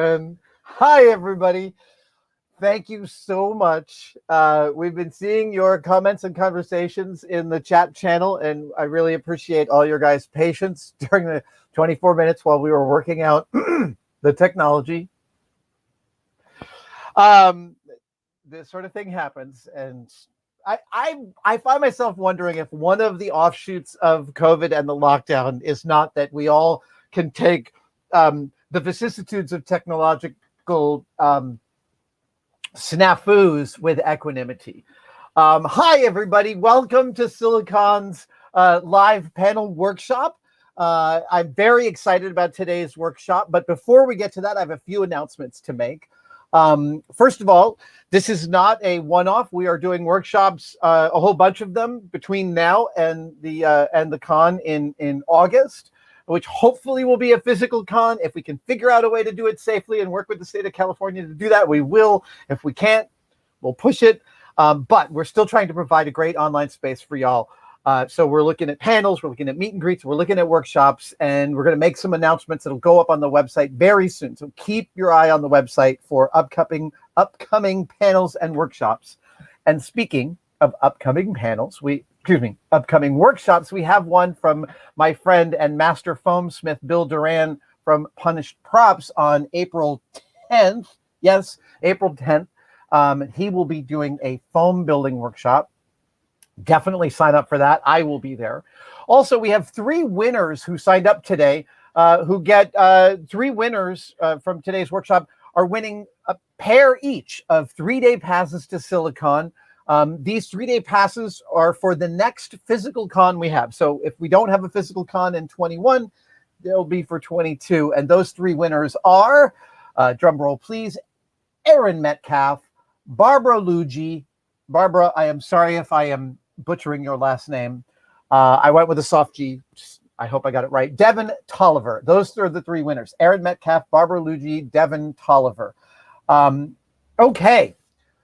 And hi, everybody. Thank you so much. We've been seeing your comments and conversations in the chat channel, and I really appreciate all your guys' patience during the 24 minutes while we were working out the technology. This sort of thing happens, and I find myself wondering if one of the offshoots of COVID and the lockdown is not that we all can take the vicissitudes of technological snafus with equanimity. Hi, everybody. Welcome to SiliCon's live panel workshop. I'm very excited about today's workshop, but before we get to that, I have a few announcements to make. First of all, this is not a one-off. We are doing workshops, a whole bunch of them between now and the con in August, which hopefully will be a physical con. If we can figure out a way to do it safely and work with the state of California to do that, we will. If we can't, we'll push it. But we're still trying to provide a great online space for y'all. So we're looking at panels, we're looking at meet and greets, we're looking at workshops, and we're going to make some announcements that'll go up on the website very soon. So keep your eye on the website for upcoming panels and workshops. And speaking of upcoming panels, upcoming workshops, we have one from my friend and master foamsmith Bill Duran from Punished Props on April 10th. Yes, April 10th. He will be doing a foam building workshop. Definitely sign up for that. I will be there. Also, we have 3 winners who signed up today, who get 3 winners from today's workshop are winning a pair each of 3-day passes to SiliCon. These 3-day passes are for the next physical con we have. So if we don't have a physical con in 21, they'll be for 22. And those 3 winners are, drum roll please, Aaron Metcalf, Barbara Luigi. Barbara, I am sorry if I am butchering your last name. I went with a soft G. I hope I got it right. Devin Tolliver. Those are the 3 winners. Aaron Metcalf, Barbara Luigi, Devin Tolliver. Okay.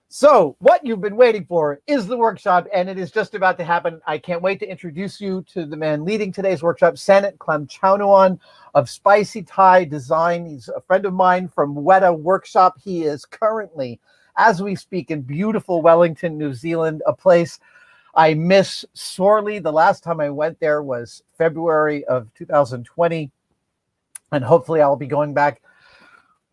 So what you've been waiting for is the workshop, and it is just about to happen. I can't wait to introduce you to the man leading today's workshop, Sanat Klamchaunuan of Spicythai Design. He's a friend of mine from Weta Workshop. He is currently, as we speak, in beautiful Wellington, New Zealand, a place I miss sorely. The last time I went there was February of 2020, and hopefully I'll be going back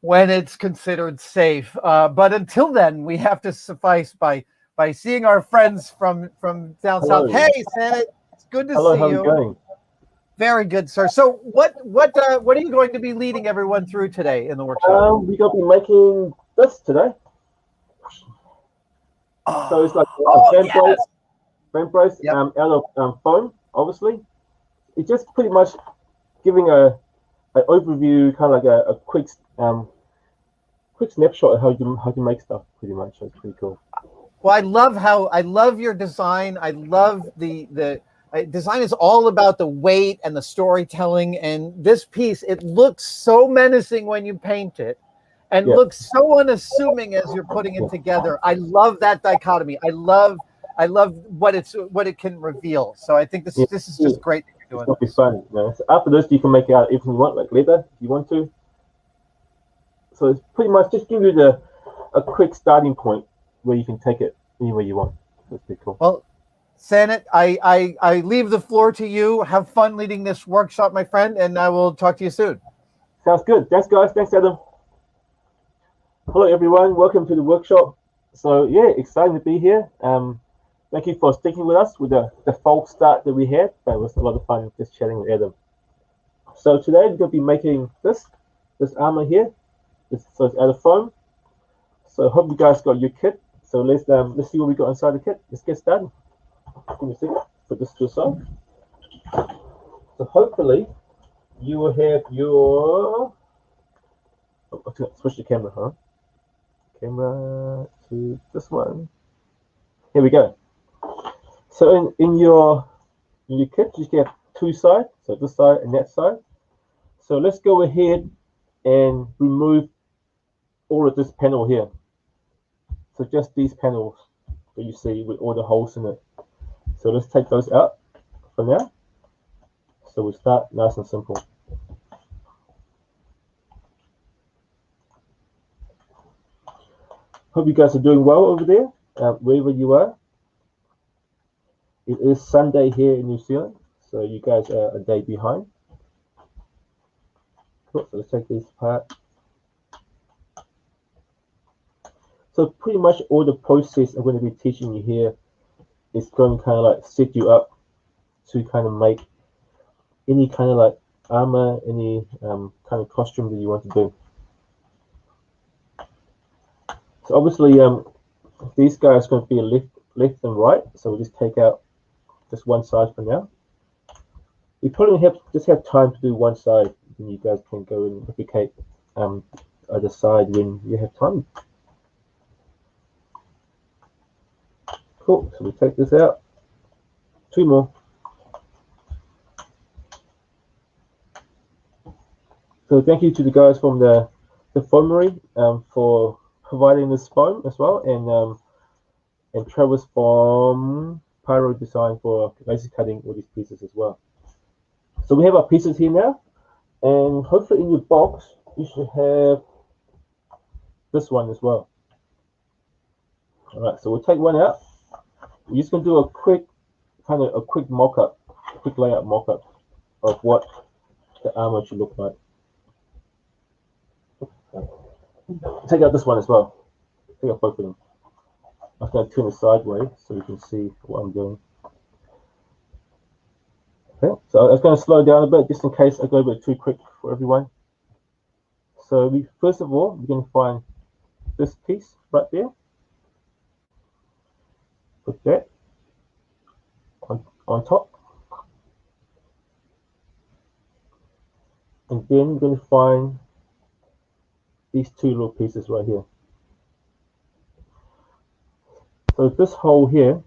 when it's considered safe. But until then, we have to suffice by seeing our friends from down Hello. south. Hey, Sanat, it's good to Hello, see how you. are you going? Very good, sir. So what are you going to be leading everyone through today in the workshop? We're going to be making this today. So it's like a frame brace Yep. out of foam, obviously. It's just pretty much giving an overview, kind of like a quick snapshot of how you make stuff, pretty much. So it's pretty cool. Well, I love your design. I love the design is all about the weight and the storytelling. And this piece, it looks so menacing when you paint it, and looks so unassuming as you're putting it together. I love that dichotomy. I love what it can reveal. So I think this is just great that you're doing. It'll be fun. You know? So after this, you can make it out everything you want, like leather, if you want to. So it's pretty much just give you a quick starting point where you can take it anywhere you want. That's pretty cool. Well, Sanat, I leave the floor to you. Have fun leading this workshop, my friend, and I will talk to you soon. Sounds good. Thanks, guys. Thanks, Adam. Hello, everyone. Welcome to the workshop. So, yeah, exciting to be here. Thank you for sticking with us with the false start that we had. That was a lot of fun just chatting with Adam. So today we're going to be making this armor here. So it's out of foam. So I hope you guys got your kit. So let's see what we got inside the kit. Let's get started. Give me a second. Put this to the side. So hopefully you will have your. Switch the camera, huh? Camera to this one. Here we go. So in your kit, you have 2 sides. So this side and that side. So let's go ahead and remove all of this panel here. So just these panels that you see with all the holes in it. So let's take those out for now. So we'll start nice and simple. Hope you guys are doing well over there, wherever you are. It is Sunday here in New Zealand, so you guys are a day behind. Cool, so let's take this apart. So pretty much all the process I'm going to be teaching you here is going to kind of like set you up to kind of make any kind of like armor, any kind of costume that you want to do. So obviously, these guys are going to be left and right. So we'll just take out just one side for now. You probably just have time to do one side, then you guys can go and replicate other side when you have time. Cool. So we take this out. Two more. So thank you to the guys from the foamery for providing this foam as well, and Travis from Pyro Design for laser cutting all these pieces as well. So we have our pieces here now, and hopefully in your box you should have this one as well. All right, so we'll take one out. We're just gonna do a quick mock-up, quick layout mock-up of what the armor should look like. Take out this one as well. Take out both of them. I'm going to turn it sideways so you can see what I'm doing. Okay, so I was going to slow down a bit just in case I go a bit too quick for everyone. So first of all, we're going to find this piece right there. Put that on top. And then we're going to find these two little pieces right here. So this hole here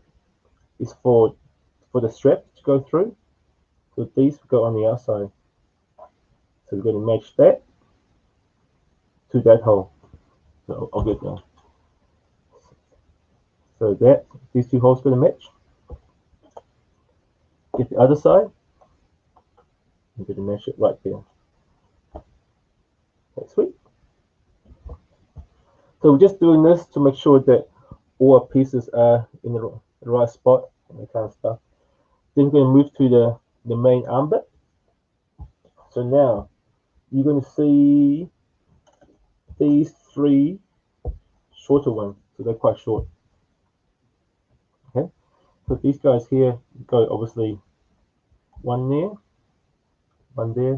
is for the strap to go through. So these go on the outside. So we're going to match that to that hole. So I'll get there. So these two holes going to match. Get the other side. I'm going to match it right there. Okay, sweet. So we're just doing this to make sure that all our pieces are in the right spot and that kind of stuff. Then we're going to move to the main arm bit. So now you're going to see these three shorter ones. So they're quite short. Okay. So these guys here go obviously one there, one there,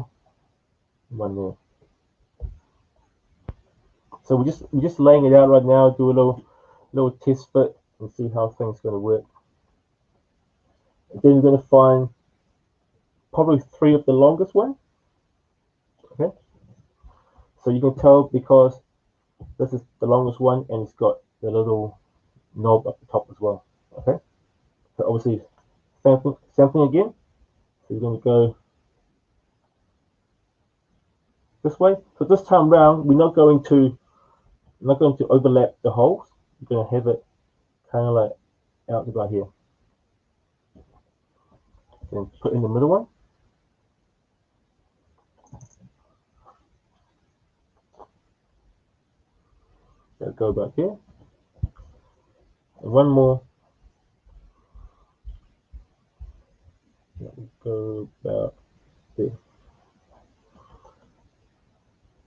one there. So we're just laying it out right now. Do a little test fit and see how things are going to work. And then we're going to find probably three of the longest ones. Okay. So you can tell because this is the longest one and it's got the little knob up the top as well. Okay. So obviously same thing again. So we're going to go this way. So this time round, we're not going to overlap the holes. We're going to have it kind of like out about here. Then put in the middle one. So go back here. And one more. Go about there.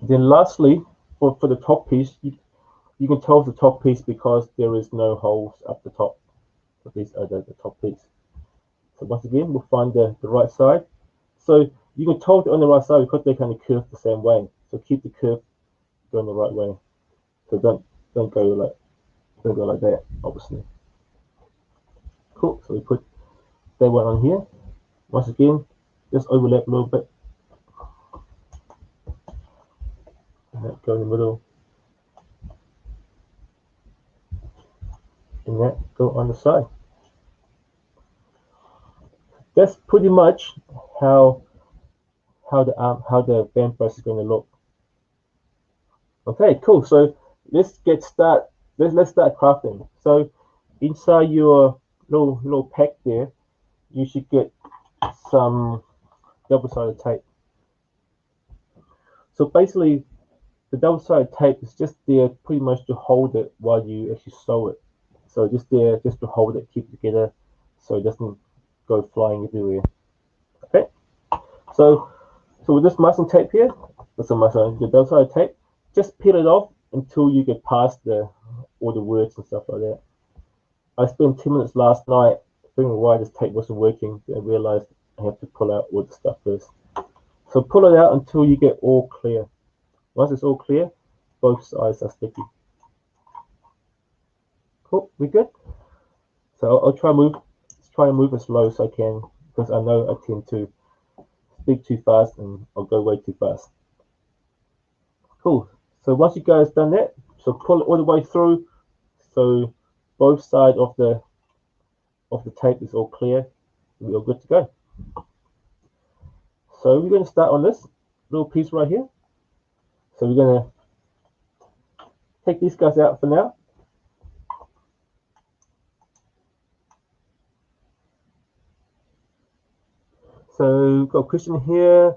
Then lastly, for the top piece, you can tell the top piece because there is no holes up the top. So these are the top piece. So once again, we'll find the right side. So you can tell on the right side because they kind of curve the same way. So keep the curve going the right way. So don't go like that, obviously. Cool. So we put that one on here. Once again, just overlap a little bit. And that go in the middle. And that go on the side. That's pretty much how the band press is going to look. Okay, cool. So let's start crafting. So inside your little pack there, you should get some double-sided tape. So basically, the double-sided tape is just there pretty much to hold it while you actually sew it. So just there, just to hold it, keep it together, so it doesn't go flying everywhere. Okay. So with this masking tape here, the double-sided tape, just peel it off until you get past all the words and stuff like that. I spent 10 minutes last night figuring why this tape wasn't working. I realized I have to pull out all the stuff first. So pull it out until you get all clear. Once it's all clear, both sides are sticky. Cool, we good? So I'll try and move as slow as I can, because I know I tend to speak too fast and I'll go way too fast. Cool. So once you guys done that, so pull it all the way through, so both sides of the tape is all clear. We're all good to go. So we're going to start on this little piece right here. So we're going to take these guys out for now. So got a question here.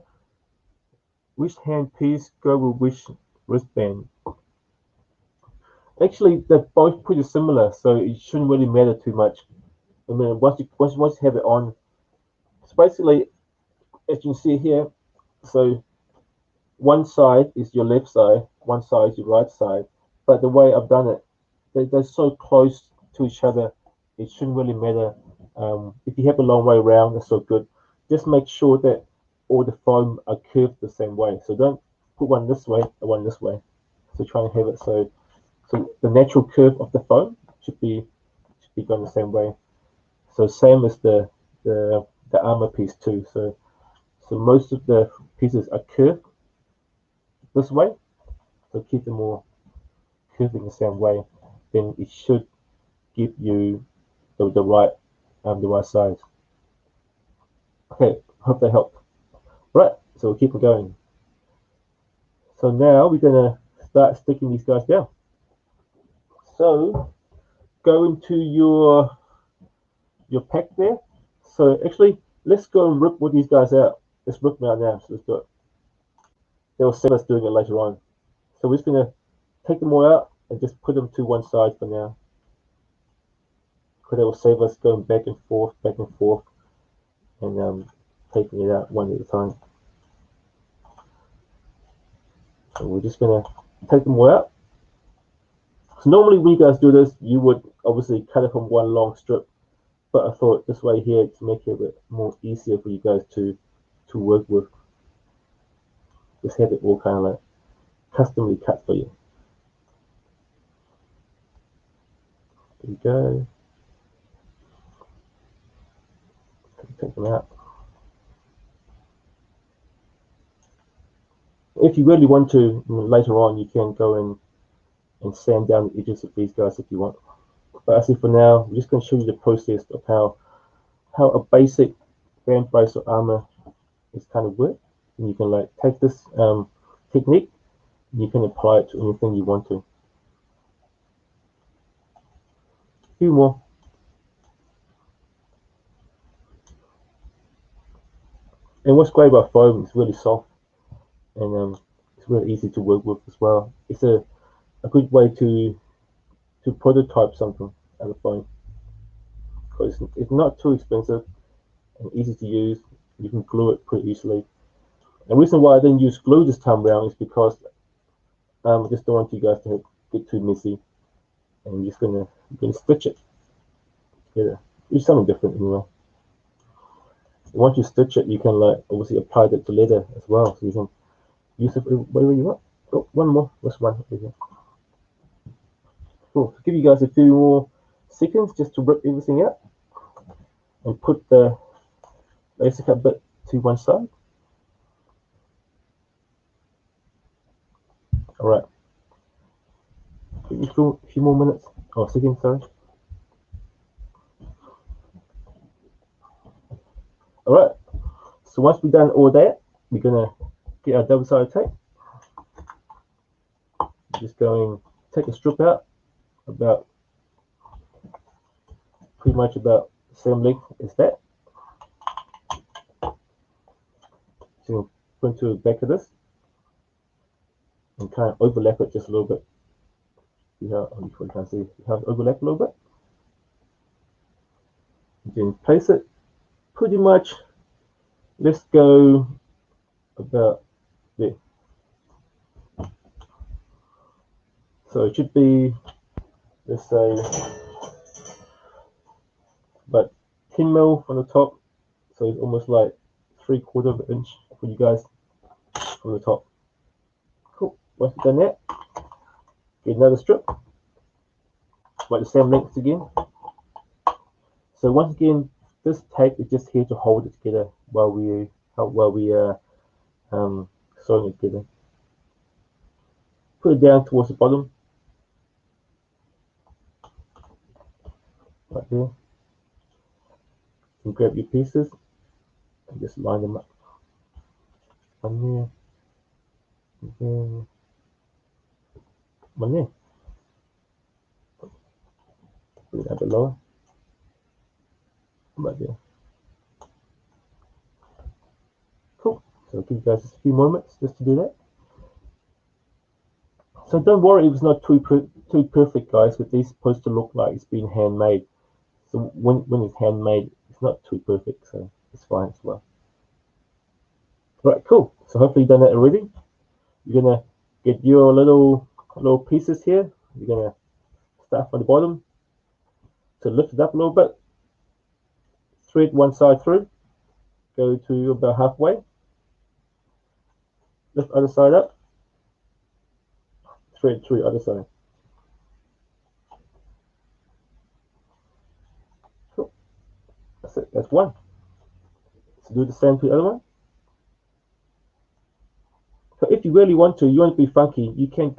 Which handpiece go with which wristband? Actually, they're both pretty similar, so it shouldn't really matter too much. I mean, once you have it on, so basically, as you can see here, so one side is your left side, one side is your right side. But the way I've done it, they're so close to each other, it shouldn't really matter. If you have a long way around, that's so good. Just make sure that all the foam are curved the same way. So don't put one this way and one this way. So try and have it so the natural curve of the foam should be going the same way. So same as the armor piece too. So most of the pieces are curved this way. So keep them all curving the same way. Then it should give you the right size. Okay, hope that helped. Right, so we'll keep it going. So now we're gonna start sticking these guys down. So go into your pack there. So actually, let's go and rip all these guys out. Let's rip them out now. So let's do it. They'll save us doing it later on. So we're just gonna take them all out and just put them to one side for now. Because that will save us going back and forth, and taking it out one at a time. So we're just gonna take them all out. So normally when you guys do this, you would obviously cut it from one long strip, but I thought this way here to make it a bit more easier for you guys to work with. Just have it all kind of like customly cut for you. There you go. Take them out. If you really want to, later on, you can go in and sand down the edges of these guys if you want. But actually for now, I'm just going to show you the process of how a basic band brace or armor is kind of work. And you can like take this technique and you can apply it to anything you want to. A few more. And what's great about foam, it's really soft and it's really easy to work with as well. It's a good way to prototype something out of foam, because it's not too expensive and easy to use. You can glue it pretty easily. The reason why I didn't use glue this time around is because I just don't want you guys to get too messy. And I'm just gonna stitch it together. Do something different anyway. And once you stitch it, you can like obviously apply that to leather as well, so you can use it wherever you want. Oh, one more. This one over here. Cool. So give you guys a few more seconds just to rip everything out and put the laser cut bit to one side. All right. Give you a few more minutes. Oh, seconds, sorry. All right. So once we've done all that, we're gonna get our double-sided tape. Just going to take a strip out about pretty much about the same length as that. So put into the back of this. and kind of overlap it just a little bit. See how you can see how it overlap a little bit. Then place it pretty much. Let's go about there. So it should be, let's say, about 10 mil from the top. So it's almost like 3/4 of an inch for you guys from the top. Cool. Once you've done that, get another strip. About the same length again. So once again, this tape is just here to hold it together while we are sewing it together. Put it down towards the bottom, right there. And grab your pieces and just line them up. One there, and then one there. Put it down below, right there. Cool. So I'll give you guys just a few moments just to do that. So don't worry if it's not too perfect, guys, because these are supposed to look like it's been handmade. So when it's handmade, it's not too perfect, so it's fine as well. Right, cool. So hopefully you've done that already. You're gonna get your little pieces here. You're gonna start from the bottom to lift it up a little bit. Thread one side through. Go to about halfway. Lift other side up. Thread through the other side. Cool. That's it. That's one. So do the same to the other one. So if you really want to, you want to be funky, you can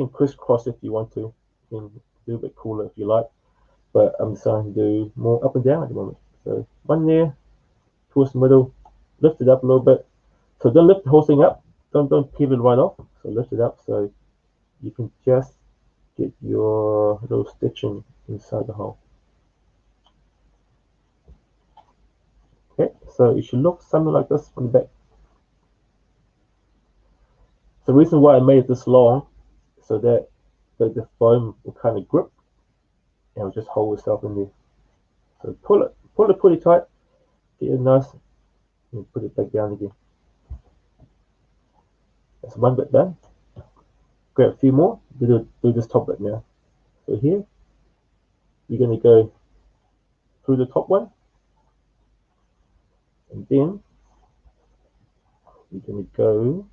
crisscross if you want to. You can do a bit cooler if you like. But I'm deciding to do more up and down at the moment. So one there, towards the middle, lift it up a little bit. So don't lift the whole thing up. Don't peel it right off. So lift it up so you can just get your little stitching inside the hole. Okay, so it should look something like this from the back. The reason why I made it this long, so that the foam will kind of grip and will just hold itself in there. So pull it pretty tight, get it nice, and put it back down again. That's one bit done. Grab a few more, do this top bit now. So here, you're going to go through the top one, and then you're going to go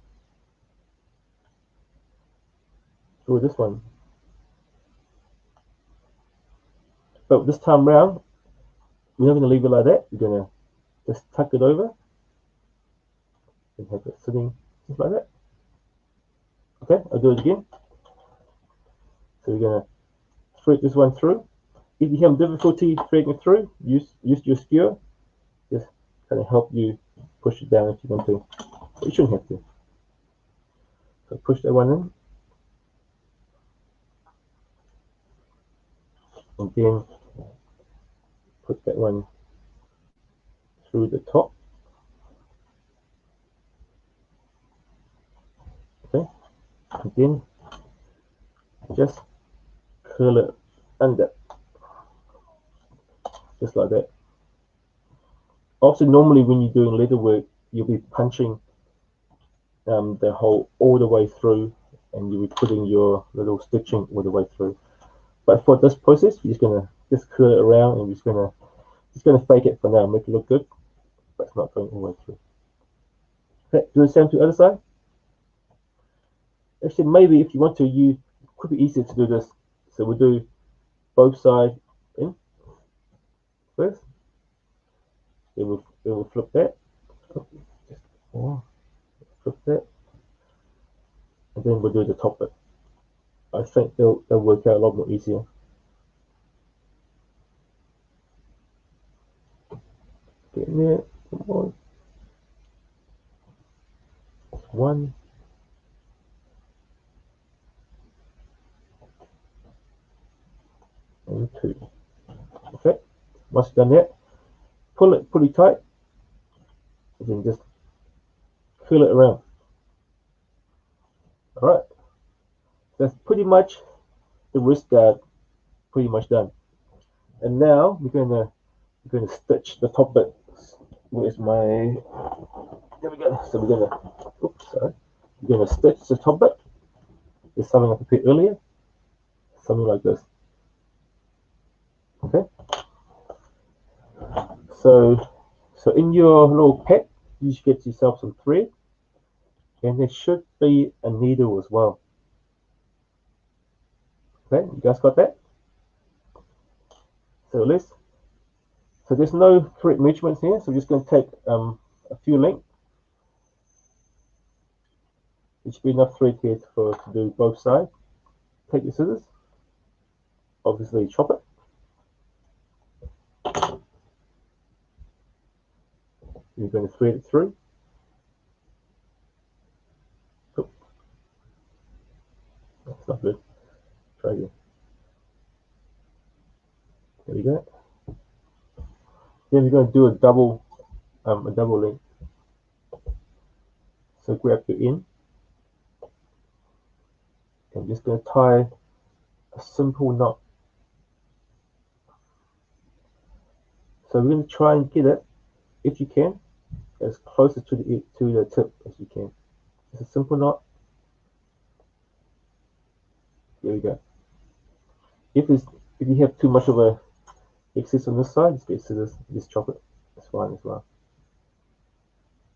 through this one. But this time round, we're not going to leave it like that. We're going to just tuck it over and have it sitting just like that. Okay, I'll do it again. So we're going to thread this one through. If you have difficulty threading it through, use your skewer. Just kind of help you push it down if you want to. But you shouldn't have to. So push that one in. And then put that one through the top. Okay, and then just curl it under, just like that. Also, normally when you're doing leather work, you'll be punching the hole all the way through, and you'll be putting your little stitching all the way through. But for this process, we're just gonna curl it around, and we're just gonna fake it for now, make it look good, but it's not going all the way through. Okay, do the same to the other side. Actually, maybe if you want to, it could be easier to do this. So we'll do both sides in first. Then we'll flip that. Flip that. And then we'll do the top bit. I think they'll work out a lot more easier. Get in there, come on. One. And two. Okay, once you've done that, pull it pretty tight, and then just curl it around All right, that's pretty much the wrist guard pretty much done. And now we're gonna stitch the top bit. Where's my? There we go. So we're gonna, oops, sorry. We're gonna stitch the top bit. There's something I prepared earlier, something like this. Okay. So in your little pack, you should get yourself some thread, and there should be a needle as well. Okay, you guys got that? So there's no thread measurements here, so we're just going to take a few lengths. There should be enough thread here to do both sides. Take your scissors, obviously chop it. You're going to thread it through. Oh, that's not good. Try again. There we go. Then we're going to do a double length. So grab your end. I'm just going to tie a simple knot. So we're going to try and get it, if you can, as closer to the tip as you can. Just a simple knot. There we go. If you have too much of a excess on this side, just get scissors, just chop it. That's fine as well.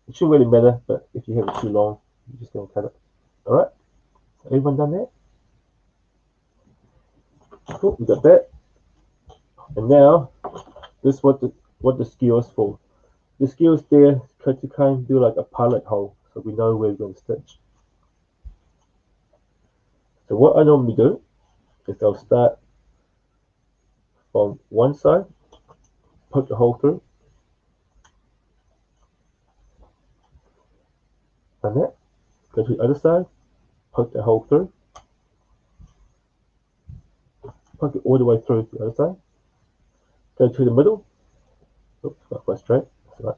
It shouldn't really matter, but if you have it too long, you're just going to cut it. All right. So everyone done that? Cool. We got that. And now, this is what the skewer is for. The skewer is there to kind of do like a pilot hole, so we know where we're going to stitch. So what I normally do is I'll start from one side, poke the hole through, and that. Go to the other side, poke the hole through, poke it all the way through to the other side. Go to the middle. Oops, not quite straight. That's right.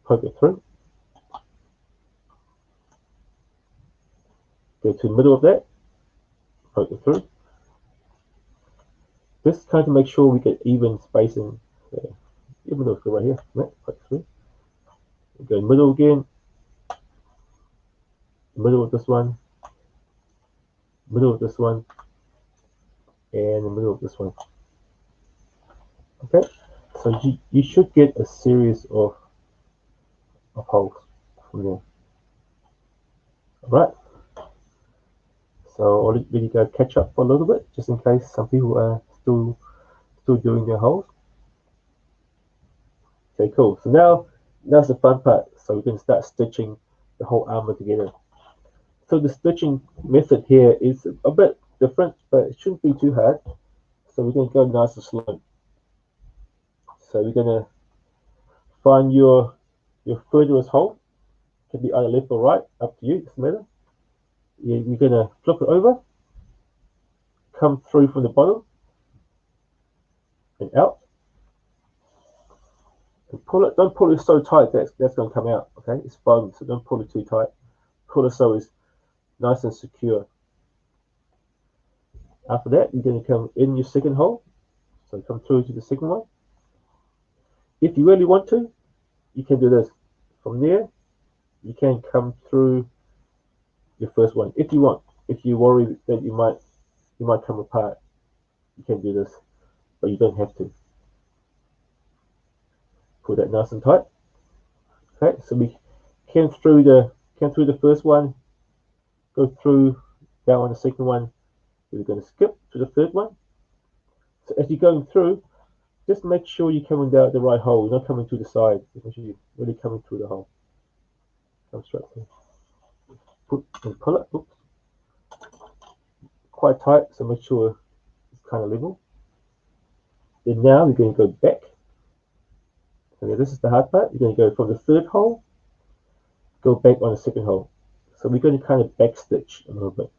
Poke it through. Go to the middle of that. Poke it through. Just kind of make sure we get even spacing there. Even though it's right here. Right? Poke it through. Go middle again. Middle of this one. Middle of this one. And the middle of this one. Okay. So you should get a series of holes from there. Alright. So I'll let you guys catch up for a little bit, just in case some people are still doing their holes. Okay, cool. So now's the fun part. So we can start stitching the whole armor together. So the stitching method here is a bit different, but it shouldn't be too hard. So we're going to go nice and slow. So we're going to find your furthest hole. It can be either left or right, up to you, it doesn't matter. You're going to flip it over, come through from the bottom, and out. And pull it. Don't pull it so tight that's going to come out. Okay, it's foam, so don't pull it too tight. Pull it so it's nice and secure. After that, you're going to come in your second hole. So come through to the second one. If you really want to, you can do this. From there, you can come through your first one if you want. If you worry that you might come apart, you can do this, but you don't have to. Pull that nice and tight. Okay, so we came through the first one, go through down on the second one. We're going to skip to the third one. So as you're going through, just make sure you're coming down the right hole. You're not coming to the side. Just make sure you're really coming through the hole. Come straight through. Put and pull it. Oops. Quite tight, so make sure it's kind of level. Then now we're going to go back. Okay, this is the hard part. You're going to go from the third hole, go back on the second hole. So we're going to kind of back stitch a little bit.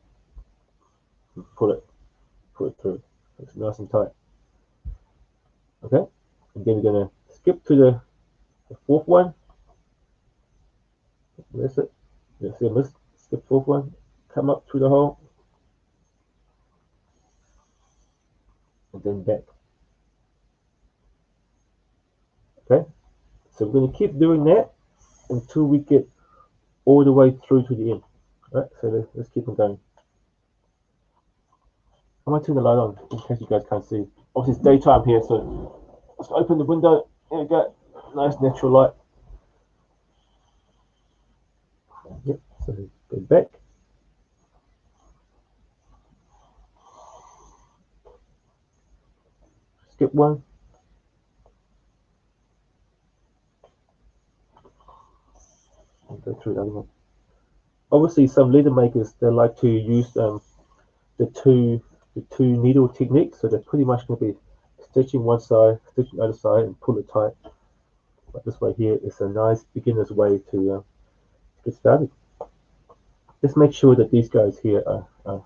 Pull it through. It's nice and tight. Okay, and then we're going to skip to the fourth one. That's it. Let's see, let's skip fourth one. come up through the hole, and then back. Okay, so we're going to keep doing that until we get all the way through to the end. All right, so let's keep on going. I might turn the light on in case you guys can't see. Obviously it's daytime here, so let's open the window. There we go, nice natural light. Yep, so go back. Skip one. And go through the other one. Obviously some leader makers, they like to use the two needle technique, so they're pretty much going to be stitching one side, stitching the other side, and pull it tight. But this way here is a nice beginner's way to get started. Just make sure that these guys here are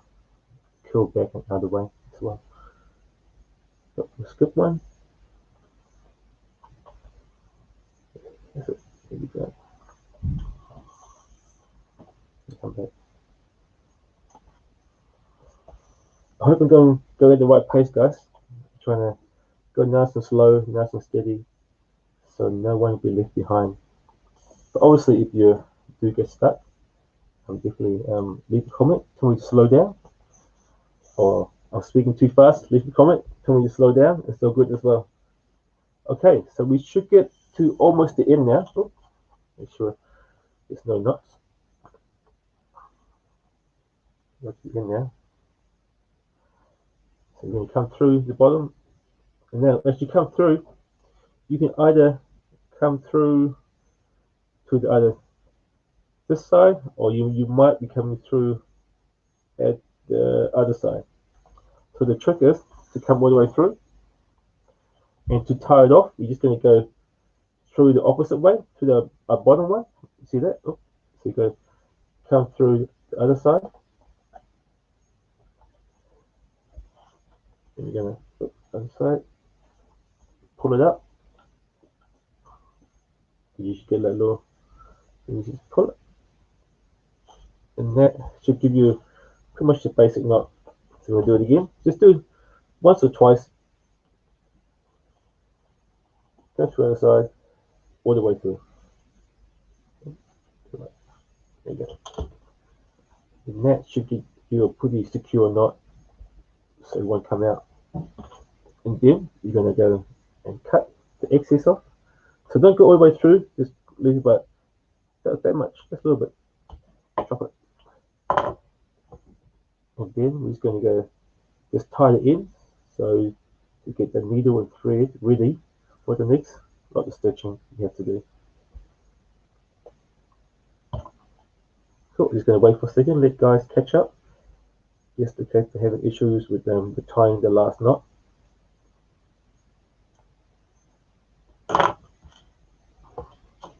curled back and out of the way as well. So we'll skip one. That's it. There we go. Come back. I hope I'm going at the right pace, guys. I'm trying to go nice and slow, nice and steady, so no one will be left behind. But obviously, if you do get stuck, definitely leave a comment. Tell me to slow down, or I'm speaking too fast. Leave a comment. Tell me to slow down. It's still good as well. Okay, so we should get to almost the end now. Oh, make sure there's no knots. That's the end now. So you're going to come through the bottom, and now as you come through, you can either come through to the other this side, or you might be coming through at the other side. So the trick is to come all the way through, and to tie it off, you're just going to go through the opposite way to the bottom one. You see that? Oh, so you go come through the other side. And you're going to other side, pull it up. You should get that little, and you just pull it, and that should give you pretty much the basic knot. So we'll do it again. Just do once or twice. Go through the other side, all the way through. There you go. And that should give you a pretty secure knot, so it won't come out. And then you're going to go and cut the excess off. So don't go all the way through, just leave about that much, just a little bit. Chop it. And then we're just going to go just tie it in, so to get the needle and thread ready for the next lot of stitching you have to do. Cool, just going to wait for a second, let guys catch up. Just in case they're having issues with tying the last knot.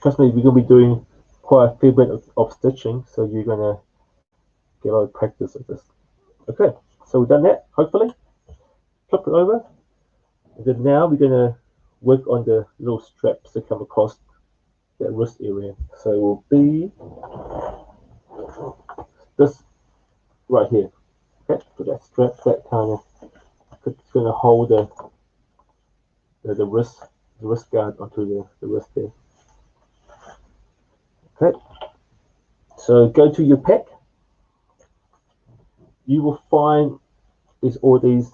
Trust me, we're going to be doing quite a fair bit of stitching, so you're going to get a lot of practice at this. Okay, so we've done that, hopefully. Flip it over. And then now we're going to work on the little straps that come across that wrist area. So it will be this right here. Okay, so that strap, that kind of, it's going to hold the wrist guard onto the wrist there. Okay, so go to your pack. You will find there's all these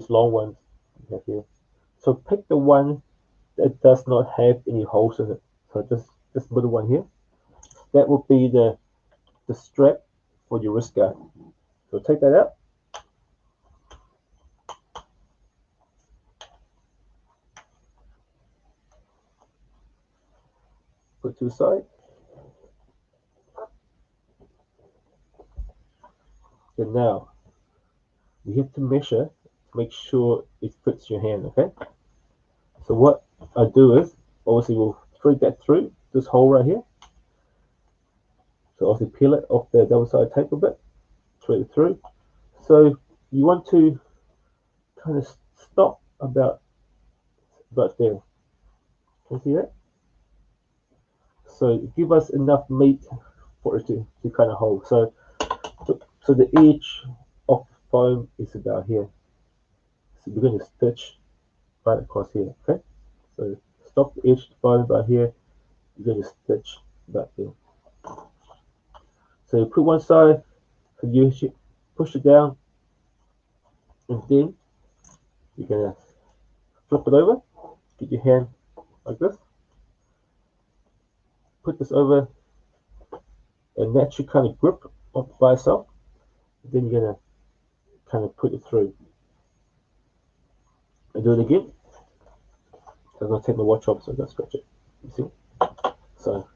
long ones you have here. So pick the one that does not have any holes in it. So this middle one here, that will be the strap for your wrist guard. So take that out. Put it to the side. And now you have to measure to make sure it fits your hand, okay? So what I do is, obviously we'll thread that through this hole right here. So obviously peel it off the double side tape a bit, thread it through. So you want to kind of stop about there. Can you see that? So give us enough meat for it to kind of hold. So the edge of the foam is about here. So we're going to stitch right across here. Okay. So stop the edge of the foam about here. You're going to stitch about there. So you put one side, so you push it down, and then you're going to flip it over. Get your hand like this. Put this over, and that should kind of grip up by itself. Then you're going to kind of put it through. And do it again. So I'm going to take my watch off so I don't scratch it. You see? So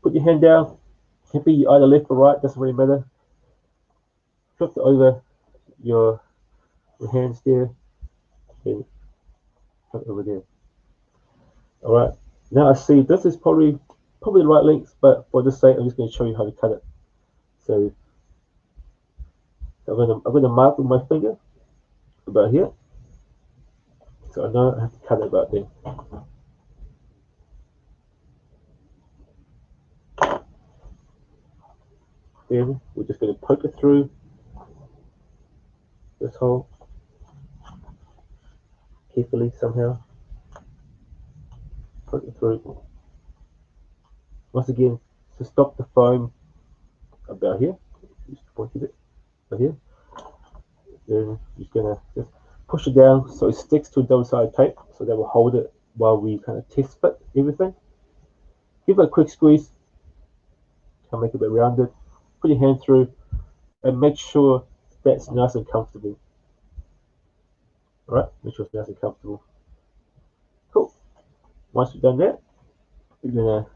put your hand down. It can be either left or right, doesn't really matter. Flip it over your hands there. Then flip it over there. Alright. Now I see this is probably the right length, but for this sake I'm just going to show you how to cut it. So I'm going to mark with my finger about here. So I know I have to cut it about there. Then we're just going to poke it through this hole carefully somehow. Poke it through. Once again, to stop the foam about here, just pointed it about here. Then you're just going to just push it down so it sticks to a double-sided tape, so that will hold it while we kind of test fit everything. Give it a quick squeeze, kind of make it a bit rounded. Put your hand through and make sure that's nice and comfortable. Alright, make sure it's nice and comfortable. Cool. Once we've done that, we're gonna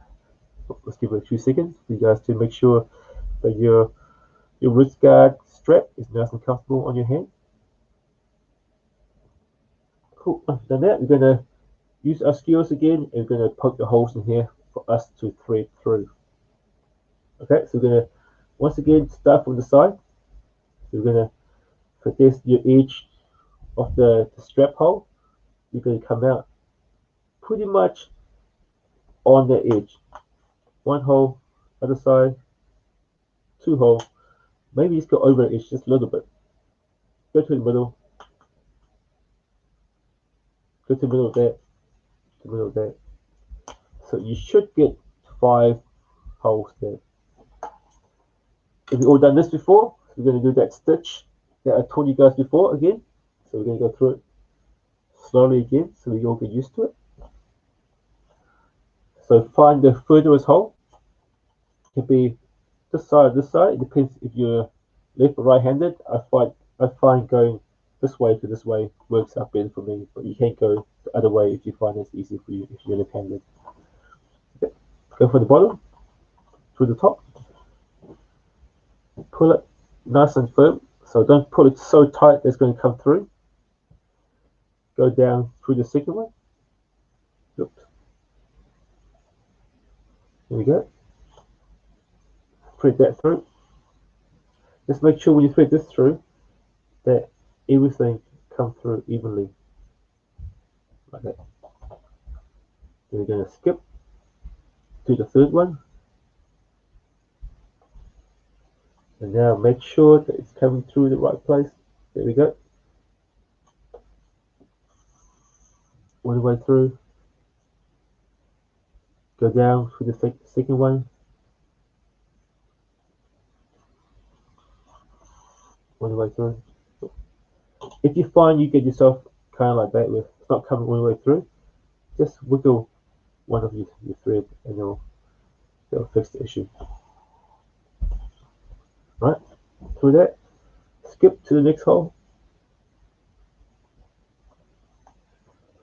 let's give it a few seconds for you guys to make sure that your wrist guard strap is nice and comfortable on your hand. Cool. Once we've done that, we're gonna use our skills again and we're gonna poke the holes in here for us to thread through. Okay, so we're gonna once again start from the side. So we're gonna for this your edge of the strap hole. You're gonna come out pretty much on the edge. One hole, other side, two holes. Maybe just go over the edge just a little bit. Go to the middle. Go to the middle of that. To the middle of that. So you should get 5 holes there. Have you all done this before? So we're going to do that stitch that I told you guys before again. So we're going to go through it slowly again so we all get used to it. So find the furthest hole. It could be this side or this side. It depends if you're left or right-handed. I find going this way to this way works out better for me, but you can't go the other way if you find it's easy for you if you're left-handed. Okay. Go from the bottom to the top. Pull it nice and firm, so don't pull it so tight that it's going to come through. Go down through the second one. Oops. There we go. Thread that through. Just make sure when you thread this through that everything comes through evenly. Like that. Then we're going to skip to the third one. And now make sure that it's coming through the right place. There we go. All the way through. Go down through the second one. All the way through. If you find you get yourself kind of like that with it's not coming all the way through, just wiggle one of your thread and it'll fix the issue. Right, through that, skip to the next hole,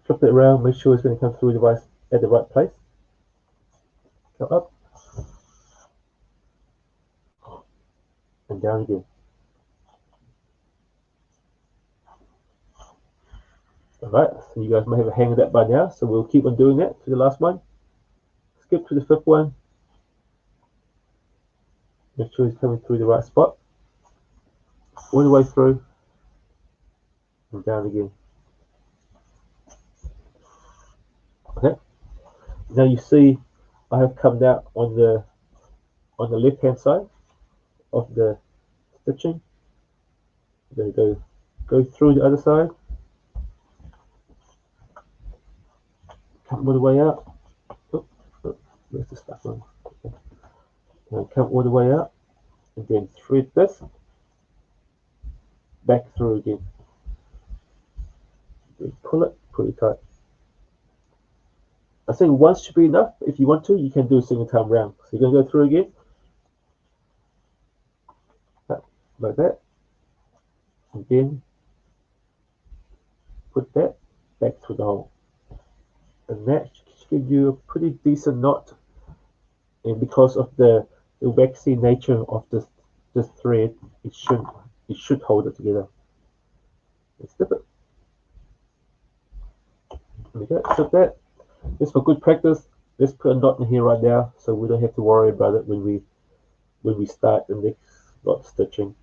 flip it around, make sure it's going to come through at the right place. Go up and down again. Alright, so you guys may have a hang of that by now, so we'll keep on doing that to the last one. Skip to the fifth one. Make sure it's coming through the right spot. All the way through and down again. Okay. Now you see I have come out on on the left hand side of the stitching. Then go through the other side, come all the way out. Where's the stuff on? And come all the way out, and then thread this back through again. Then pull it pretty tight. I think once should be enough. If you want to, you can do a single time round. So you're gonna go through again, like that. And then put that back through the hole, and that should give you a pretty decent knot. And because of the waxy nature of this thread, it should hold it together. Let's dip it. There we go. So that is for good practice. Let's put a knot in here right now, so we don't have to worry about it when we start the next lot of stitching.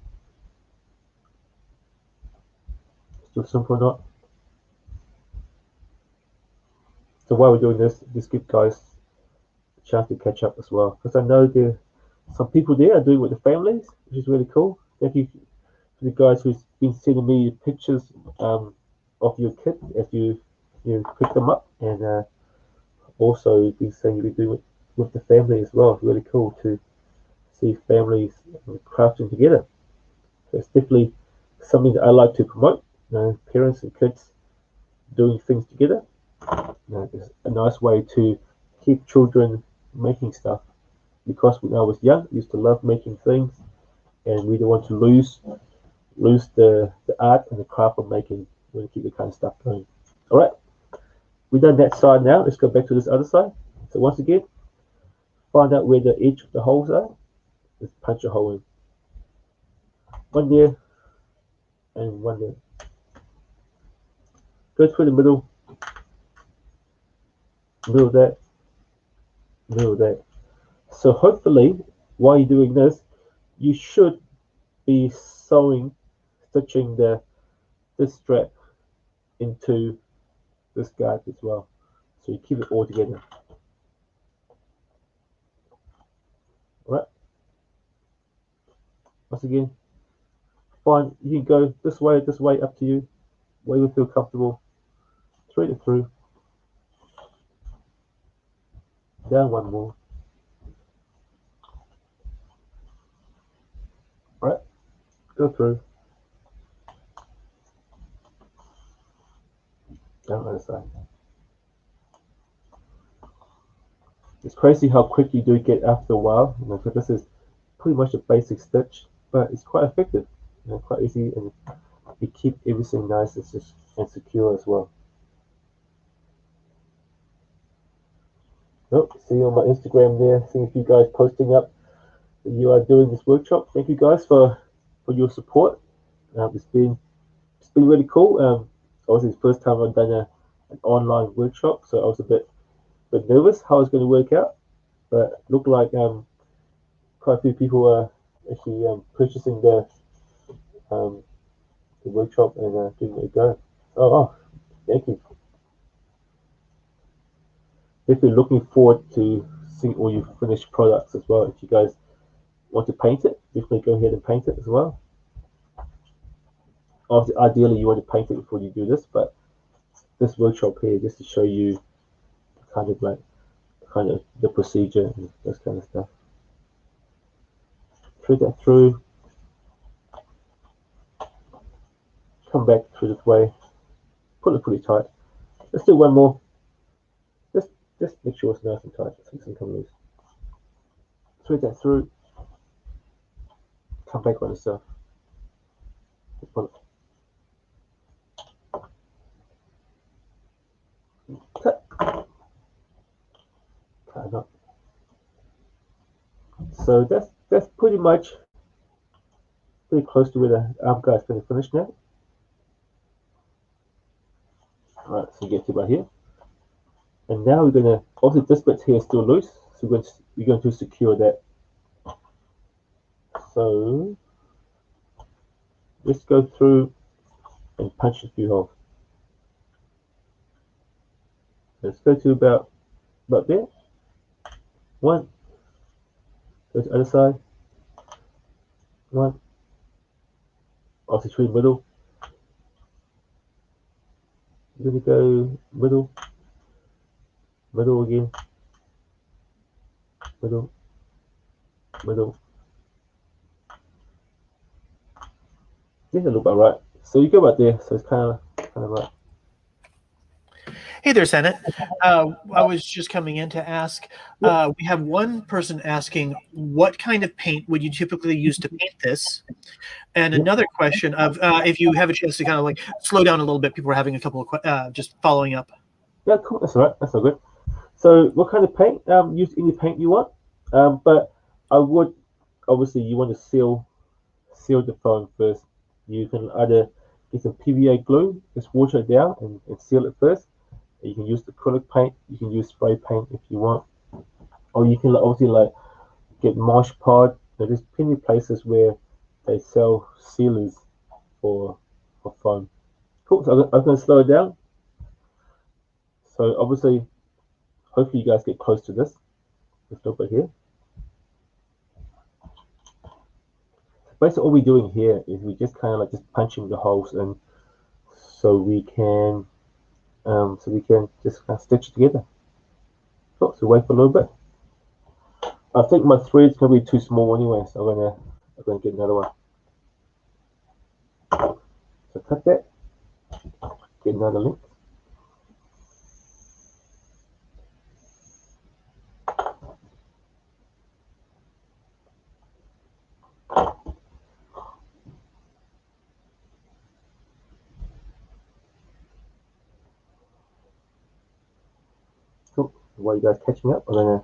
Still simple knot. So while we're doing this, just give guys a chance to catch up as well, because I know there some people there are doing it with the families, which is really cool. Thank you to the guys who's been sending me pictures of your kit as you pick them up, and also been saying you've been doing it with the family as well. It's really cool to see families crafting together. So it's definitely something that I like to promote. Parents and kids doing things together. It's a nice way to keep children making stuff. Because when I was young, I used to love making things, and we don't want to lose the art and the craft of making. We want to keep the kind of stuff going. All right, we've done that side now. Let's go back to this other side. So once again, find out where the edge of the holes are. Let's punch a hole in. One there, and one there. Go through the middle of that, middle of that. So hopefully, while you're doing this, you should be stitching this strap into this guard as well. So you keep it all together. Alright. Once again, fine. You can go this way, up to you. Where you feel comfortable. Thread it through. Down one more. Alright. Go through. Down the other side. It's crazy how quick you do get after a while. So this is pretty much a basic stitch, but it's quite effective. Quite easy, and you keep everything nice and secure as well. See on my Instagram there, seeing a few guys posting up that you are doing this workshop. Thank you guys for your support. It's been really cool. Obviously, it's the first time I've done an online workshop, so I was a bit nervous how it's going to work out, but looked like quite a few people are actually purchasing the workshop and giving it a go. Oh, thank you. Definitely looking forward to seeing all your finished products as well. If you guys want to paint it, definitely go ahead and paint it as well. Obviously, ideally you want to paint it before you do this, but this workshop here just to show you kind of the procedure and this kind of stuff. Thread that through, come back through this way, pull it pretty tight. Let's do one more. Just make sure it's nice and tight so it doesn't come loose. Thread that through, come back on itself. Pull it. Cut it up. So that's pretty much pretty close to where the arm guard is going to finish now. Alright, so you get to about here. And now we're going to, obviously this bit here is still loose, so we're going to secure that. So let's go through and punch a few holes. Let's go to about there. 1, Go to the other side. One. Obviously through the middle. You're going to go middle. Middle again. Middle. Middle. Yeah, that look about right. So you go right there. So it's kind of right. Hey there, Senate. I was just coming in to ask. We have one person asking, what kind of paint would you typically use to paint this? And another question of if you have a chance to kind of like slow down a little bit, people are having a couple of just following up. Yeah, cool. That's all right. That's all good. So what kind of paint? Use any paint you want. But I would obviously you want to seal the phone first. You can either get some PVA glue, just water it down and seal it first. You can use acrylic paint. You can use spray paint if you want, or you can obviously like get Mosh Pod. There's plenty of places where they sell sealers for foam. Cool. So I'm going to slow it down. So obviously, hopefully you guys get close to this. Let's look at here. Basically, all we're doing here is we just kind of like just punching the holes in, so we can just kind of stitch it together. Cool. So wait for a little bit. I think my thread's gonna be too small anyway, so I'm gonna get another one. So cut that. Get another length. Cool. While you guys catching up, I'm gonna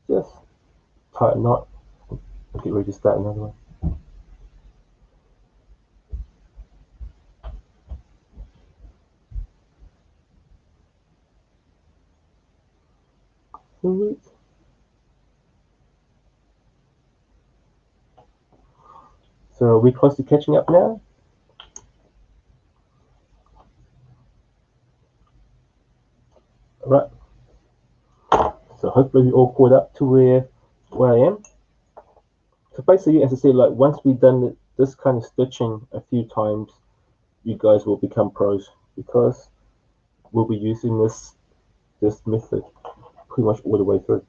just tie a knot and get ready to start another one. Sweet. So are we close to catching up now? Right. So hopefully we all caught up to where I am. So basically, as I said, like once we've done this kind of stitching a few times, you guys will become pros because we'll be using this method pretty much all the way through.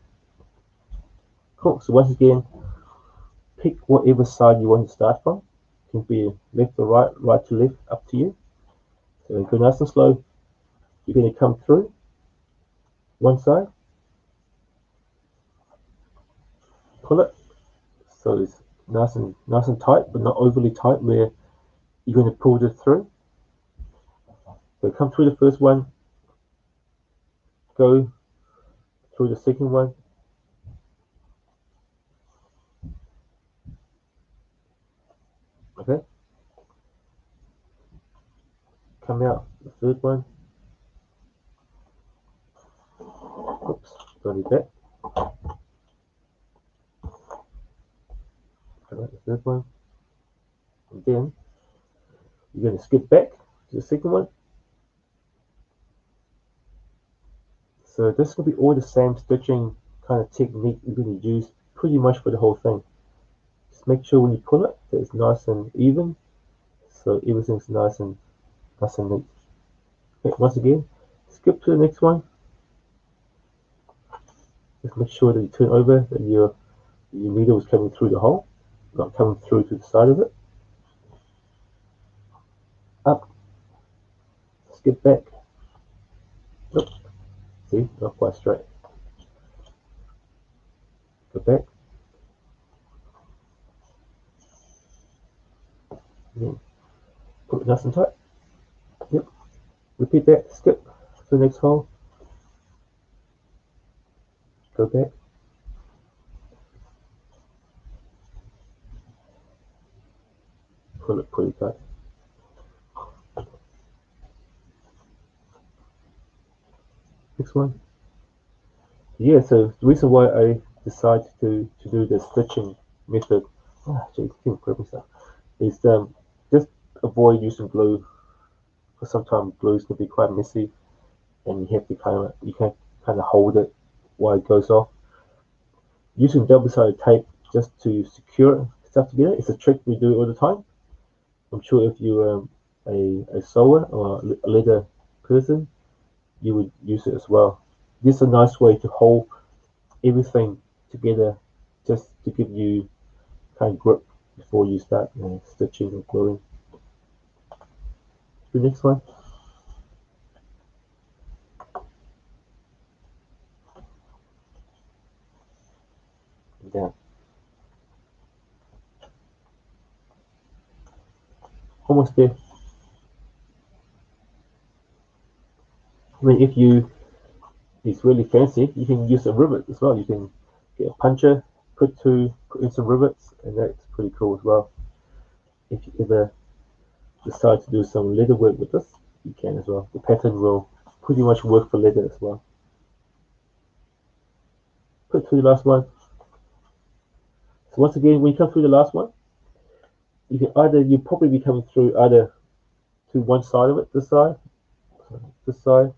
Cool. So once again, pick whatever side you want to start from. It can be left or right, right to left, up to you. So go nice and slow. You're going to come through one side, pull it, so it's nice and tight, but not overly tight where you're going to pull it through. So come through the first one, go through the second one, okay, come out the third one, oops, got it back, come out the third one, and then you're going to skip back to the second one. So this will be all the same stitching kind of technique you're going to use pretty much for the whole thing. Just make sure when you pull it that it's nice and even, so everything's nice and neat. Okay, once again, skip to the next one. Just make sure that you turn over that your needle is coming through the hole, not coming through to the side of it. Up, skip back. Nope. See, not quite straight. Go back. Again. Put it nice and tight. Yep. Repeat that. Skip to the next hole. Go back. Pull it pretty tight. Next one. Yeah, so the reason why I decided to do the stitching method, is just avoid using glue, because sometimes glues can be quite messy, and you can kind of hold it while it goes off. using double-sided tape just to secure stuff together. It's a trick we do all the time. I'm sure if you're a sewer or a leather person, you would use it as well. This is a nice way to hold everything together, just to give you kind of grip before you start stitching or gluing. The next one. Down. Almost there. I mean, if it's really fancy, you can use a rivet as well. You can get a puncher, put in some rivets, and that's pretty cool as well. If you ever decide to do some leather work with this, you can as well. The pattern will pretty much work for leather as well. Put through the last one. So once again, when you come through the last one, you'll probably be coming through either to one side of it, this side,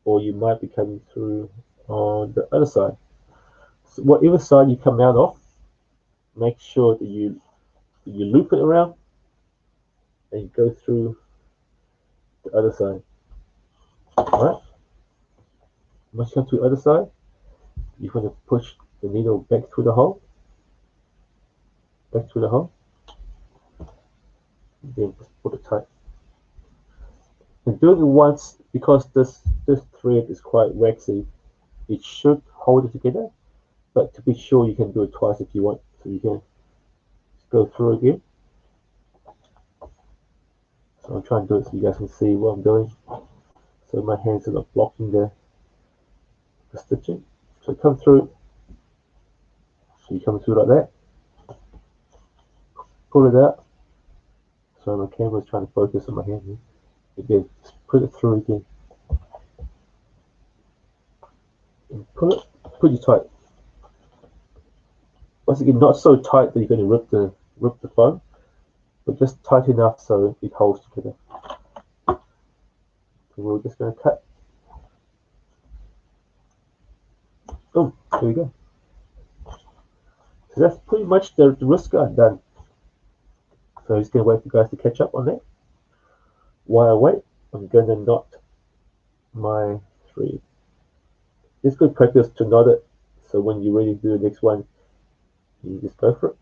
or you might be coming through on the other side. So whatever side you come out of, make sure that you loop it around and you go through the other side. Alright? Once you come to the other side, you're going to push the needle back through the hole. Then just put it tight. And doing it once, because this thread is quite waxy, it should hold it together. But to be sure, you can do it twice if you want. So you can just go through again. So I'll try and do it so you guys can see what I'm doing. So my hands are not blocking the stitching. So come through. So you come through like that. Pull it out. So my camera is trying to focus on my hand here. Again, just put it through again. And pull it pretty tight. Once again, not so tight that you're going to rip the foam, but just tight enough so it holds together. So we're just going to cut. Boom, there we go. So that's pretty much the wrist guard done. So I'm just going to wait for you guys to catch up on that. While I wait, I'm going to knot my thread. It's good practice to knot it, so when you're ready to do the next one, you just go for it.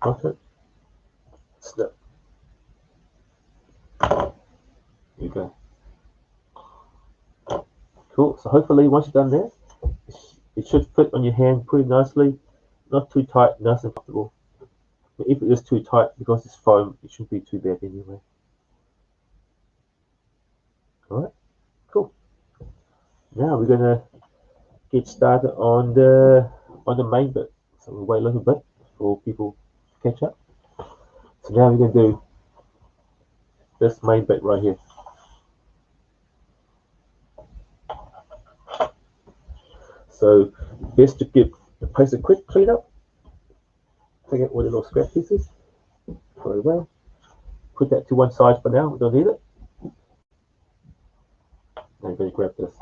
Knot it. Snip. There you go. Cool. So hopefully once you're done there, it should fit on your hand pretty nicely. Not too tight, nice and comfortable. But if it is too tight, because it's foam, it shouldn't be too bad anyway. Alright, cool. Now we're gonna get started on the main bit. So we'll wait a little bit for people to catch up. So now we're gonna do this main bit right here. So best to give the place a quick clean up. Take out all the little scrap pieces, throw it away. Put that to one side for now, we don't need it. Now I'm going to grab this.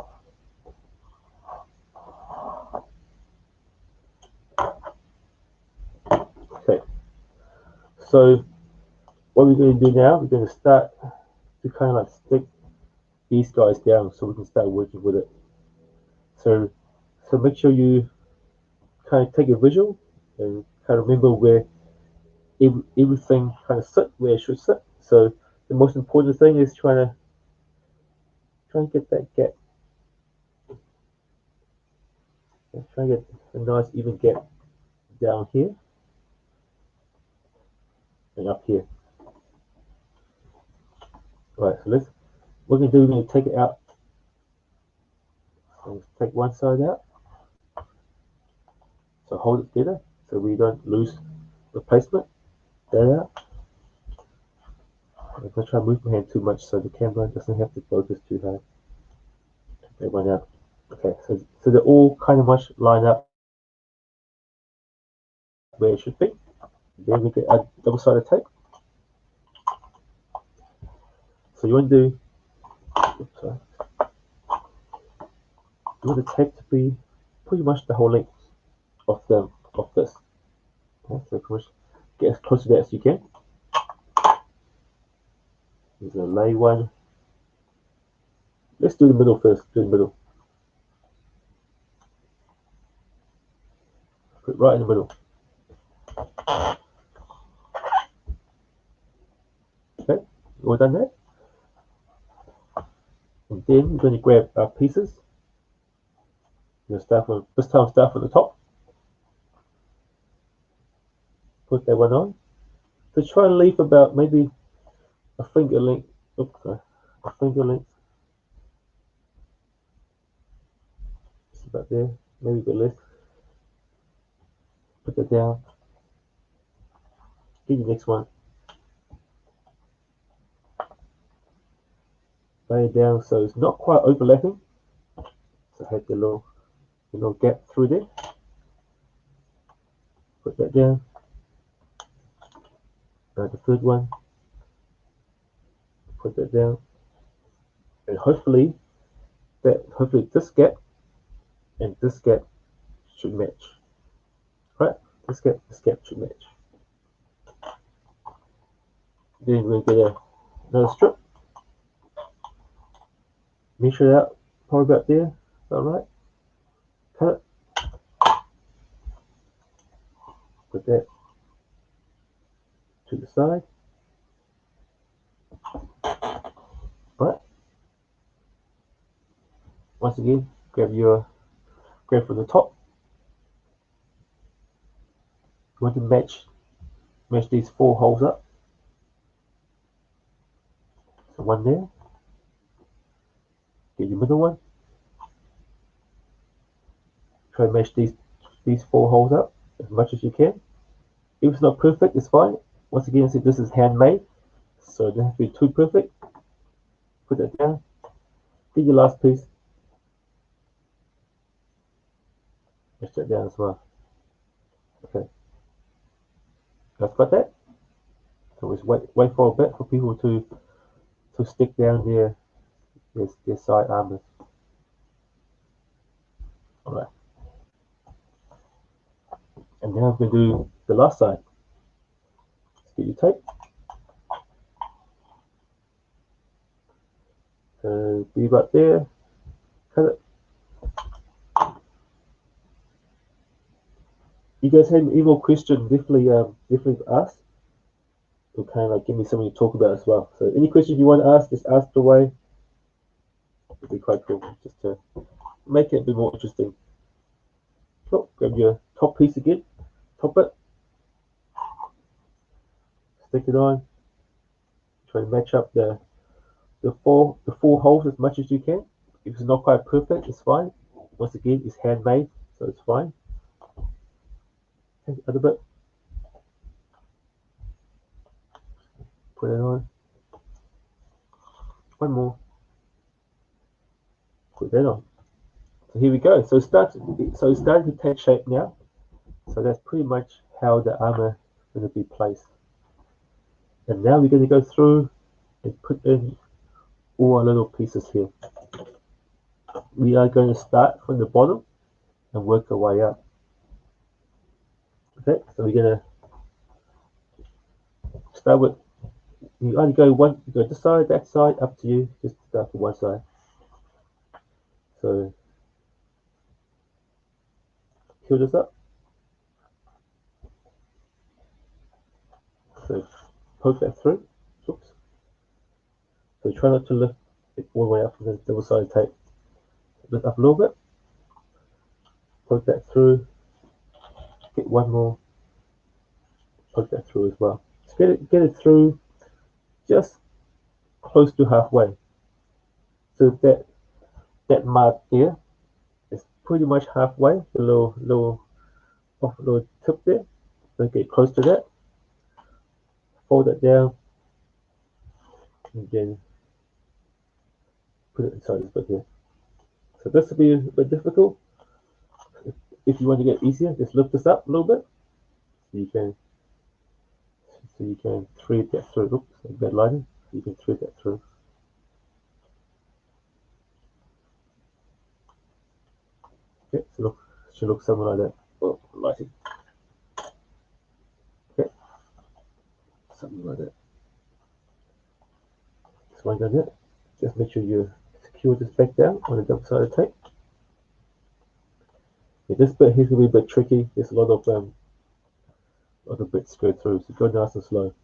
Okay, so what we're going to do now, we're going to start to kind of like stick these guys down so we can start working with it. So make sure you kind of take a visual and kind of remember where everything kind of sit where it should sit. So the most important thing is trying to get that gap. Try and get a nice even gap down here and up here. Right, so what we're going to do, we're going to take it out. So let's take one side out. So hold it together so we don't lose the placement. That out. I'm going to try and move my hand too much so the camera doesn't have to focus too hard. Take that one out. Okay, so they all kind of much line up where it should be. Then we get a double-sided tape. So you want to do, oops, sorry. you want the tape to be pretty much the whole length of this. Okay, so pretty much get as close to that as you can. There's a lay one. Let's do the middle first. Do the middle. Put it right in the middle. Okay, all done that. And then you're going to grab our pieces. You're going to start from this time. Start from the top. Put that one on. So try and leave about maybe a finger length. Oops, sorry, a finger length. Just about there. Maybe a bit less. Put that down. Get your next one. Lay it down so it's not quite overlapping. So have the little gap through there. Put that down. Now the third one. Put that down. And hopefully this gap and this gap should match. Right? This gap should match. Then we'll get another strip. Measure it out, probably about there. Alright. Cut it. Put that to the side. Alright. Once again, grab from the top. You want to match these 4 holes up. So one there. Get your middle one. Try and match these 4 holes up as much as you can. If it's not perfect, it's fine. Once again, see, this is handmade, so it doesn't have to be too perfect. Put that down. Get your last piece. Match that down as well. Okay. That's got that. So just wait for a bit for people to stick down their side armors. Alright. And now we're going to do the last side. Let's get your tape. So be about there. Cut it. You guys have any more questions? Definitely ask. It'll kind of like give me something to talk about as well. So any questions you want to ask, just ask away. It'd be quite cool just to make it a bit more interesting. Cool. Grab your top piece again. Top it. Stick it on. Try to match up the 4 holes as much as you can. If it's not quite perfect, it's fine. Once again, it's handmade, so it's fine. Take a little bit. Put it on. One more. Put that on. So here we go. So it's starting to take shape now. So that's pretty much how the armor is going to be placed. And now we're going to go through and put in all our little pieces here. We are going to start from the bottom and work our way up. Okay, so we're going to start with, you only go this side, that side, up to you. Just start from one side. So peel this up. So poke that through. Oops. So try not to lift it all the way up from the double sided tape. Lift up a little bit. Poke that through. Get one more. Poke that through as well. So get it through just close to halfway. So that mark there is pretty much halfway. The little tip there. So get close to that. Fold it down. And then put it inside this bit here. So this will be a bit difficult. If you want to get easier, just lift this up a little bit. So you can thread that through. Oops, a bit lighter. So you can thread that through. Okay, so should look something like that. Oh, lighting. Okay, something like that. This one done yet. Just make sure you secure this back down on the double sided tape. Yeah, this bit here's gonna be a bit tricky. There's a lot of bits go through, so go nice and slow.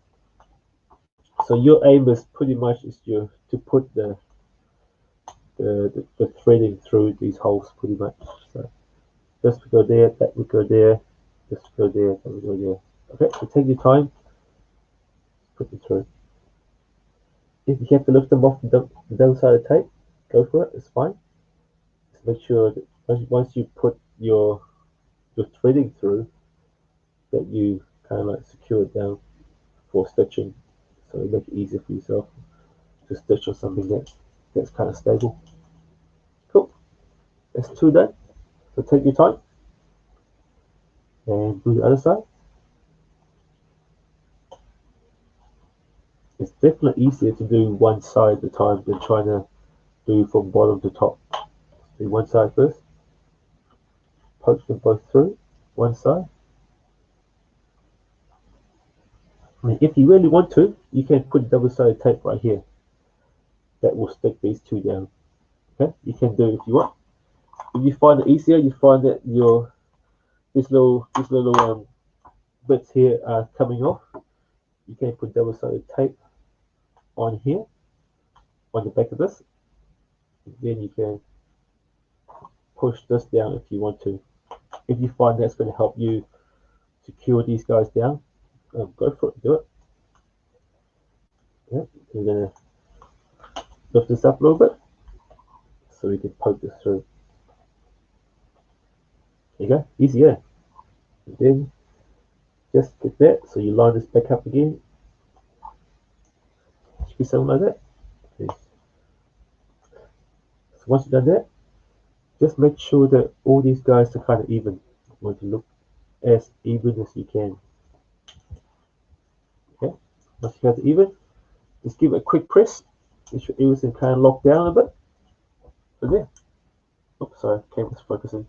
So your aim is pretty much to put the threading through these holes pretty much. So this would go there, that would go there, this would go there, that would go there. Okay, so take your time, put them through. If you have to lift them off the downside of tape, go for it, it's fine. Just make sure that once you put your threading through, that you kind of like secure it down for stitching, so it makes it easier for yourself to stitch on something that's kind of stable. Cool, that's two done. So take your time and do the other side. It's definitely easier to do one side at a time than trying to do from bottom to top. Do one side first, poke them both through one side. And if you really want to, you can put double-sided tape right here. That will stick these two down. Okay, you can do it if you want. If you find it easier, you find that these little bits here are coming off. You can put double-sided tape on here, on the back of this. Then you can push this down if you want to. If you find that's going to help you secure these guys down, go for it, do it. Yeah, we're going to lift this up a little bit so we can poke this through. There you go, easy, yeah. And then just get that, so you line this back up again. Should be something like that. Okay. So once you've done that, just make sure that all these guys are kind of even. You want to look as even as you can. Okay, once you have it even, just give it a quick press. Make sure everything kind of locked down a bit. And there. Oops, sorry, camera's focusing.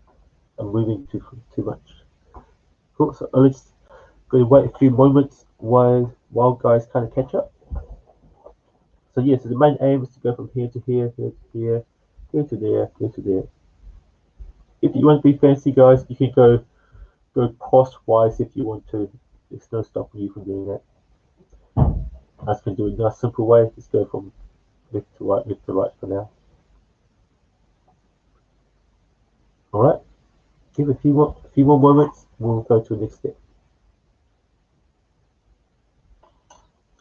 I'm moving too much. Cool. So I'm just going to wait a few moments while guys kind of catch up. So yeah, so the main aim is to go from here to here, here to here, here to there, here to there. If you want to be fancy, guys, you can go crosswise if you want to. There's no stopping you from doing that. I just can do it in a nice simple way. Just go from left to right for now. All right. Give it a few more moments. We'll go to the next step.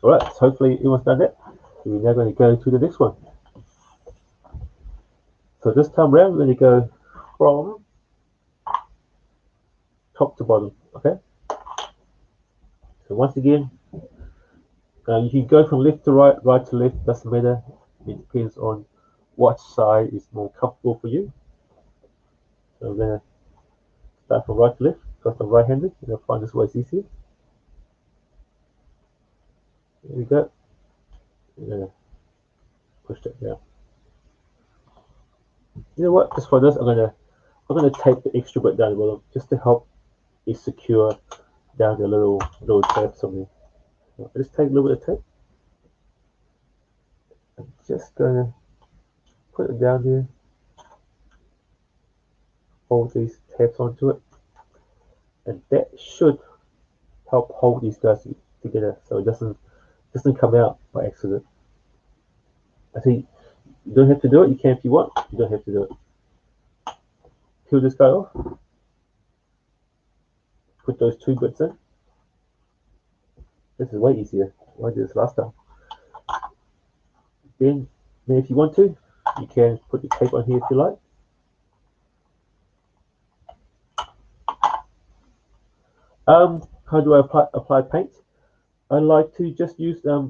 All right. So hopefully everyone's done that. So we're now going to go to the next one. So this time around, we're going to go from top to bottom. Okay. So once again, you can go from left to right, right to left. Doesn't matter. It depends on what side is more comfortable for you. So I'm going to start from right to left because I'm right-handed. You'll find this way is easier. There we go. I'm going to push that down. You know what? Just for this, I'm gonna tape the extra bit down the bottom just to help it secure down the little tabs on there. So I just take a little bit of tape. I'm just gonna put it down there. Hold these tabs onto it, and that should help hold these guys together so it doesn't come out by accident. I think you don't have to do it. You can if you want. You don't have to do it. Peel this guy off. Put those two bits in. This is way easier. Why did this last time? Then if you want to, you can put the tape on here if you like. How do I apply paint? I like to just use a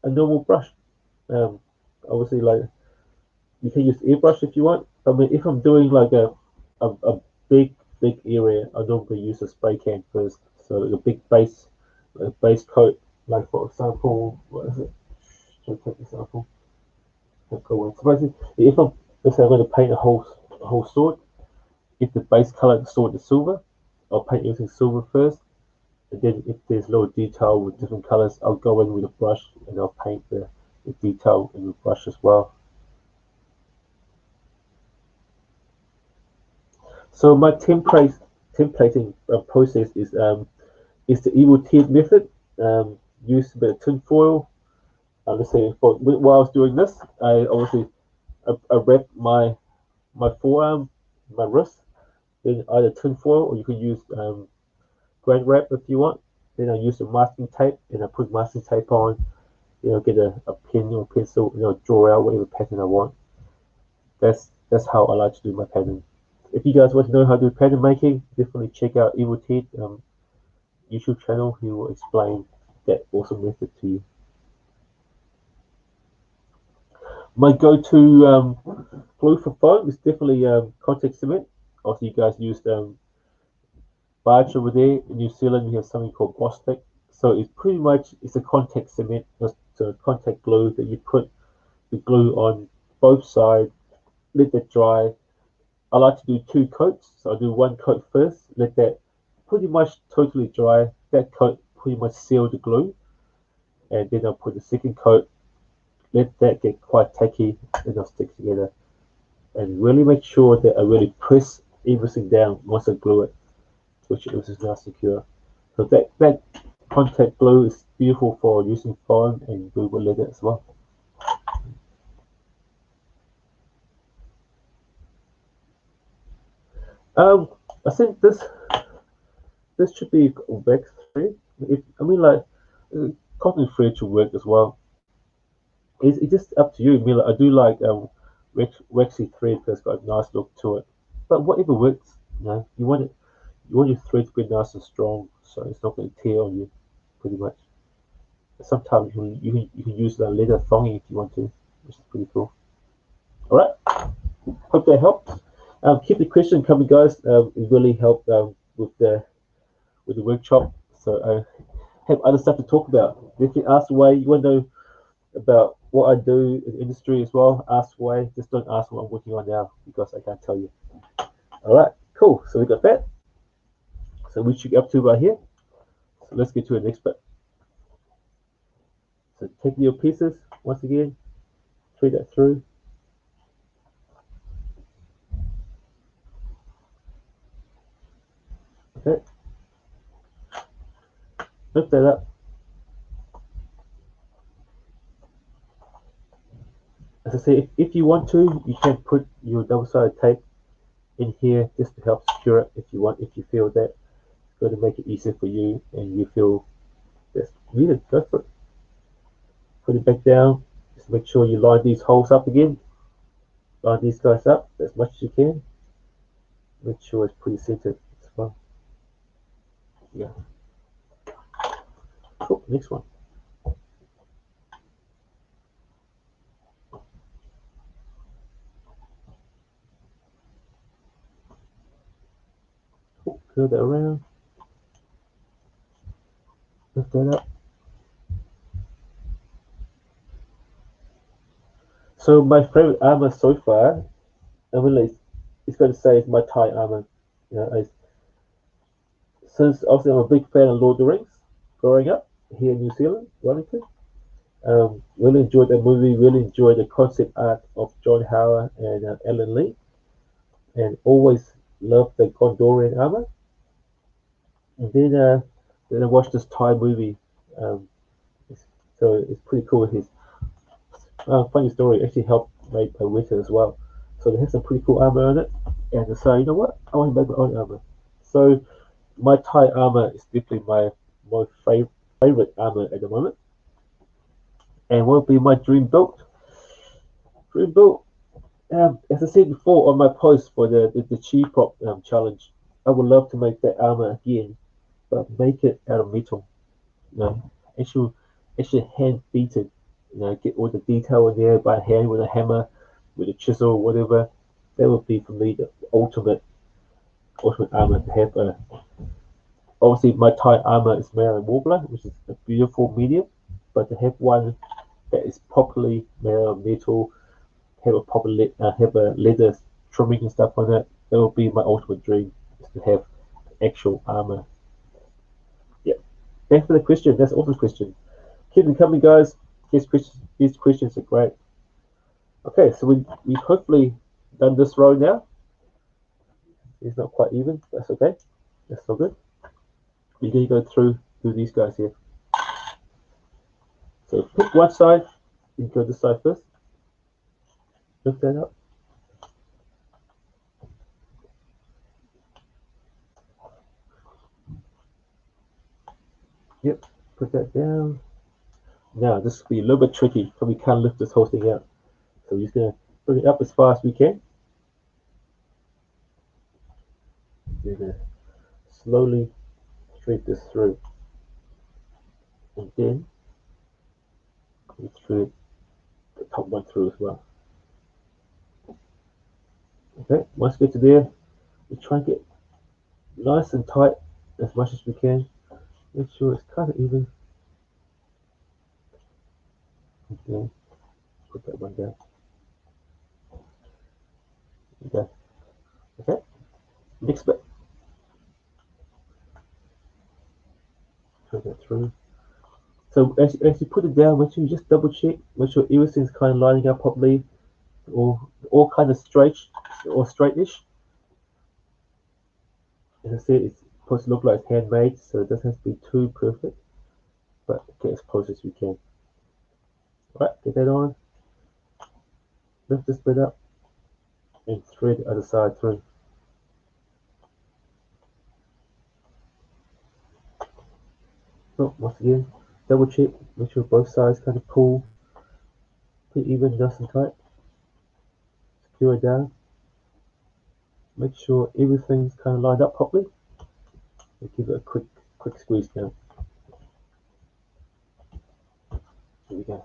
normal brush. Obviously, like you can use airbrush if you want. I mean, if I'm doing like a big area, I normally use a spray can first. So like a big base coat. Like for example, what is it? Should I take an example? So if I'm going to paint a whole sword, if the base color is sort of silver, I'll paint using silver first. And then if there's a little detail with different colors, I'll go in with a brush and I'll paint the detail in the brush as well. So my templating process is the evil teeth method. Use a bit of tin foil. Let's say while I was doing this, I wrap my forearm, my wrist in either tin foil, or you can use Grand wrap if you want. Then I use the masking tape, and I put masking tape on. Get a pen or pencil, draw out whatever pattern I want. That's how I like to do my pattern. If you guys want to know how to do pattern making, definitely check out Evil Ted YouTube channel. He will explain that awesome method to you. My go-to glue for foam is definitely contact cement. Also, you guys used barge over there in New Zealand. We have something called Bostik. So it's pretty much a contact cement, so a contact glue that you put the glue on both sides, let that dry. I like to do 2 coats, so I do 1 coat first, let that pretty much totally dry. That coat pretty much seal the glue, and then I'll put the second coat, let that get quite tacky, and I'll stick together. And really make sure that I really press everything down once I glue it, which is now secure. So that contact glue is beautiful for using foam and glue with leather as well. I think this should be wax thread. Cotton thread should work as well. It's just up to you. I do like waxy thread because it's got a nice look to it. But whatever works, you want your thread to be nice and strong, so it's not going to tear on you, pretty much. Sometimes you can use the leather thongy if you want to, which is pretty cool. All right, hope that helps. Keep the question coming, guys. It really helped with the workshop. So I have other stuff to talk about. If you ask away, you want to know about what I do in the industry as well, ask away. Just don't ask what I'm working on now, because I can't tell you. All right, cool. So we got that. So we should get up to right here. So let's get to the next bit. So take your pieces once again, thread that through. Okay. Lift that up. As I say, if you want to, you can put your double-sided tape in here just to help secure it if you want, if you feel that it's going to make it easier for you and you feel that's needed. Go for it. Put it back down. Just make sure you line these holes up again. Line these guys up as much as you can. Make sure it's pretty centered as well. Yeah. Cool. Next one. Cool. Curl that around. Lift that up. So my favorite armor so far, it's going to say it's my Thai armor. Since obviously I'm a big fan of Lord of the Rings, growing up here in New Zealand, Wellington. Really enjoyed that movie. Really enjoyed the concept art of John Howard and Alan Lee, and always loved the Gondorian armor. And then I watched this Thai movie. So it's pretty cool. His funny story actually helped make my winter as well. So they have some pretty cool armor on it. And I decided, you know what? I want to make my own armor. So my Thai armor is definitely my favorite armor at the moment. And what will be my dream build? Dream build. As I said before on my post for the Chi Prop challenge, I would love to make that armor again, but make it out of metal. Actually hand beat it. Get all the detail in there by hand with a hammer, with a chisel, whatever. That would be for me the ultimate armor to have. Obviously, my Thai armor is made of warbler, which is a beautiful medium, but to have one that is properly made of metal, have a proper have a leather trimming and stuff on it, That will be my ultimate dream, is to have actual armor. Yeah. Thanks for the question. That's an awesome question. Keep them coming, guys. These questions are great. Okay, so we've hopefully done this row now. It's not quite even. That's okay. That's still good. We're going to go through these guys here. So pick one side. You go this side first. Lift that up. Yep. Put that down. Now this will be a little bit tricky, but we can't lift this whole thing out. So we're just going to bring it up as far as we can. We're going to slowly thread this through. And then we thread the top one through as well. Okay, once we get to there, we try and get nice and tight as much as we can. Make sure it's kind of even. Okay, put that one down. Okay, okay. Next bit. Thread that through. So as you put it down, make sure you just double check, make sure everything's kind of lining up properly, or all kind of straight or straightish. As I said, it's supposed to look like it's handmade, so it doesn't have to be too perfect, but get as close as we can. Alright, get that on. Lift this bit up and thread the other side through. So once again, double check, make sure both sides kind of pull, put even, nice and tight. Secure it down. Make sure everything's kind of lined up properly. And give it a quick squeeze down. There we go.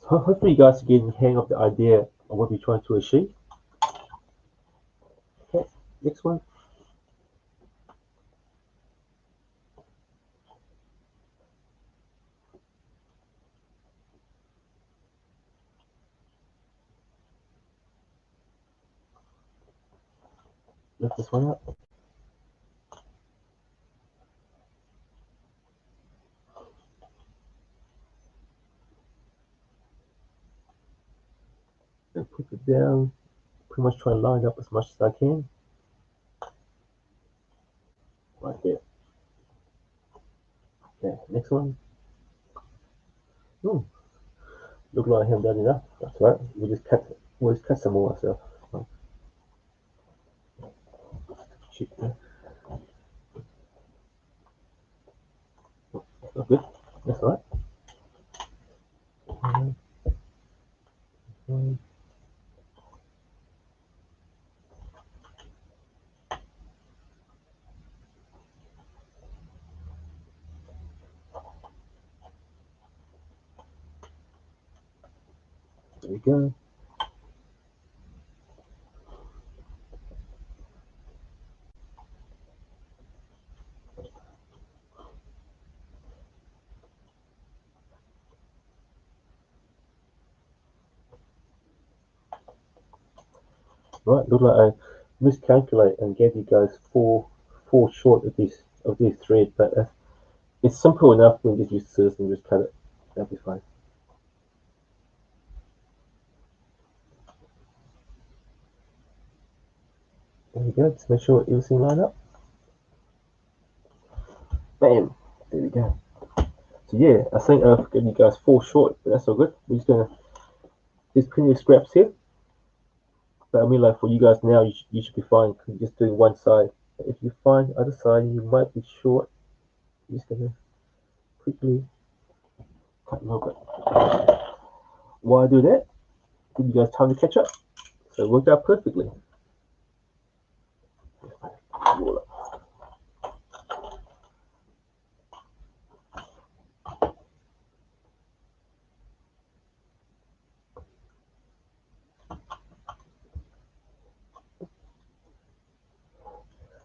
So hopefully you guys are getting the hang of the idea of what we're trying to achieve. Okay, next one. Lift this one up. And put it down. Pretty much try and line up as much as I can. Right there. Okay, next one. Look like I haven't done enough. That's right. We'll just cut some more ourselves. Check there. That's not good. That's all right. There we go. Right, look like I miscalculated and gave you guys four short of these threads, but it's simple enough when you get used to this and just cut it. That'll be fine. There we go. Just make sure everything line up. Bam. There we go. So yeah, I think I've given you guys four short, but that's all good. We're just gonna. There's plenty of scraps here. But I mean, like for you guys now, you should be fine. You're just doing one side. But if you find the other side, you might be short. You're just gonna quickly cut a little bit. While I do that, give you guys time to catch up. So it worked out perfectly.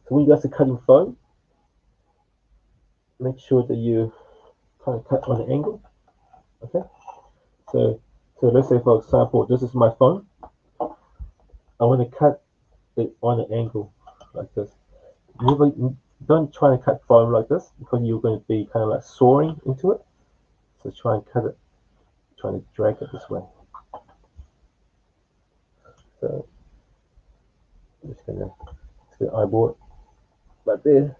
So when you guys are cutting foam, make sure that you kind of cut on an angle. Okay. So let's say for example, this is my foam. I want to cut it on an angle like this. Don't try and cut foam like this because you're going to be kind of like soaring into it. So try and cut it, try to drag it this way. So I'm just going to eyeball it right there.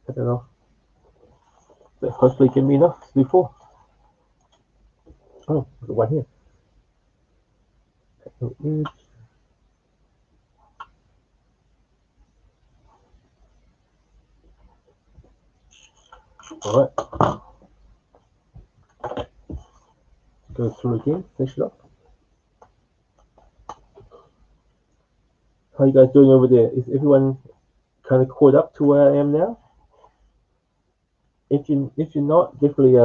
Cut it off. But hopefully give me enough to do 4. Oh, there's one here. Alright. Go through again, finish it up. How you guys doing over there? Is everyone kind of caught up to where I am now? If you're not, definitely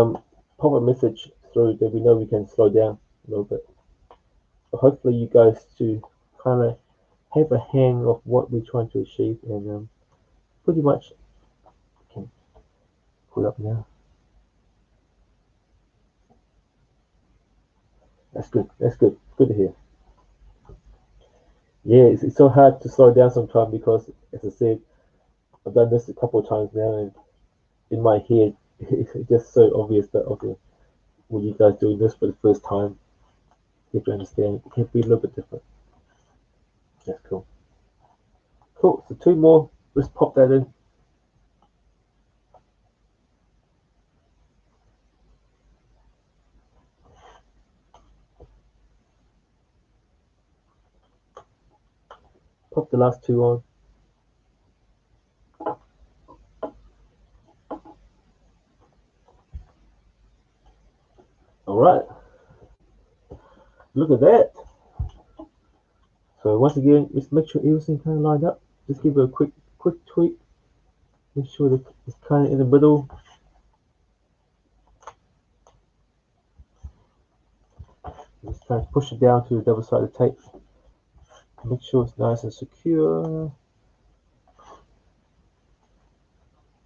pop a message through that we know we can slow down a little bit. But hopefully you guys to kind of have a hang of what we're trying to achieve and pretty much can put up now. That's good. That's good. Good to hear. Yeah, it's so hard to slow down sometimes because, as I said, I've done this a couple of times now, and in my head, it's just so obvious that okay, when you guys doing this for the first time, you have to understand it can be a little bit different. That's cool. Cool. So 2 more. Let's pop that in. Pop the last 2 on. All right. Look at that. So once again, just make sure everything kind of lined up. Just give it a quick tweak. Make sure that it's kind of in the middle. Just kind of push it down to the double sided tape. Make sure it's nice and secure.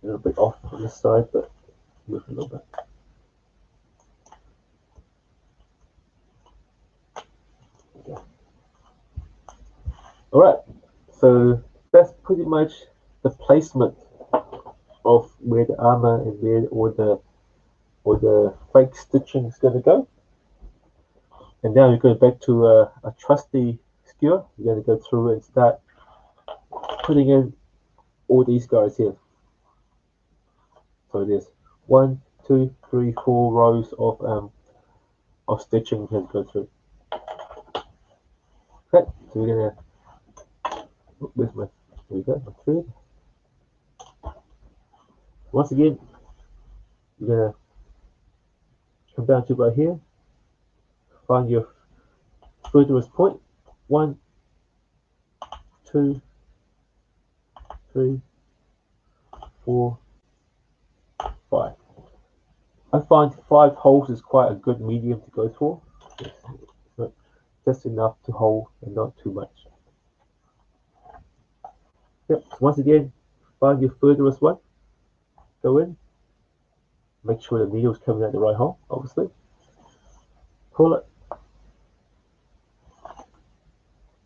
A little bit off on this side, but move a little bit. Okay. All right, so that's pretty much the placement of where the armor and where or the fake stitching is going to go. And now we go back to a trusty skewer. We're going to go through and start putting in all these guys here. So there's 1, 2, 3, 4 rows of stitching we can go through. Okay, so we're gonna where's my there we go, my thread. Once again, you're gonna come down to right here, find your furthest point. 1, 2, 3, 4, 5. I find 5 holes is quite a good medium to go for. It's not just enough to hold and not too much. Yep. So once again, find your furthest one. Go in. Make sure the needle's coming out the right hole, obviously. Pull it.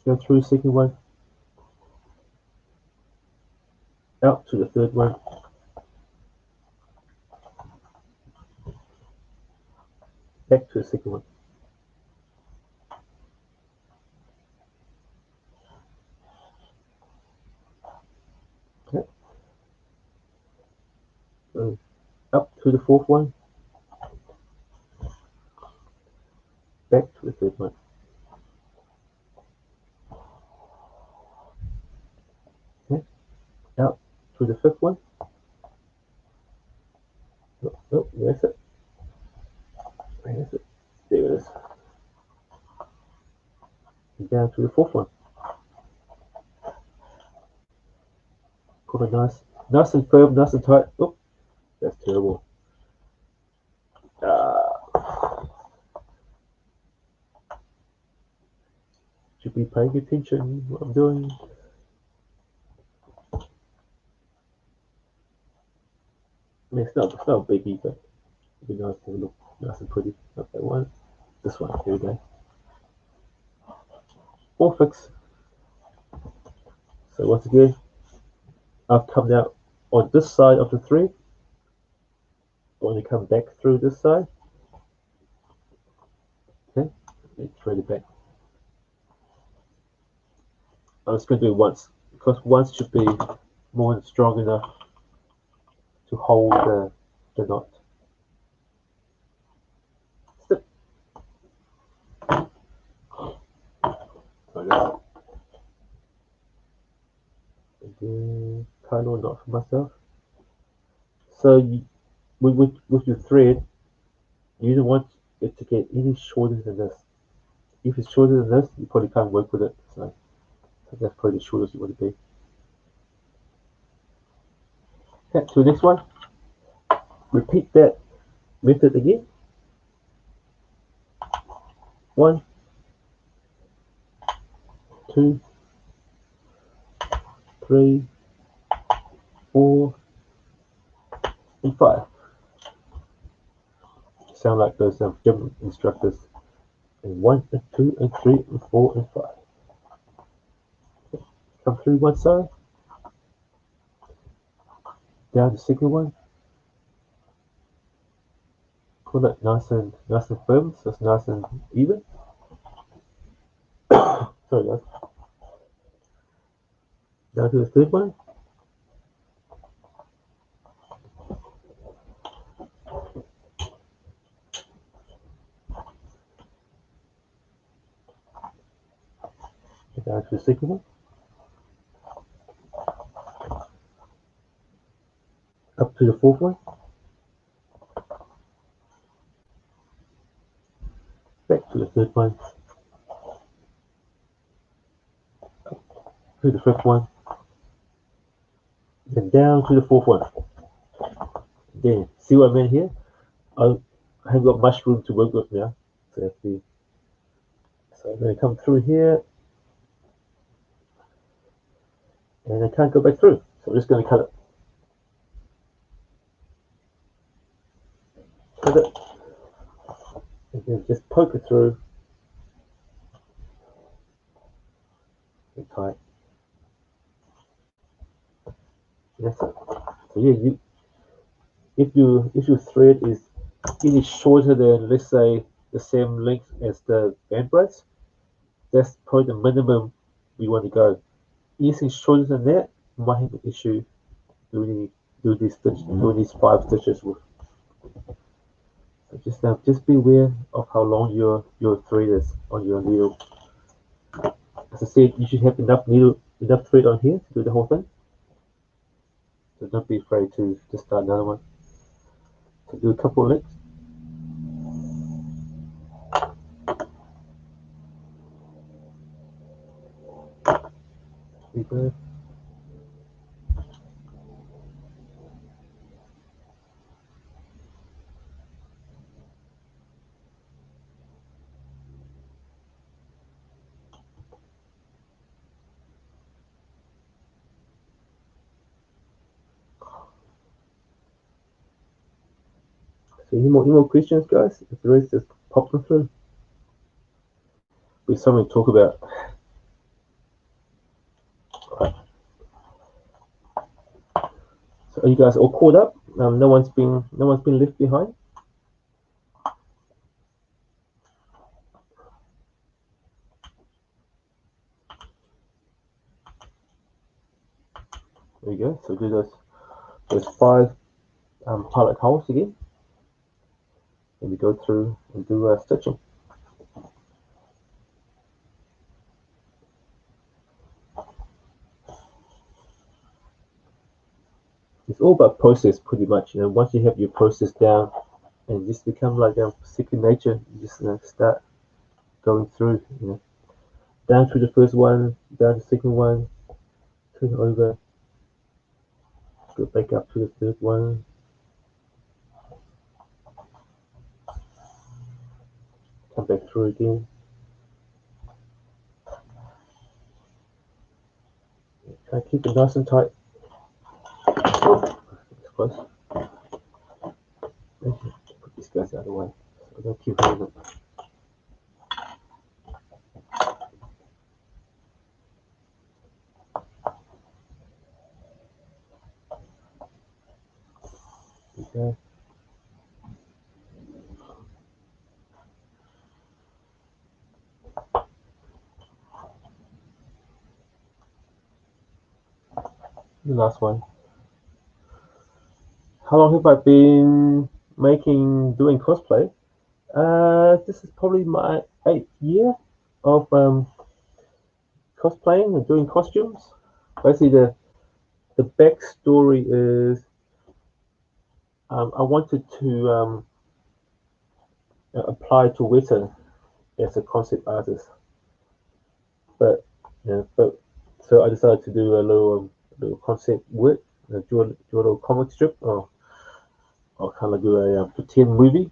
Go through the second one. Out to the third one. Back to the second one. Okay. Up to the fourth one. Back to the third one. Okay. Out to the fifth one. Oh, where's it? Where is it? There it is. And down to the fourth one. Put it nice and firm, nice and tight. Oh, that's terrible. Should be paying attention what I'm doing. I mean, it's not a biggie, but it'd be nice to look nice and pretty. Not that one. This one. Here we go. All fixed. So once again, I've come out on this side of the thread. I want to come back through this side. Okay, let's thread it back. I'm just going to do it once, because once should be more than strong enough to hold the knot. Step. Again, tie a knot for myself. So with your thread, you don't want it to get any shorter than this. If it's shorter than this, you probably can't work with it. So that's probably the shortest you want to be. Okay, to the next one. Repeat that method again. 1, 2, 3, 4, and 5. Sound like those gym instructors. And 1, and 2, and 3, and 4, and 5. Okay. Come through one side. Down the second one. Pull it nice and firm, so it's nice and even. Sorry guys. Down to the third one. Down to the second one. Up to the fourth one. Back to the third one. Up to the fifth one. Then down to the fourth one. Then see what I mean here? I have got mushroom to work with now. So I'm going to come through here. And I can't go back through. So I'm just going to cut it. Cut it. And then just poke it through. And tight. That's it. So yeah, if your thread is any shorter than, let's say, the same length as the band brace, that's probably the minimum we want to go. Anything shorter than that, you might have an issue doing these 5 stitches with. So just be aware of how long your thread is on your needle. As I said, you should have enough thread on here to do the whole thing. So don't be afraid to start another one. So do a couple of lengths. Deeper. So any more questions, guys? If there is, just pop them through. We have something to talk about. Right. So are you guys all caught up? No one's been left behind. There you go. So do those 5 pilot holes again, and we go through and do stitching. It's all about process, pretty much. Once you have your process down, and just become like second nature, you just start going through. Down through the first one, down the second one, turn over, go back up to the third one. Come back through again. Try to keep it nice and tight. Oh, it's close. Put these guys out of the way so I don't keep holding them. Okay. The last one. How long have I been doing cosplay? This is probably my 8th year of cosplaying and doing costumes. Basically, the backstory is I wanted to apply to Weta as a concept artist, but so I decided to do a little concept work, do a little comic strip, or kind of do a pretend movie.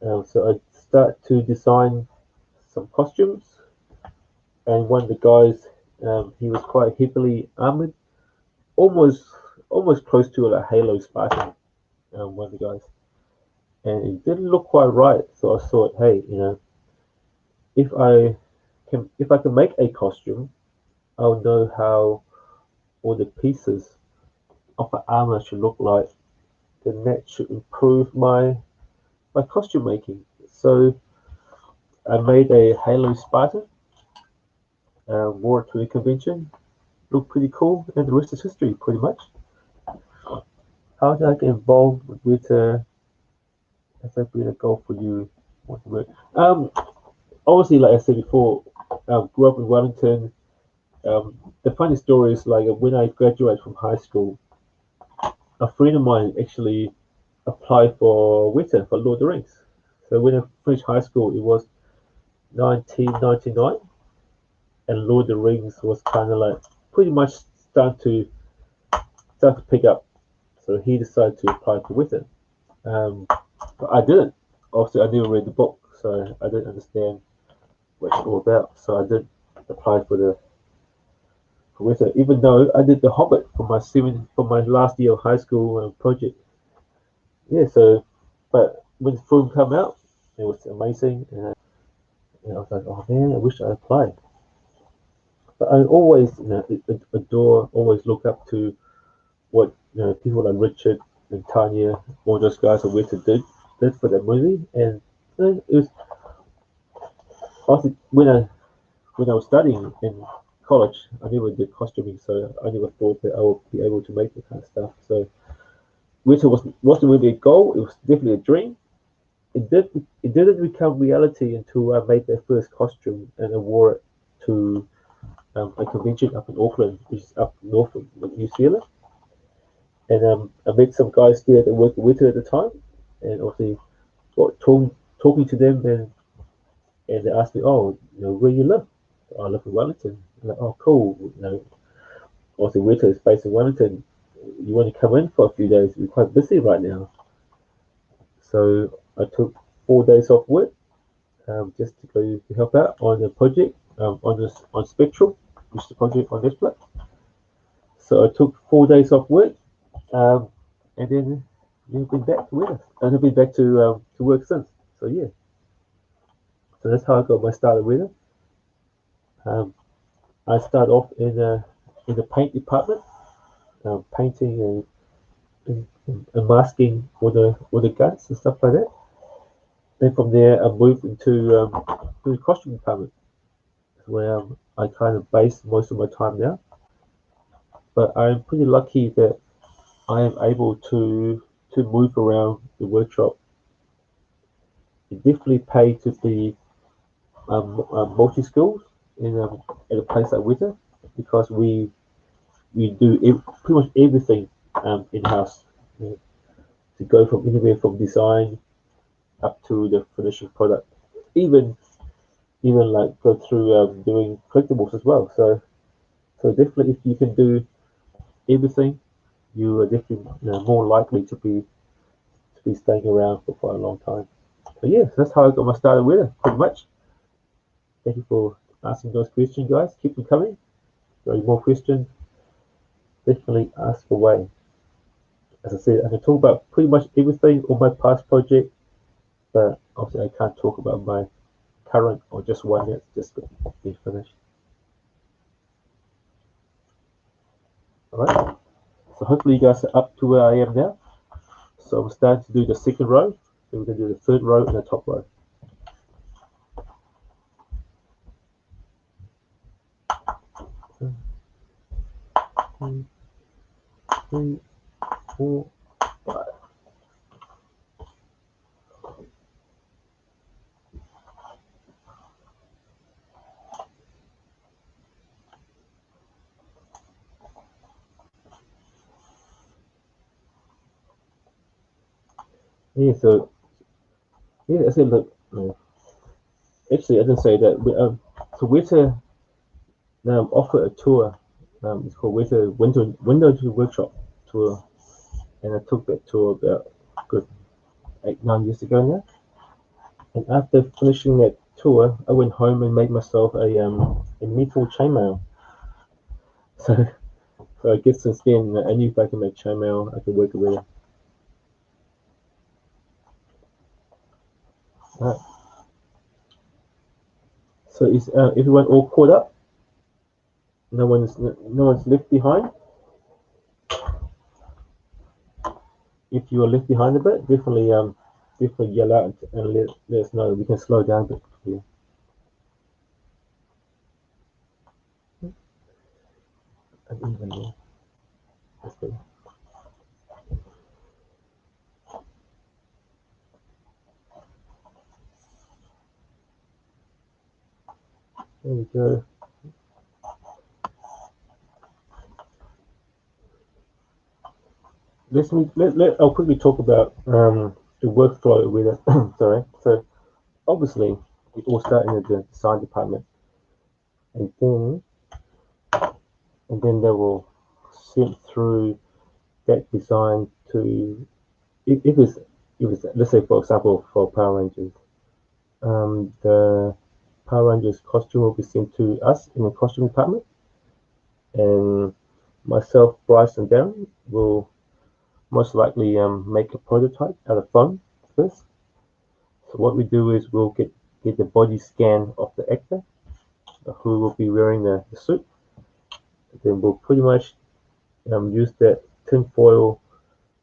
So I start to design some costumes, and one of the guys, he was quite heavily armored, almost close to a Halo Spartan. One of the guys, and it didn't look quite right. So I thought, hey, if I can make a costume, I'll know how all the pieces of the armor should look like. Then that should improve my costume making. So I made a Halo Spartan, wore it to the convention, looked pretty cool, and the rest is history, pretty much. How did I get involved with has that been a goal for you? Obviously, like I said before, grew up in Wellington. The funny story is like when I graduated from high school, a friend of mine actually applied for Weta for Lord of the Rings. So when I finished high school, it was 1999, and Lord of the Rings was kind of like pretty much start to pick up. So he decided to apply for Weta. But I didn't. Obviously, I never read the book, so I didn't understand what it's all about. So I didn't apply for Weta, even though I did The Hobbit for my last year of high school project. Yeah. So, but when the film came out, it was amazing, and I was like, oh man, I wish I applied. But I always, adore, always look up to what people like Richard and Tanya, all those guys at Weta did for that movie, and it was. I think when I was studying in college, I never did costuming, so I never thought that I would be able to make that kind of stuff. So Weta wasn't really a goal; it was definitely a dream. It didn't become reality until I made that first costume and I wore it to a convention up in Auckland, which is up north of New Zealand. And I met some guys there that worked with her at the time, and obviously talking to them, and they asked me, "Oh, where you live?" "Oh, I live in Wellington." I'm like, "Oh, cool. Obviously, Weta is based in Wellington. You want to come in for a few days? We're quite busy right now." So I took 4 days off work, just to go to help out on the project, on Spectral, which is the project on Netflix. So I took 4 days off work, um, and then we've been back to work, and I've been back to work since. So yeah, so that's how I got my start at Weta. Um, I started off in the paint department, painting and masking all the guns and stuff like that. Then from there, I moved into the costume department, where I kind of base most of my time now. But I'm pretty lucky that I am able to move around the workshop. It definitely paid to be multi-skilled in at a place like Wita, because we do pretty much everything in house, to go from anywhere from design up to the finishing product, even like go through doing collectibles as well. So definitely, if you can do everything, you are definitely more likely to be staying around for quite a long time. So yeah, that's how I got my start with it, pretty much. Thank you for asking those questions, guys. Keep them coming. If there are more questions, definitely ask away. As I said, I can talk about pretty much everything on my past project, but obviously I can't talk about my current or just one that's just been finished. All right. So hopefully you guys are up to where I am now. So I'm starting to do the second row. Then we're going to do the third row and the top row. One, two, three, 4, 5. Yeah, so I said, look, actually, I didn't say that. So we're to offer a tour. It's called Where's a Window to the Workshop tour, and I took that tour about good 8-9 years ago now. And after finishing that tour, I went home and made myself a metal chainmail. So, I guess since then, I knew if I can make chainmail, I could work with it. Right. So is everyone all caught up? No one's left behind. If you are left behind a bit, definitely yell out and let us know. We can slow down a bit for you. And even there. That's good. There we go. I'll quickly talk about the workflow with it. Sorry. So obviously we all start in the design department, and then they will send through that design to if it was let's say for example for Power Rangers, the Power Rangers costume will be sent to us in the costume department, and myself, Bryce, and Darren will most likely make a prototype out of foam first. So what we do is we'll get the body scan of the actor who will be wearing the suit. Then we'll pretty much use that tinfoil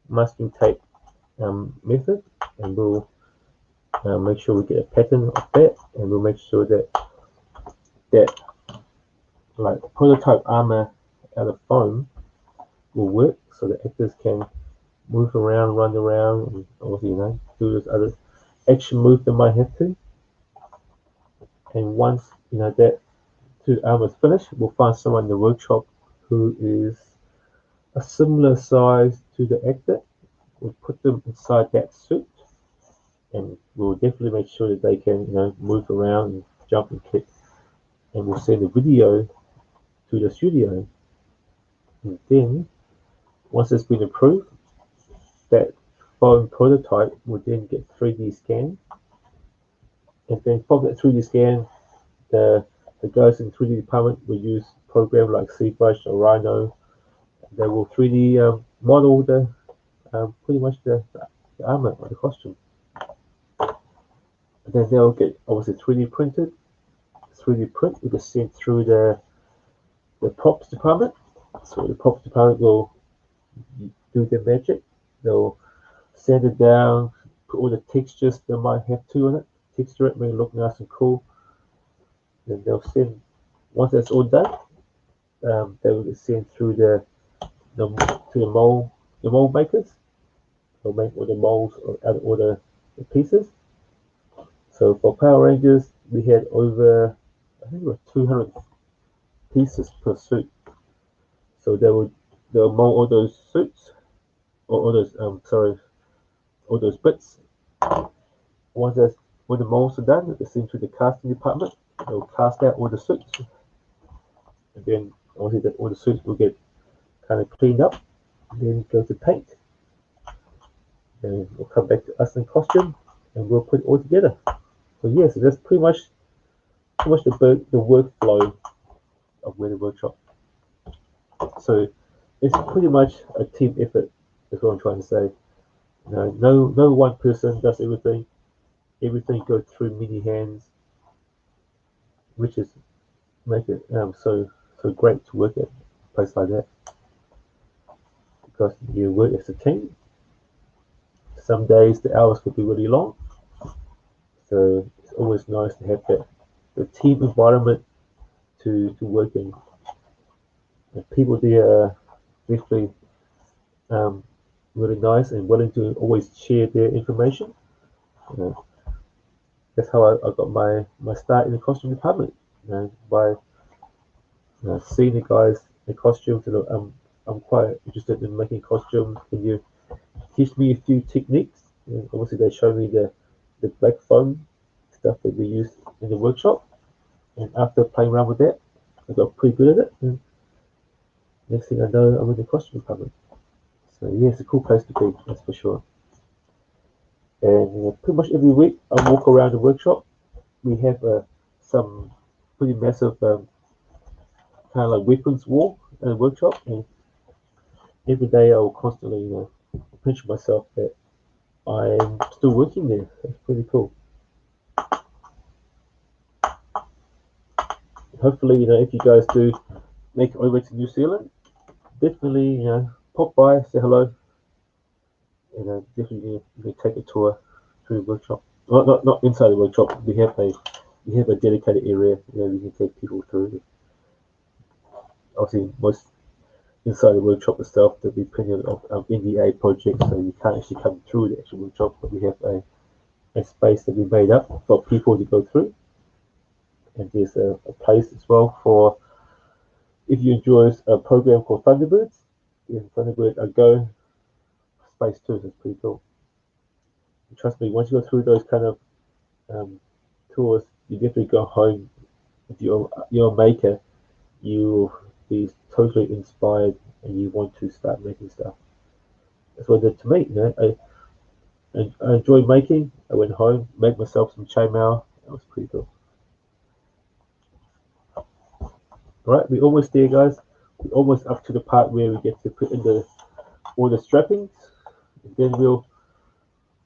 masking tape method, and we'll make sure we get a pattern of that, and we'll make sure that like prototype armor out of foam will work, so the actors can move around, run around, and obviously do those other action moves they might have to. And once that two armors finished, we'll find someone in the workshop who is a similar size to the actor. We'll put them inside that suit, and we'll definitely make sure that they can move around and jump and kick. And we'll send a video to the studio. And then once it's been approved, that foam prototype will then get 3D scanned. And then from that 3D scan, the guys in the 3D department will use programs like ZBrush or Rhino. They will 3D model the pretty much the armor or the costume. And then they'll get obviously 3D printed. 3D print will get sent through the props department. So the props department will do their magic. They'll sand it down, put all the textures they might have to on it, texture it, make it look nice and cool. Then they'll send, once that's all done, they will get sent through to the mold makers. They'll make all the molds out of all the pieces. So for Power Rangers, we had over, I think it was 200 pieces per suit. So they'll mold all those suits, or all those all those bits. When the molds are done, they send to the casting department. They'll cast out all the suits, and then obviously all the suits will get kind of cleaned up, and then go to paint. Then we'll come back to us in costume, and we'll put it all together. So yeah, so that's pretty much the workflow of Weather Workshop. So it's pretty much a team effort. That's what I'm trying to say. No one person does everything. Everything goes through many hands, which is make it so great to work at a place like that, because you work as a team, Some days the hours could be really long, so it's always nice to have that the team environment to work in. And people there are definitely really nice and willing to always share their information. That's how I got my start in the costume department. By seeing the guys in costumes, and I'm quite interested in making costumes. Can you teach me a few techniques? And obviously, they show me the black foam stuff that we use in the workshop. And after playing around with that, I got pretty good at it. And next thing I know, I'm in the costume department. So yeah, it's a cool place to be, that's for sure. And pretty much every week I walk around the workshop. We have some pretty massive kind of like weapons wall in the workshop, and every day I will constantly, pinch myself that I'm still working there. That's pretty cool. Hopefully, if you guys do make it over to New Zealand, definitely, pop by, say hello, and definitely you can take a tour through the workshop. Not inside the workshop. We have a dedicated area where we can take people through. Obviously, most inside the workshop itself, there'll be plenty of NDA projects, so you can't actually come through the actual workshop. But we have a space that we made up for people to go through, and there's a place as well for if you enjoy a program called Thunderbirds. Yeah, Thunderbird Go space too. It's pretty cool. And trust me, once you go through those kind of tours, you definitely go home. If you're a maker, you'll be totally inspired and you want to start making stuff. That's what it did to me. I enjoyed making. I went home, made myself some chainmail. That was pretty cool. Right, we're almost there, guys. We're almost up to the part where we get to put in all the strappings. And then we'll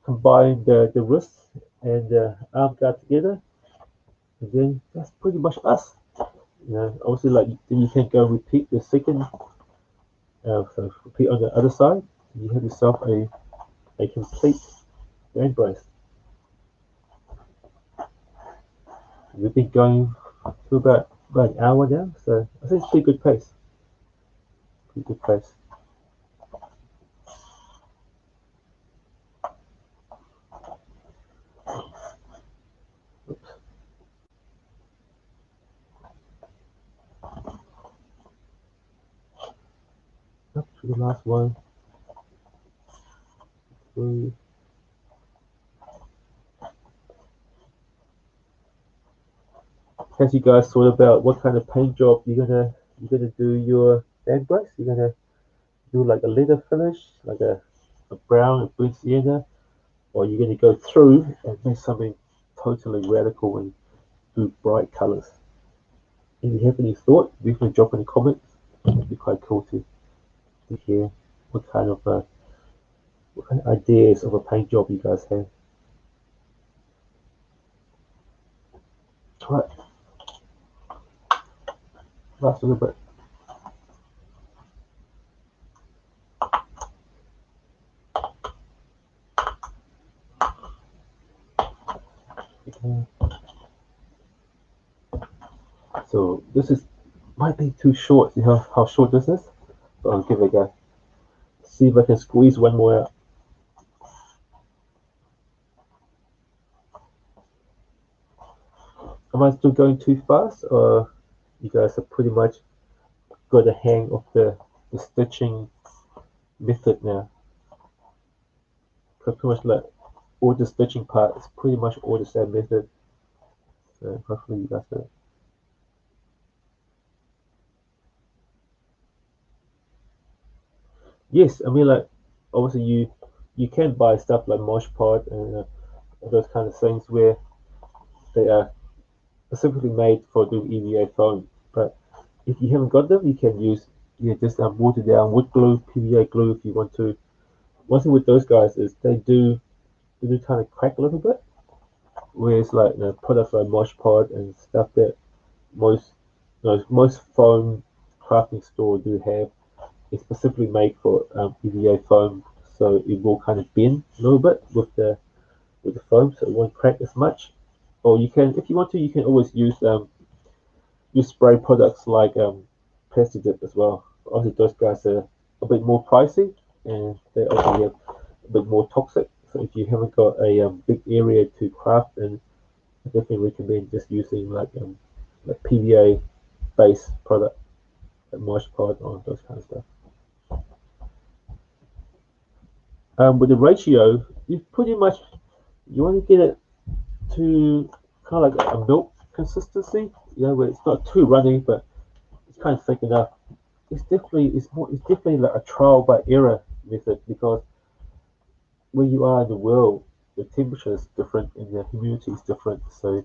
combine the wrists and the arm guard together. And then that's pretty much us. Obviously, like then you can go repeat the second, so repeat on the other side. You have yourself a complete band brace. We've been going for about an hour now, so I think it's pretty good pace. Pretty good pace. Oops. Up to the last one. 3. Has you guys thought about what kind of paint job you're gonna do your band brace? You're gonna do like a leather finish, like a brown, a burnt sienna, or you're gonna go through and make something totally radical and do bright colors? If you have any thought, leave me a drop in the comments. It'd be quite cool to hear what kind of ideas of a paint job you guys have. Right, last little bit. Okay. So this might be too short. See how short this is? So I'll give it a go. See if I can squeeze one more out. Am I still going too fast, or you guys have pretty much got a hang of the stitching method now? Because pretty much like all the stitching part is pretty much all the same method. So hopefully you guys get it. Yes, I mean like obviously you can buy stuff like Mosh Pod and those kind of things where they are specifically made for doing EVA foam. But if you haven't got them, you can use just watered down wood glue, PVA glue if you want to. One thing with those guys is they do kind of crack a little bit. Whereas like products like Mosh Pod and stuff that most foam crafting store do have, it's specifically made for EVA foam. So so it will kind of bend a little bit with the foam, so it won't crack as much. Or you can, if you want to, you can always use spray products like Plastic Dip as well. Obviously, those guys are a bit more pricey, and they also have a bit more toxic. So if you haven't got a big area to craft in, I definitely recommend just using like PVA base product, like Mosh Pod, or those kind of stuff. With the ratio, you pretty much you want to get it to kind of like a milk consistency, where it's not too runny, but it's kind of thick enough. It's definitely like a trial by error method, because where you are in the world, the temperature is different and the humidity is different. So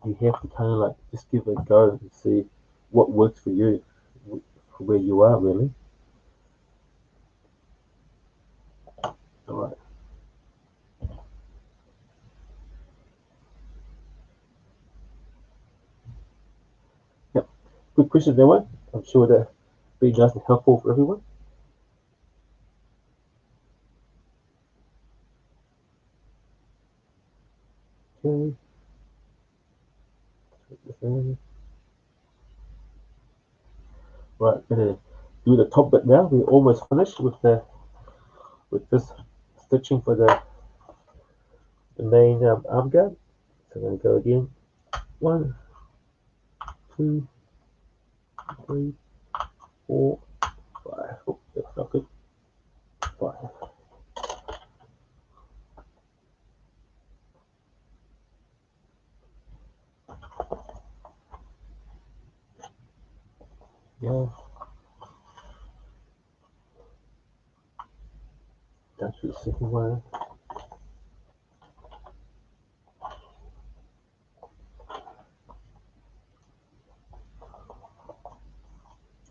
you have to kind of like just give it a go and see what works for you, for where you are really. All right. Yep. Good question, that one. I'm sure that be nice and helpful for everyone. Okay. Right, gonna do the top bit now. We're almost finished with this stitching for the main arm guard. So I'm gonna go again. 1, 2, 3, 4, 5. Oh, that's not good. 5. Yeah. Down to the second one.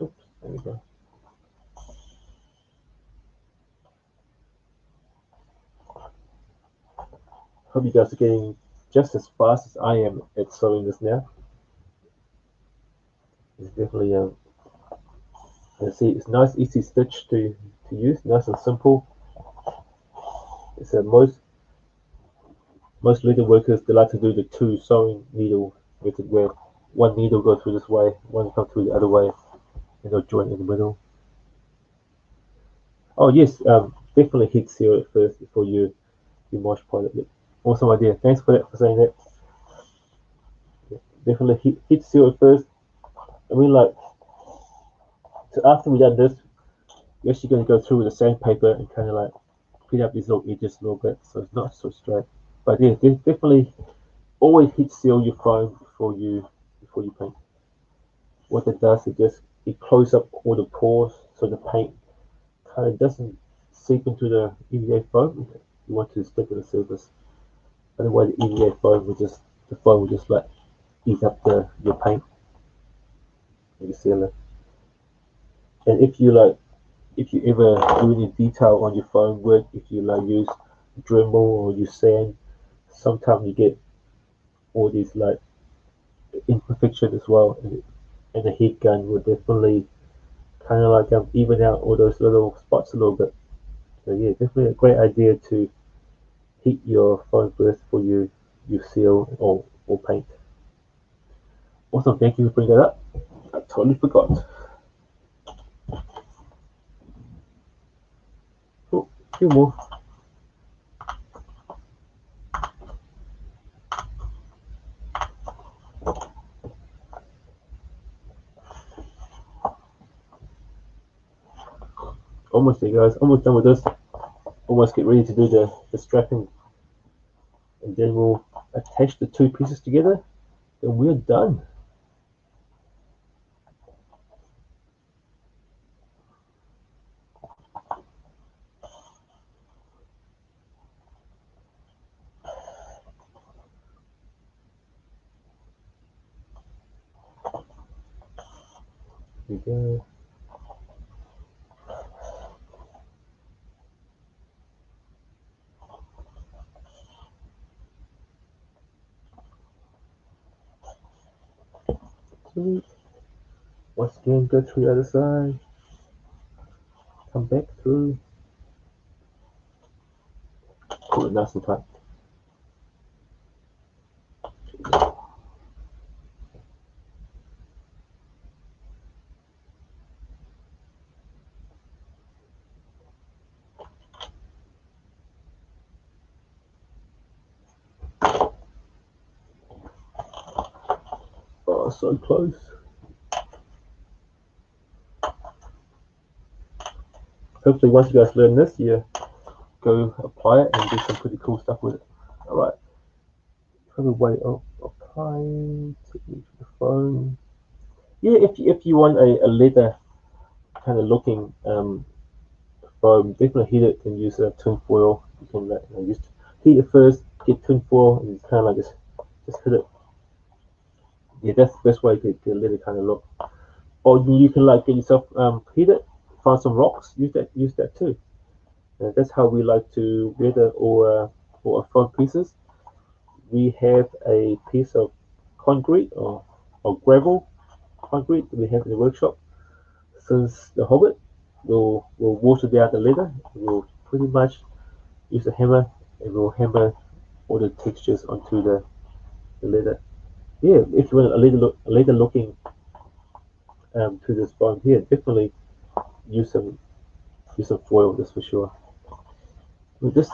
Oops, there we go. Hope you guys are getting just as fast as I am at sewing this now. It's definitely see, it's nice, easy stitch to use, nice and simple. It's most leather workers, they like to do the two sewing needle method, where one needle goes through this way, one comes through the other way, and they'll join in the middle. Oh yes, definitely heat seal it first before you Mosh Pod it. Awesome idea. Thanks for saying that. Definitely heat seal it first. I mean, like, so after we done this, you're actually going to go through with the sandpaper and kind of like clean up these little edges a little bit, so it's not so straight. But yeah, definitely always heat seal your foam before you paint. What it does is just it closes up all the pores, so the paint kind of doesn't seep into the EVA foam. You want to stick to the surface. Otherwise, the EVA foam will just like eat up your paint and your sealer. And if you ever do any detail on your foam work, if you like use Dremel or use sand, sometimes you get all these like imperfection as well, and the heat gun will definitely kind of like even out all those little spots a little bit. So yeah, definitely a great idea to heat your foam first before you seal or paint. Awesome, thank you for bringing that up. I totally forgot. Oh, a few more. Almost there, guys. Almost done with this. Almost get ready to do the strapping, and then we'll attach the two pieces together, and we're done. Here we go. Sweet. Once again, go to the other side. Come back through. pull it nice and tight. Oh, so close. Hopefully once you guys learn this, you go apply it and do some pretty cool stuff with it. Alright. Probably way of applying to the phone. Yeah, if you want a leather kind of looking foam, definitely heat it and use a tin foil. You can use heat it first, get tin foil, and kind of like just hit it. Yeah, that's the best way to get a leather kind of look. Or you can like get yourself heat it, find some rocks, use that too. And that's how we like to weather or foam pieces. We have a piece of concrete or gravel concrete that we have in the workshop. Since the Hobbit, we'll water down the leather. We'll pretty much use a hammer and we'll hammer all the textures onto the leather. Yeah, if you want a leather looking to this foam here, definitely use some foil, that's for sure. But this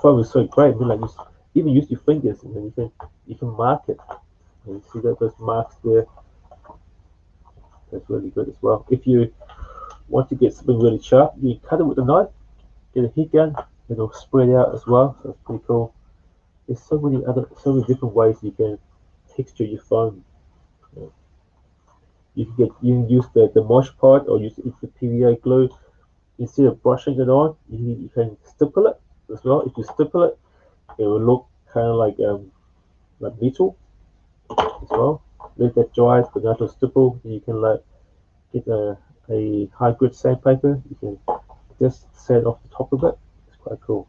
foam is so great. I mean, like even use your fingers and then you can mark it. And you see that those marks there. That's really good as well. If you want to get something really sharp, you cut it with a knife, get a heat gun, it'll spread out as well. So it's pretty cool. There's so many different ways you can texture your foam. You can use the Mosh Pod or use the PVA glue. Instead of brushing it on, you can stipple it as well. If you stipple it, it will look kind of like metal as well. Let that dry, put another stipple. You can get a high grit sandpaper. You can just sand off the top of it. It's quite cool.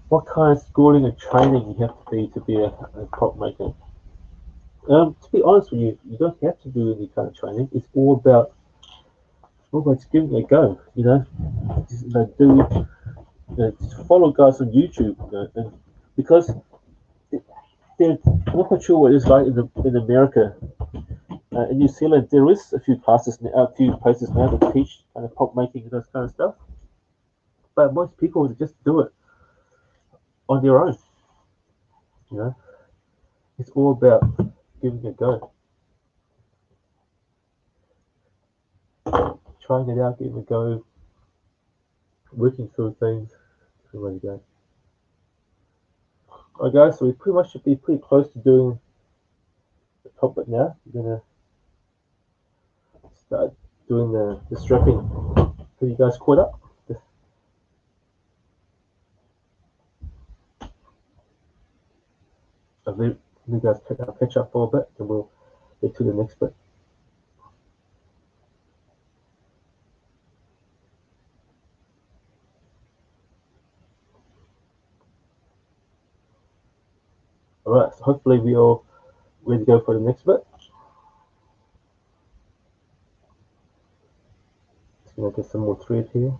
What kind of schooling and training you have to be a prop maker? To be honest with you, you don't have to do any kind of training. It's all about just giving it a go. Just follow guys on YouTube, and because I'm not quite sure what it's like in America. In New Zealand, there is a few places now that teach kind of prop making and those kind of stuff. But most people just do it on their own. It's all about giving it a go, trying it out, giving it a go, working through things. Different way to go. Alright, guys, so we pretty much should be pretty close to doing the top bit now. We're gonna start doing the strapping. Have you guys caught up? I'll let you guys catch up for a bit, and we'll get to the next bit. Alright, so hopefully we all ready to go for the next bit. Just gonna get some more thread here.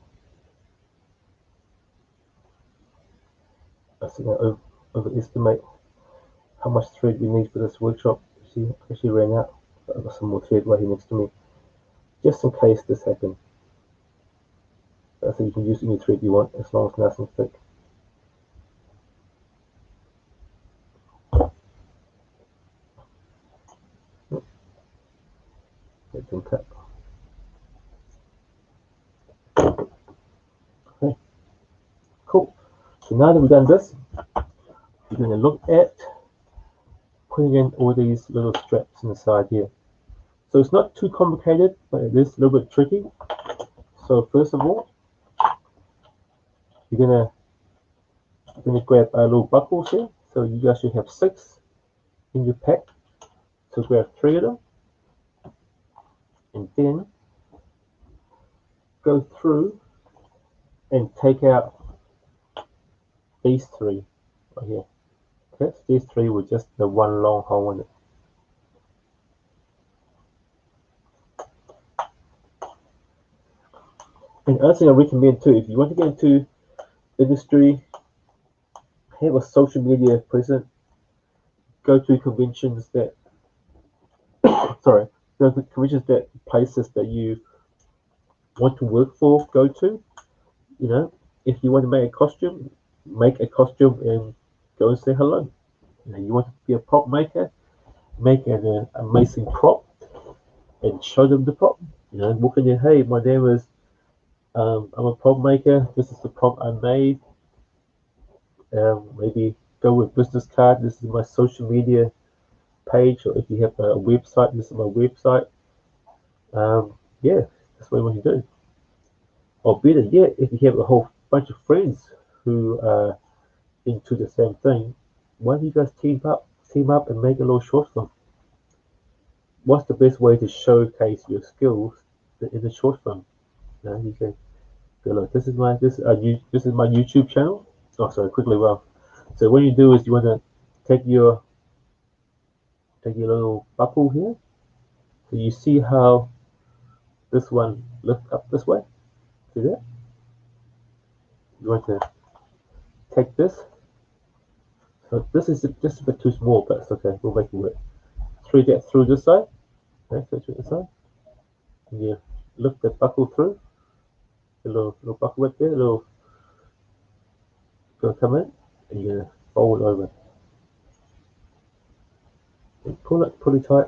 I think I overestimate how much thread we need for this workshop. See, I actually ran out. But I've got some more thread right here next to me, just in case this happens. So you can use any thread you want as long as it's nice and thick. Let them cut. Okay, cool. So now that we've done this, we're going to look at putting in all these little straps on the side here. So it's not too complicated, but it is a little bit tricky. So first of all, you're gonna grab a little buckles here. So you guys should have 6 in your pack. So grab 3 of them, and then go through and take out these 3 right here. Okay, so these 3 were just the one long hole in it. And another thing I recommend too, if you want to get into industry, have a social media presence, go to conventions that, sorry, go to conventions that places that you want to work for, go to. You know, if you want to make a costume and go and say hello. You know, you want to be a prop maker, make an amazing prop and show them the prop. You know, walk in there, hey, my name is, I'm a prop maker. This is the prop I made. Maybe go with business card. This is my social media page, or if you have a website, this is my website. Yeah, that's what you want to do. Or better yet, if you have a whole bunch of friends who are into the same thing, why don't you guys team up and make a little short film? What's the best way to showcase your skills in a short film? You know, you can go look. This is my YouTube channel. Oh, sorry, quickly. Well, so what you do is you want to take your little buckle here. So you see how this one lifts up this way. See that? You want to take this. So this is just a bit too small, but it's okay. We'll make it work. Through that through this side. Okay, so through this side. And you lift the buckle through. A little buckle right there. A little gonna come in, and you're gonna fold it over. And pull it tight,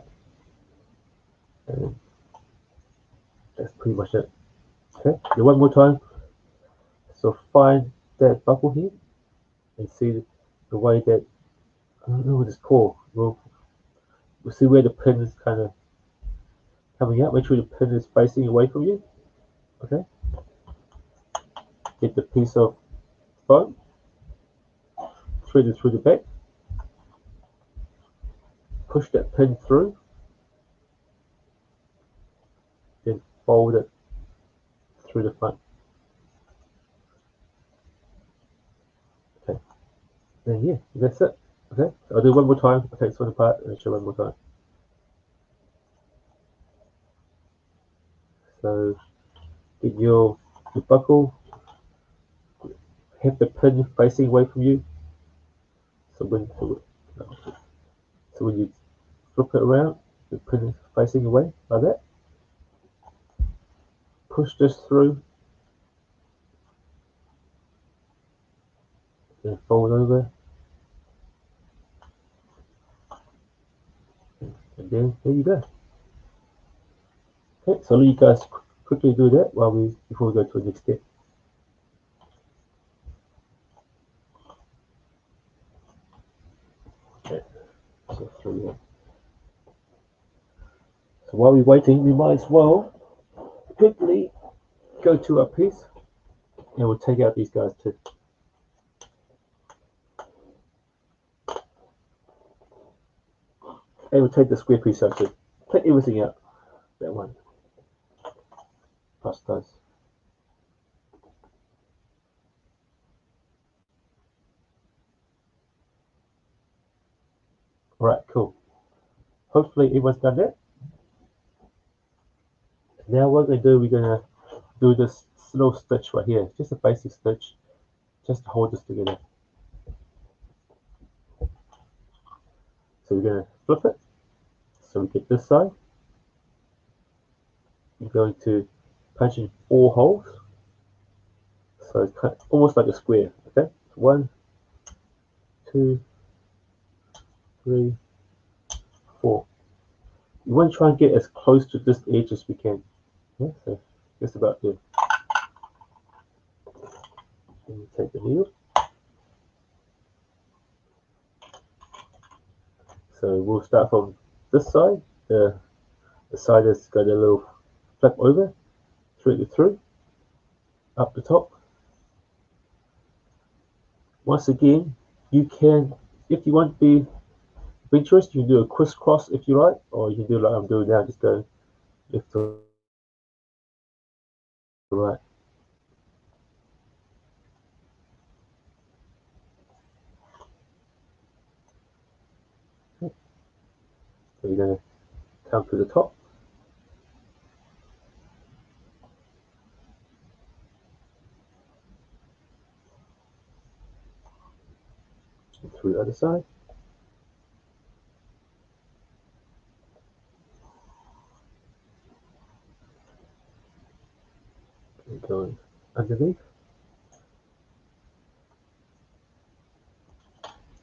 and that's pretty much it. Okay, now one more time. So find that buckle here, and see the way that, I don't know what it's called. We'll see where the pin is kind of coming out. Make sure the pin is facing away from you. Okay, get the piece of foam, thread it through the back, push that pin through, then fold it through the front. Okay, then yeah, that's it. Okay, so I'll do one more time. I'll take this one apart and show one more time. So get your buckle, have the pin facing away from you. So when you flip it around, the pin is facing away like that. Push this through, then fold over, and then there you go. Okay, so I'll let you guys quickly do that before we go to the next step. Okay, so through that. So while we're waiting, we might as well quickly go to our piece, and we'll take out these guys too. And we'll take the square piece out too. Take everything out. That one. Plus those. Alright, cool. Hopefully everyone's done that. Now what we're going to do, we're going to do this little stitch right here. Just a basic stitch. Just to hold this together. So we're going to flip it. So we get this side. You're going to punch in 4 holes. So it's kind of almost like a square. Okay, 1, 2, 3, 4. You want to try and get as close to this edge as we can. Yeah, so just about there. Then you take the needle. So we'll start from this side. The side that's got a little flap over, thread it through, up the top. Once again, you can, if you want to be adventurous, you can do a crisscross if you like, or you can do like I'm doing now, just go left to right. So you're going to come to the top. through the other side. And go underneath.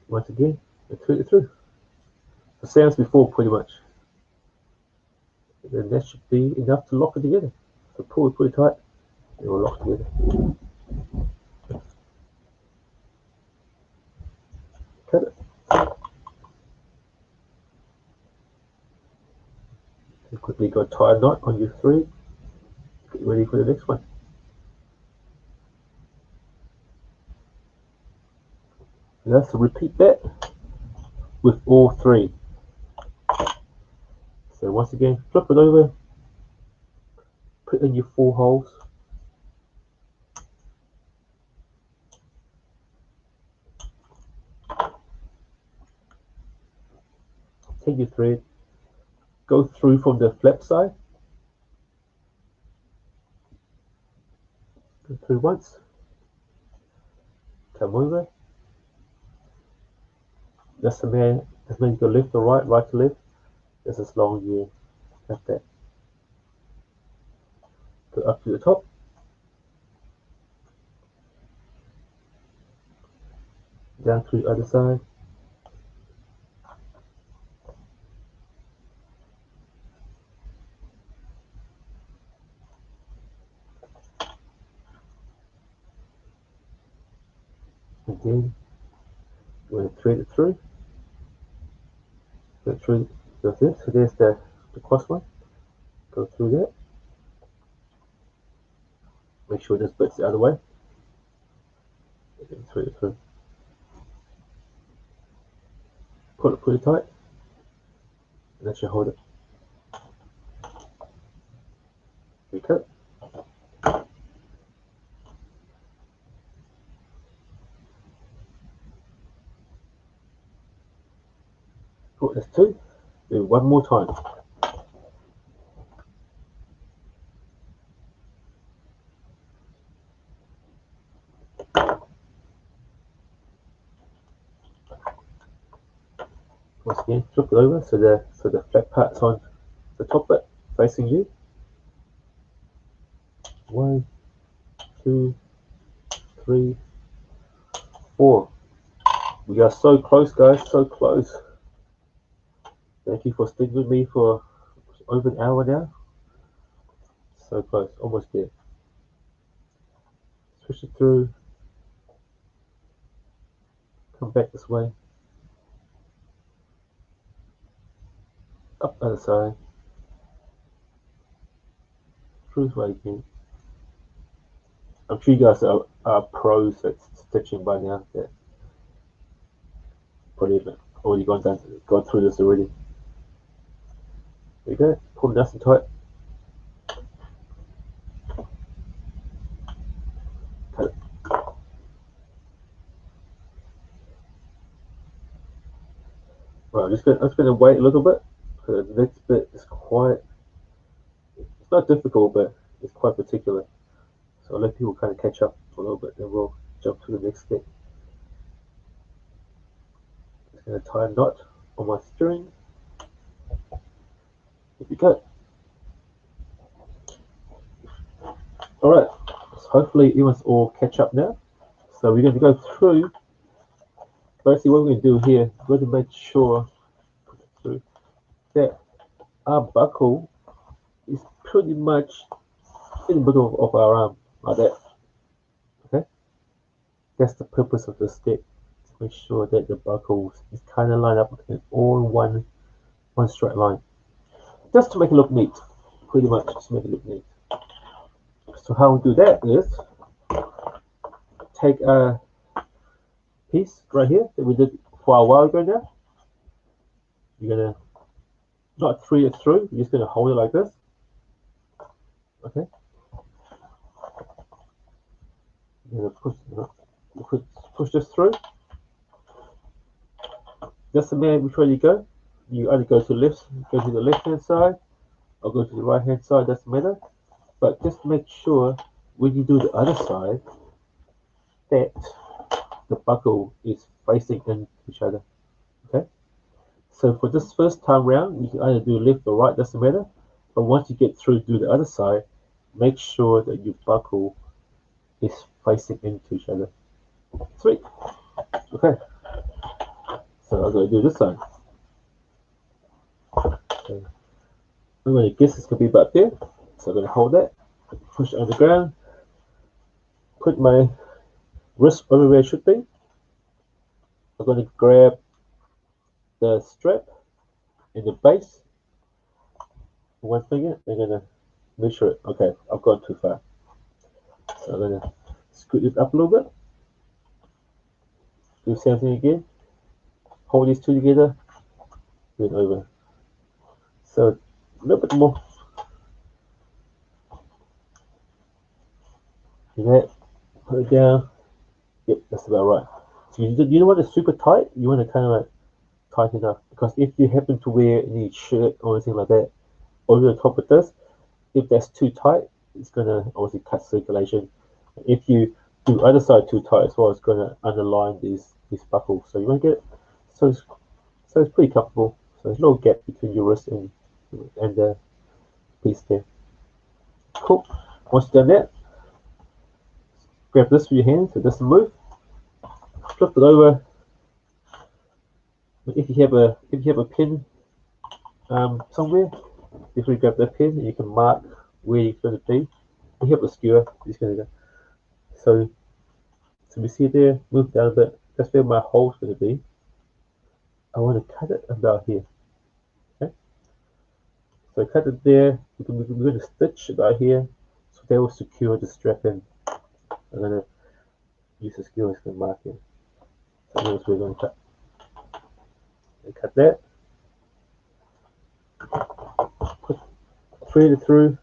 Once again, and thread it through. The same as before, pretty much. And then that should be enough to lock it together. So pull it pretty tight, and it will lock together. Cut it. And quickly go tie a knot on your thread. Get ready for the next one. Now, so repeat that with all three. So once again, flip it over, put in your 4 holes. Take your thread, go through from the flap side, go through once, come over. That's the man. That's meant to go left to right, right to left. Just as long as you have that. Go up to the top. Down to the other side. Again, we're going to thread it through. Go through this. So there's the cross one. Go through that. Make sure this bit's the other way. And thread it through. Pull it pretty tight. And that should hold it. Recut. Put this 2. Do one more time. Once again, flip it over so the flat part's on the top bit facing you. 1, 2, 3, 4. We are so close, guys, so close. Thank you for sticking with me for over an hour now. So close, almost there. Switch it through. Come back this way. Up the other side. Through this way again. I'm sure you guys are pros at stitching by now. That probably already gone through this already. There you go. Pull it nice and tight. Cut it. Right, I'm just gonna wait a little bit because the next bit is quite. It's not difficult, but it's quite particular. So I'll let people kind of catch up a little bit, then we'll jump to the next step. Just gonna tie a knot on my string. There you go. Alright, so hopefully everyone's all catch up now. So we're going to go through. Basically what we're going to do here, we're going to make sure that our buckle is pretty much in the middle of our arm, like that. Okay? That's the purpose of this step. To make sure that the buckle is kind of lined up all in one straight line. Just to make it look neat. Pretty much, just to make it look neat. So how we do that is take a piece right here that we did for a while ago now. You're gonna not thread it through, you're just gonna hold it like this. Okay. You're gonna push this through. That's the man which way you go. You either go to the left hand side or go to the right hand side, doesn't matter. But just make sure when you do the other side that the buckle is facing into each other. Okay. So for this first time round, you can either do left or right, doesn't matter. But once you get through, do the other side. Make sure that your buckle is facing into each other. Sweet. Okay. So I'm going to do this side. Okay. I'm going to guess it's going to be about there. So I'm going to hold that, push it on the ground, put my wrist over where it should be. I'm going to grab the strap and the base. One finger, I'm going to make sure, okay, I've gone too far. So I'm going to scoot this up a little bit. Do the same thing again. Hold these two together, do it over. So a little bit more. Do that, put it down. Yep, that's about right. So you don't want it super tight, you want to kind of like tighten up. Because if you happen to wear any shirt or anything like that over the top of this, if that's too tight, it's going to obviously cut circulation. If you do other side too tight as well, it's going to underline these buckles. So you want to get it so it's pretty comfortable. So there's no gap between your wrist and the piece there. Cool. Once you've done that, grab this with your hand so it doesn't move. Flip it over. If you have a pin somewhere, definitely grab that pin and you can mark where you're going to be. If you have a skewer, you're just going to go. So we see it there, move down a bit. That's where my hole's going to be. I want to cut it about here. Okay. So cut it there. We're going to stitch about here, so that will secure the strap in. I'm going to use the skewer to mark it. So that's where we're going to cut. And cut that. Thread it through.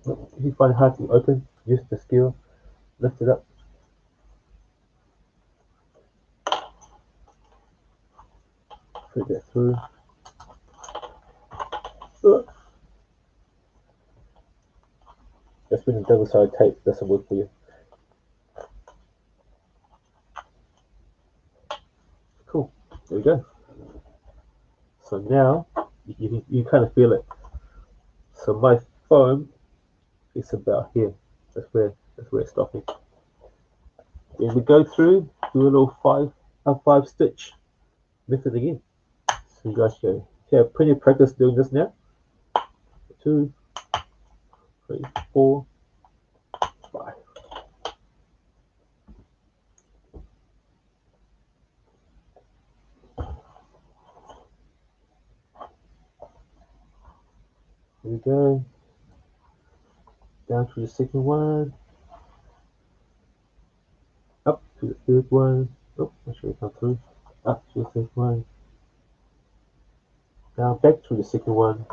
If you find it hard to open, use the skewer. Lift it up. Thread that through. That's when the double-sided tape doesn't work for you. Cool. There we go. So now you kind of feel it. So my foam is about here. That's where it's stopping. Then we go through, do a little five stitch method again. So you guys go. You have plenty of practice doing this now. 2, 3, 4, 5. Here we go. Down to the second one. Up to the third one. Oh, make sure it come through. Up to the third one. Down back to the second one.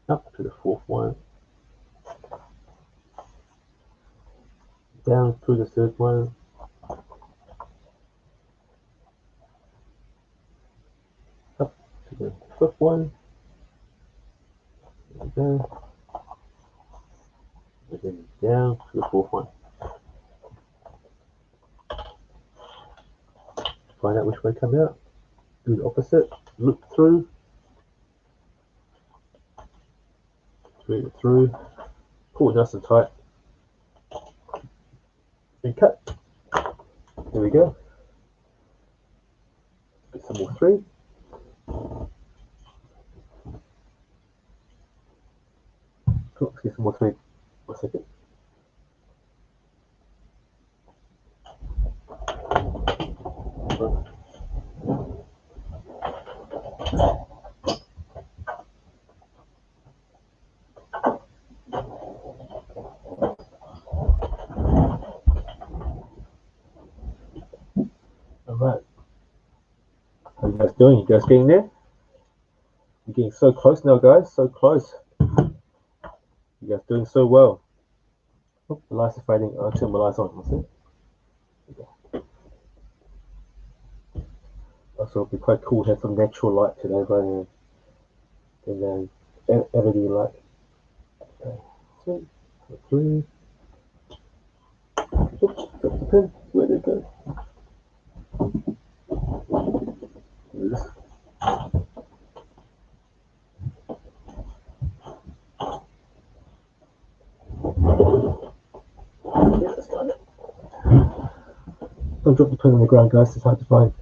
Up to the fourth one. Down to the third one. Up to the fifth one. There we go. And then down to the fourth one. Find out which way come out. Do the opposite. Loop through. Thread it through. Pull it nice and tight. And cut. There we go. Get some more thread. Cool. Let's get some more thread. 1 second. Alright. How are you guys doing? You guys getting there? You're getting so close now, guys. So close. You guys doing so well. Oh, the lights are fading. I'll turn my lights on. That's it. Also, it'd be quite cool to have some natural light today rather than LED light. Okay. 2, 3. Oops, got the pin. Where did it go? Yeah, that's got it. Don't drop the pin on the ground, guys. It's hard to find.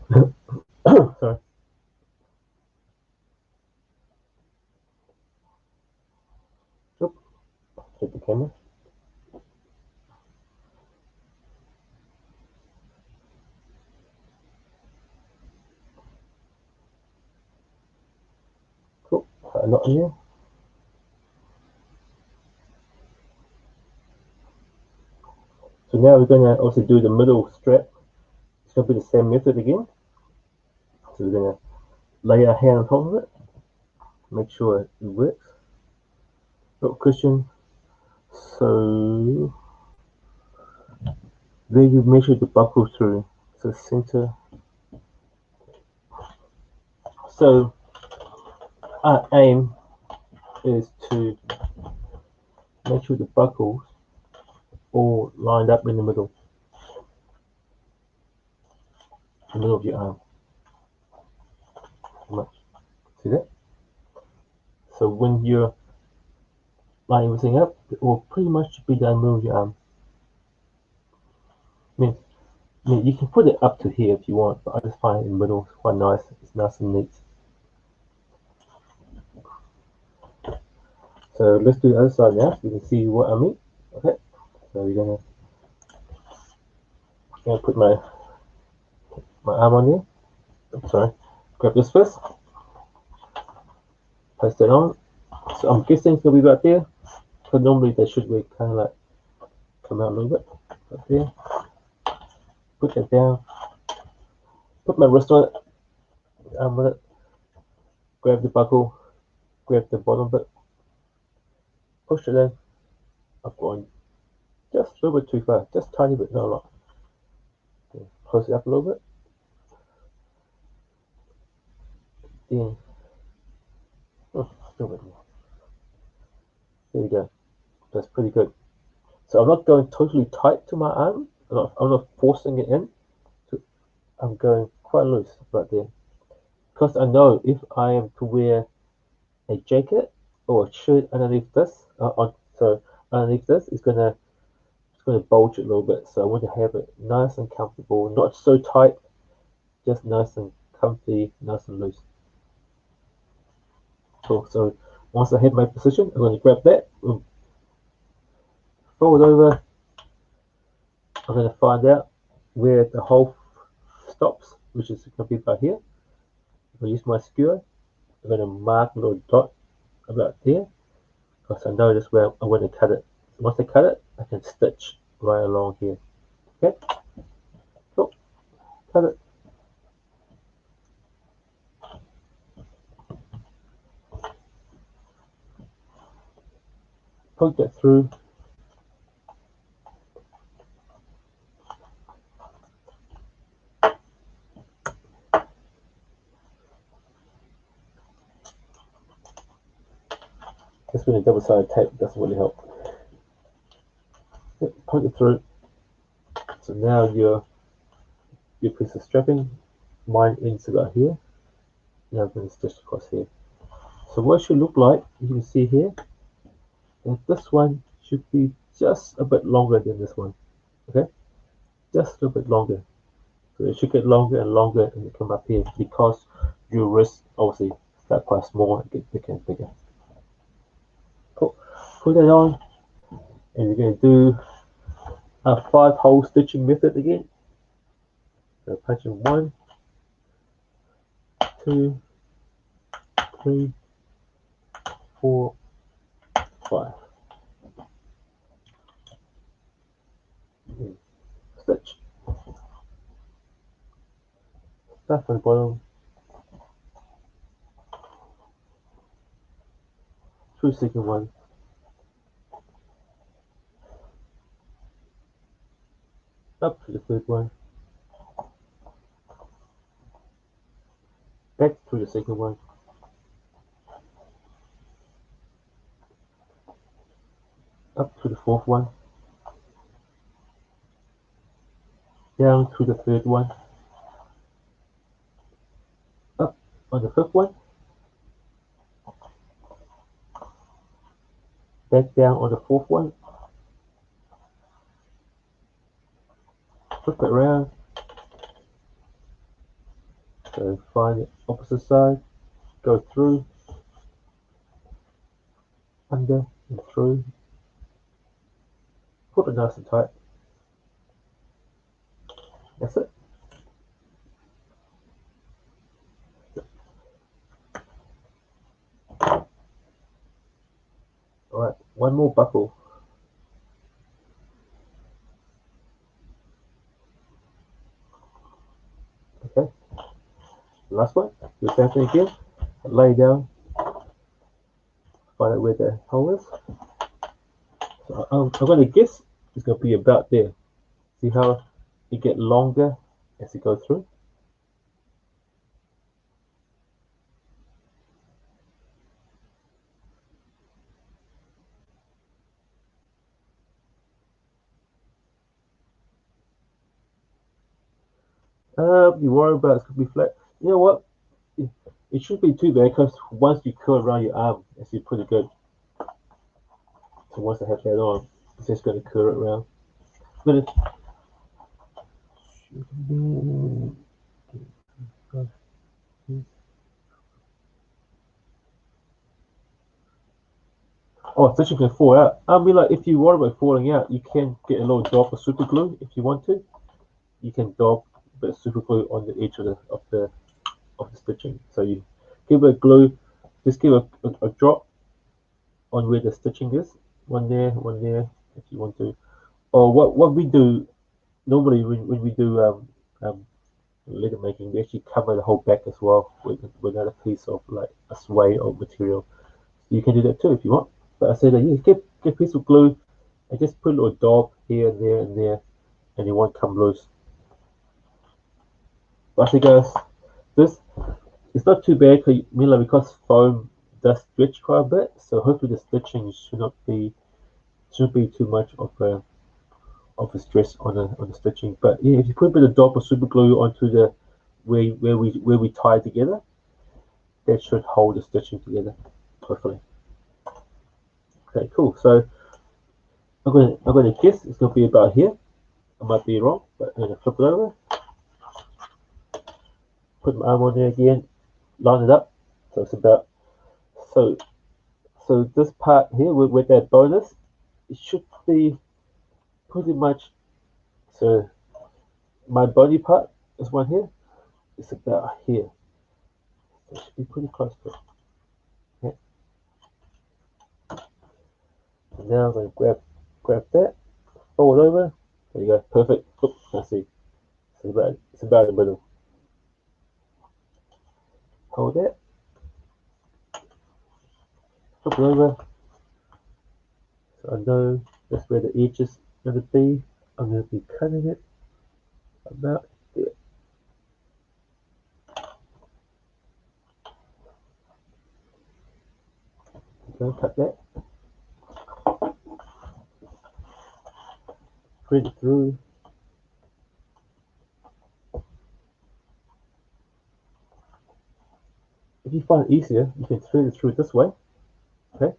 Sorry. Oop. Hit the camera. Cool. Put a knot in here. So now we're going to also do the middle strap. It's going to be the same method again. So we're going to lay our hand on top of it. Make sure it works. Little cushion. So there you measure the buckle through. So center. So our aim is to make sure the buckles all lined up in the middle of your arm. See that? So when you're lining everything up, it will pretty much be down the middle of your arm. I mean, you can put it up to here if you want, but I just find it in the middle. It's quite nice. It's nice and neat. So let's do the other side now so you can see what I mean. Okay, so we're gonna put my arm on there. I'm sorry, grab this first, place that on. So I'm guessing it's gonna be right there. But normally they should be kind of like come out a little bit. Right there. Put that down. Put my wrist on it. Arm with it. Grab the buckle. Grab the bottom bit. Push it in. I've gone just a little bit too far. Just a tiny bit, not a lot. Okay. Close it up a little bit. Then, still a bit more. There we go. That's pretty good. So I'm not going totally tight to my arm. I'm not forcing it in. I'm going quite loose right there. Because I know if I am to wear a jacket or a shirt underneath this, so underneath this, it's gonna bulge a little bit. So I want to have it nice and comfortable, not so tight, just nice and comfy, nice and loose. Cool. So once I have my position, I'm going to grab that, fold it over. I'm going to find out where the hole stops, which is going to be about here. I'm going to use my skewer. I'm going to mark a little dot about there, because I know that's where I want to cut it. Once I cut it, I can stitch right along here. Okay, cool. Cut it. Poke that through. This with a double-sided tape doesn't really help. Yep, poke it through. So now your piece of strapping, mine ends about here. Now I'm going to stitch across here. So what it should look like, you can see here, that this one should be just a bit longer than this one. Okay, just a little bit longer. So it should get longer and longer and come up here because your wrist obviously start quite small and get bigger and bigger. Cool. Put that on, and we're going to do a 5-hole stitching method again. So punch in 1, 2, 3, 4, 5. Stitch. Start from the bottom. Through the second one. Up to the third one. back to the second one, up to the fourth one, down to the third one, up on the fifth one, back down on the fourth one, flip it around, so find the opposite side, go through, under and through, put it nice and tight. That's it. Alright, one more buckle. Okay, last one, do the same thing again, lay down, find out where the hole is. So I'm going to guess it's going to be about there. See how it get longer as it goes through? You worry about it's going to be flat. You know what? It shouldn't be too bad because once you curl around your arm, it's pretty good. So once I have that on, it's just going to curl it around. Oh, stitching can fall out. I mean, like if you worry about falling out, you can get a little dab of super glue if you want to. You can dab a bit of super glue on the edge of the stitching. So you give it glue, just give a drop on where the stitching is. One there, if you want to. Or what we do normally when we do leather making, we actually cover the whole back as well with another piece of like a suede or material. You can do that too if you want. But I said that get a piece of glue and just put a little dab here and there, and it won't come loose. But I say guys, this it's not too bad because foam does stretch quite a bit, so hopefully the stitching shouldn't be too much of a stress on the stitching. But yeah, if you put a bit of dab or super glue onto the where we tie it together, that should hold the stitching together, hopefully. Okay, cool. So I'm gonna guess it's gonna be about here. I might be wrong, but I'm gonna flip it over, put my arm on there again, line it up. So it's about so this part here with that bonus, it should be pretty much so my body part is one here. It's about here. So it should be pretty close to it. Okay. And now I'm gonna grab that, fold it over. There you go, perfect. Oops, I see. It's about in the middle. Hold that, flip it over. So I know that's where the edge is gonna be. I'm gonna be cutting it about there. Go cut that. Thread it through. If you find it easier, you can thread it through this way. Okay.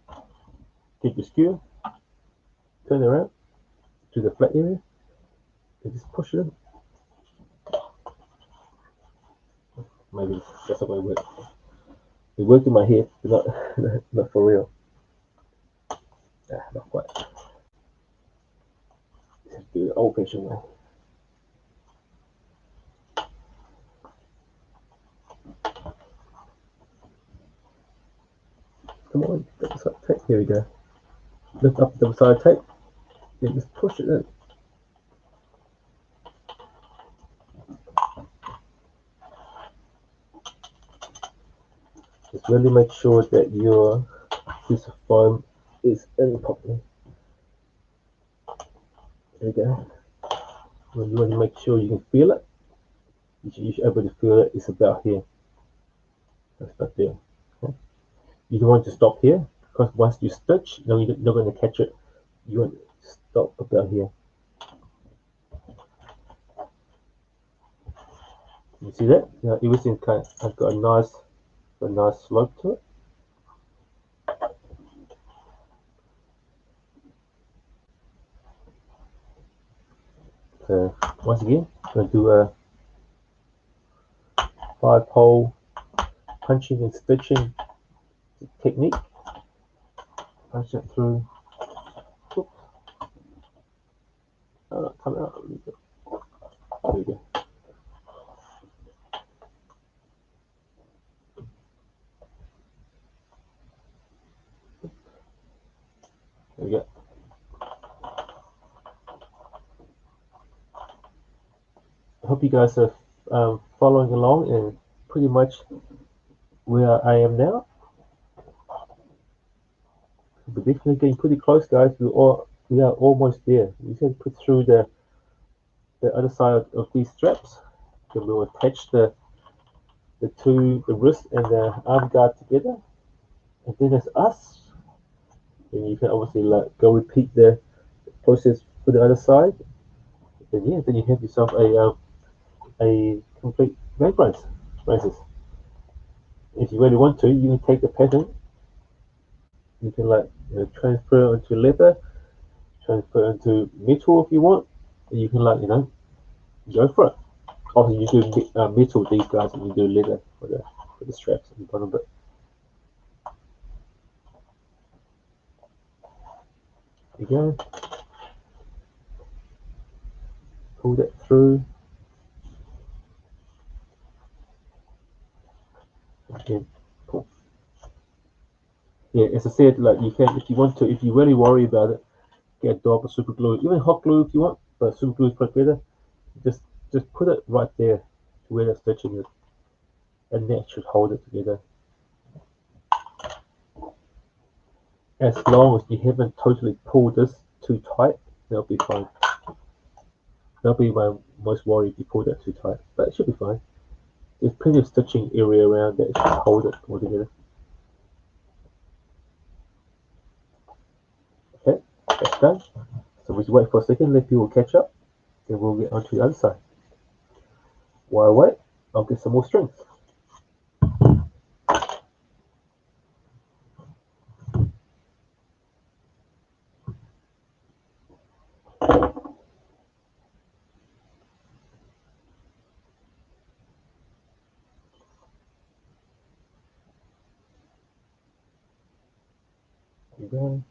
Take your skewer, turn it around to the flat area, and just push it in. Maybe that's not going to work. It worked in my head, but not not for real. Not quite. Just do the old-fashioned way. Come on, double side tape. Here we go. Lift up the double side tape, then just push it in. Just really make sure that your piece of foam is in properly. There we go. When you want to make sure you can feel it, you should be able to feel it. It's about here. Let's start there. Okay. You don't want to stop here because once you stitch, you're not going to catch it. You want to stop about here. You see that? Now everything kind of got a nice slope to it. So once again, I'm going to do a 5-hole punching and stitching technique. Punch it through. Oops. Oh, not coming out. There we go. There we go. I hope you guys are following along and pretty much where I am now. We're definitely getting pretty close, guys. We are almost there. We just put through the other side of these straps. Then we'll attach the wrist and the arm guard together, and then it's us. And you can obviously go repeat the process for the other side. And yeah, then you have yourself a complete leg braces. If you really want to, you can take the pattern. You can transfer onto leather, transfer into metal if you want. And you can go for it. Obviously, you do metal these guys, and you do leather for the straps on the bottom bit. There you go. Pull that through. Again, pull. Yeah, as I said, you can, if you want to, if you really worry about it, get a dab of super glue, even hot glue if you want, but super glue is probably better. Just put it right there to where the stitching is, and that should hold it together. As long as you haven't totally pulled this too tight, that'll be fine. That'll be my most worry if you pull that too tight, but it should be fine. There's plenty of stitching area around that should hold it all together. Okay, that's done. So we just wait for a second, let people catch up, then we'll get onto the other side. While I wait, I'll get some more strings. Here we go.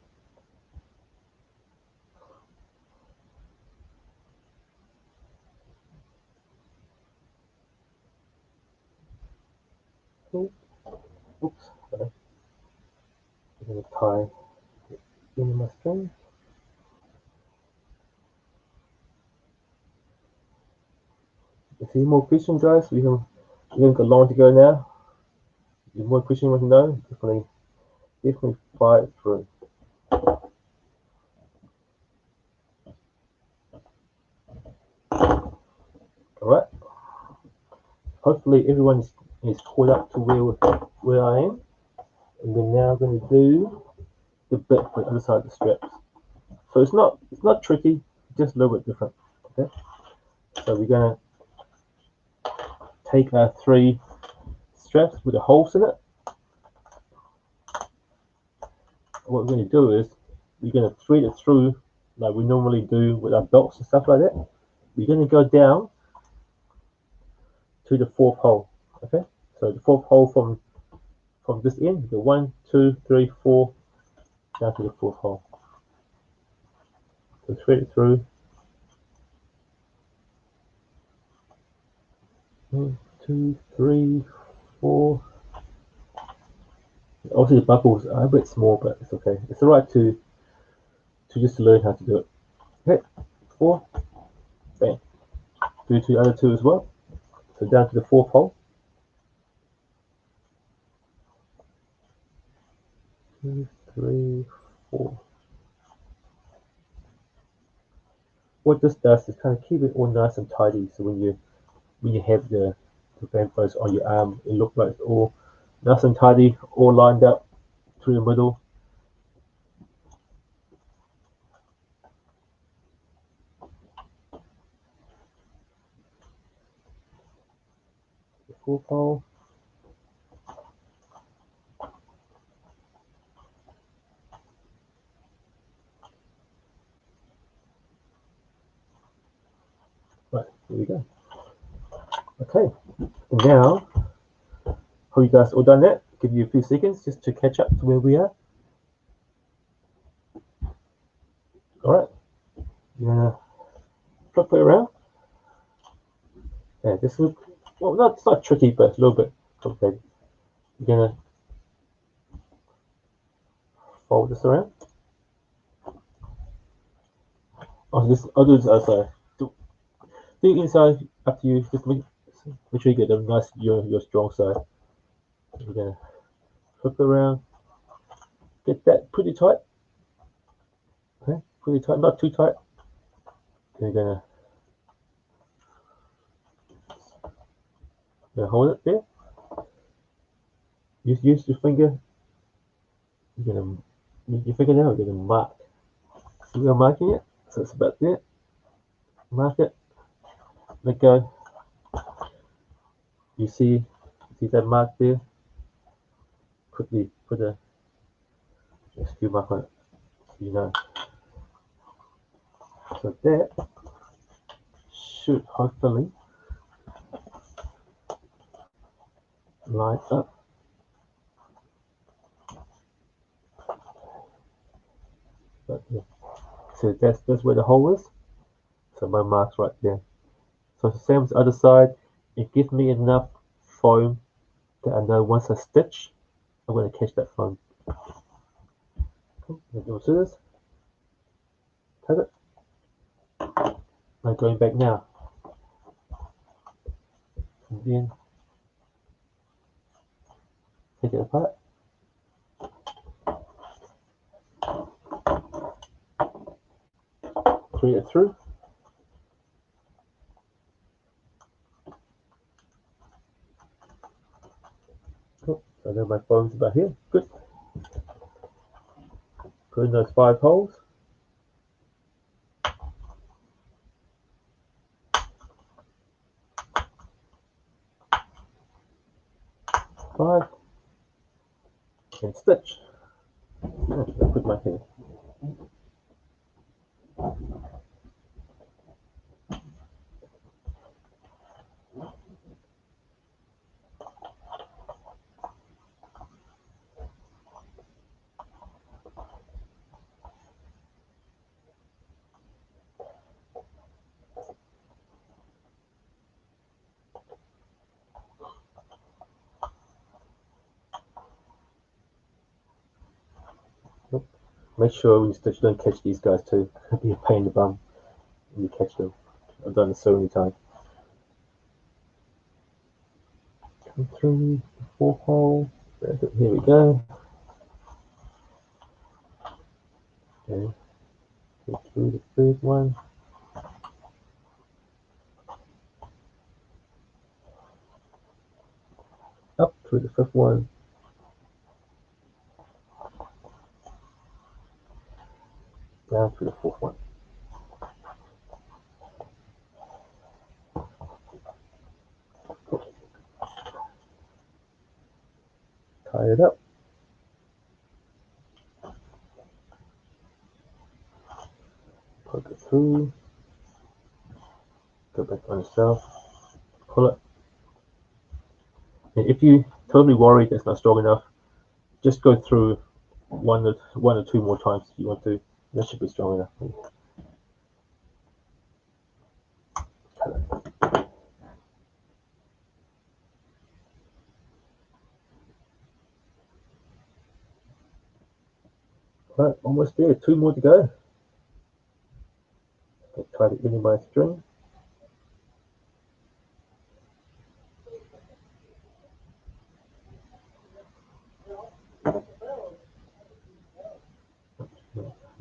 Oops, sorry. I'm going to tie in my string. If you have more questions, guys, we haven't got long to go now. If you have more questions you want to know, definitely fire it through. Alright. Hopefully everyone is caught up to where I am. And we're now going to do the bit for the other side of the straps. So it's not tricky, just a little bit different. Okay. So we're going to take our 3 straps with the holes in it. What we're going to do is we're going to thread it through like we normally do with our belts and stuff like that. We're going to go down to the 4th hole. Okay. So the 4th hole from this end, the 1, 2, 3, 4, down to the 4th hole. So thread it through. 1, 2, 3, 4. Obviously the bubbles are a bit small, but it's okay. It's alright to just learn how to do it. Okay, 4, bang. Do the other 2 as well. So down to the 4th hole. 2, 3, 4. What this does is kind of keep it all nice and tidy. So when you have the bambos on your arm, it looks like it's all Nice and tidy, all lined up through the middle. The 4-pole. Right, here we go. Okay, and now, have you guys all done that? Give you a few seconds just to catch up to where we are. All right, you're gonna flip it around. Yeah, this look, well, it's not tricky, but it's a little bit complicated. You're gonna fold this around. I'll do this outside. Do it inside, up to you. Just make sure you get a nice, your strong side. We're gonna flip it around. Get that pretty tight. Okay, pretty tight, not too tight. Then you're gonna hold it there. Use your finger. You're gonna use your finger now. You're gonna mark. So we're marking it. So it's about there. Mark it. Let go. You see that mark there? Quickly put a skew mark on it. So you know. So that should hopefully line up. But yeah. So that's where the hole is. So my mark's right there. So it's the same as the other side. It gives me enough foam that I know once I stitch, I'm going to catch that foam. Cool. Let's do this. Cut it. I'm going back now. And then take it apart. Thread it through. Cool. So now my foam's about here. Good. Put in those 5 holes. 5. And stitch. Oh, I put my hand. Make sure when you stitch, don't catch these guys too. It'll be a pain in the bum when you catch them. I've done it so many times. Come through the 4th hole. Here we go. Okay. Go through the 3rd one. Up through the 5th one. Down through the 4th one. Tie it up. Poke it through. Go back on itself. Pull it. And if you're totally worried it's not strong enough, just go through one or two more times if you want to. That should be strong enough. Right, almost there. 2 more to go. Try to end by a string.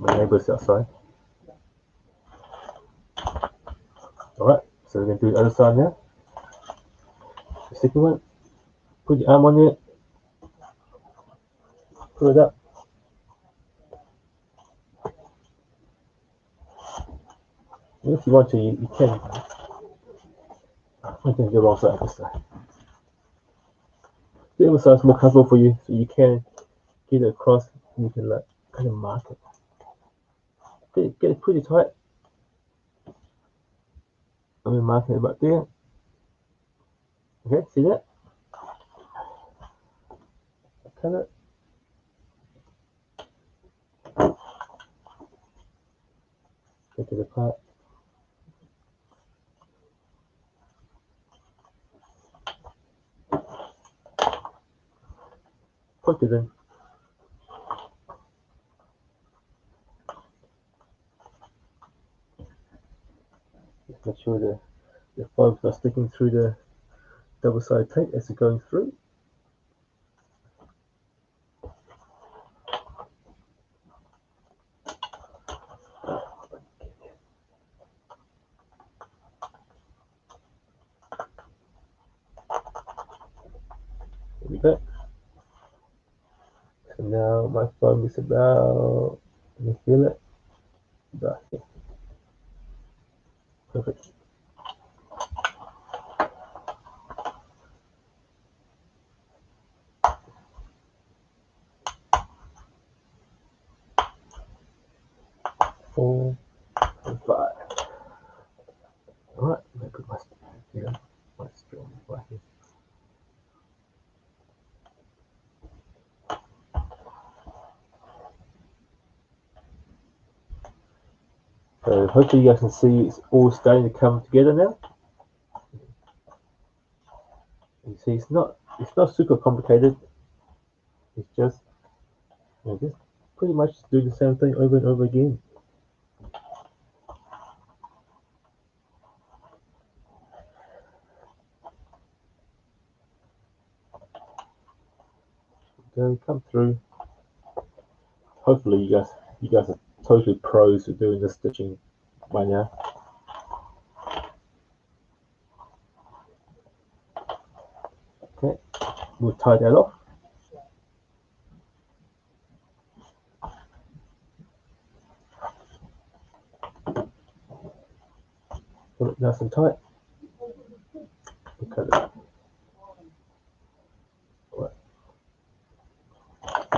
My neighbour's outside. Alright, so we're going to do the other side now. The second one. Put your arm on it. Pull it up. If you want to, you can. I can do also this side. The other side is more comfortable for you, so you can get it across and you can like kind of mark it. Get it pretty tight. I'm gonna mark it about there. Okay, see that? Cut it. Take it apart. Put it in. Just make sure the fibers are sticking through the double-sided tape as it's going through. There we go. So now my foam is about, can you feel it? About here. Perfect. Four and five. Alright, I put my string right here. So hopefully you guys can see it's all starting to come together now. You see it's not super complicated. It's just just pretty much do the same thing over and over again. Then come through. Hopefully you guys are totally pros at doing the stitching by now. Okay, we'll tie that off. Pull it nice and tight. Cut it. Right.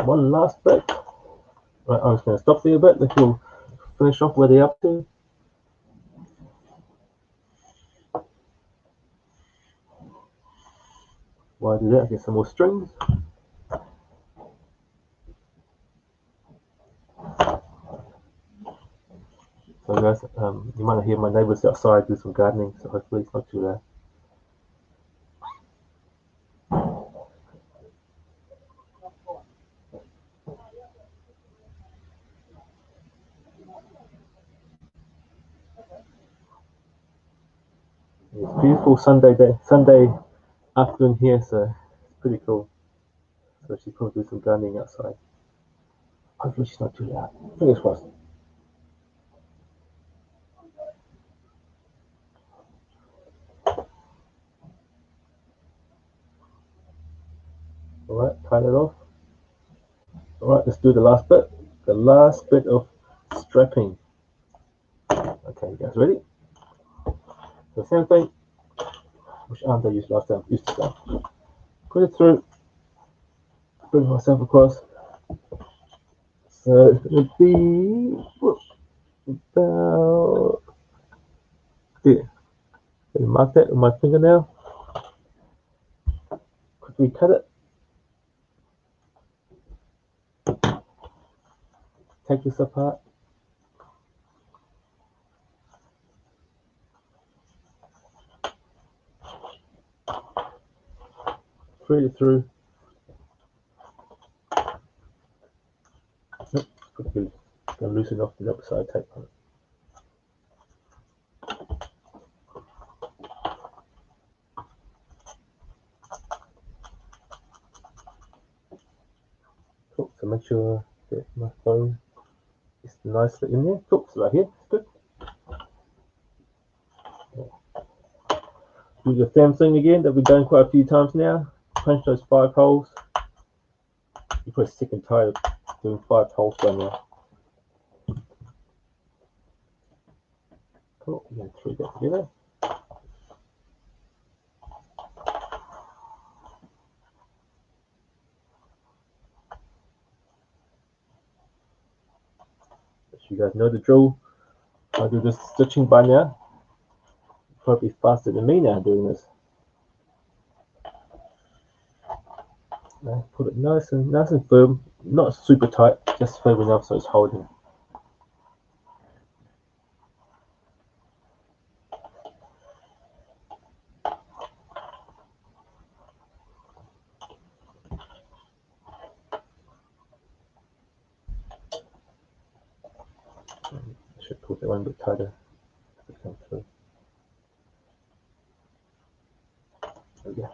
One last bit. Right, I'm just going to stop there a bit. Let's finish off where they're up to. While I do that, get some more strings. So guys, you might hear my neighbours outside do some gardening, so hopefully it's not too loud. It's a beautiful Sunday afternoon here, so it's pretty cool. So she's probably do some gardening outside. Hopefully she's not too loud. Fingers crossed. Alright, tie that off. Alright, let's do the last bit. The last bit of strapping. Okay, you guys ready? The same thing. Which arm did I use last time? Use this arm. Put it through. Bring myself across. So it would be about there. So mark that with my fingernail. Quickly cut it. Take this apart. Thread it through. Nope, quickly gonna loosen off the upside tape on it. Cool, so make sure that my phone is nicely in there. Cool, so right here, good. Do the same thing again that we've done quite a few times now. Punch those 5 holes. You're probably sick and tired of doing 5 holes by now. Cool. We're going to thread that together. You guys know the drill. I do this stitching by now. Probably faster than me now doing this. Now put it nice and firm, not super tight, just firm enough so it's holding. I should put that one a bit tighter to come through. There we go.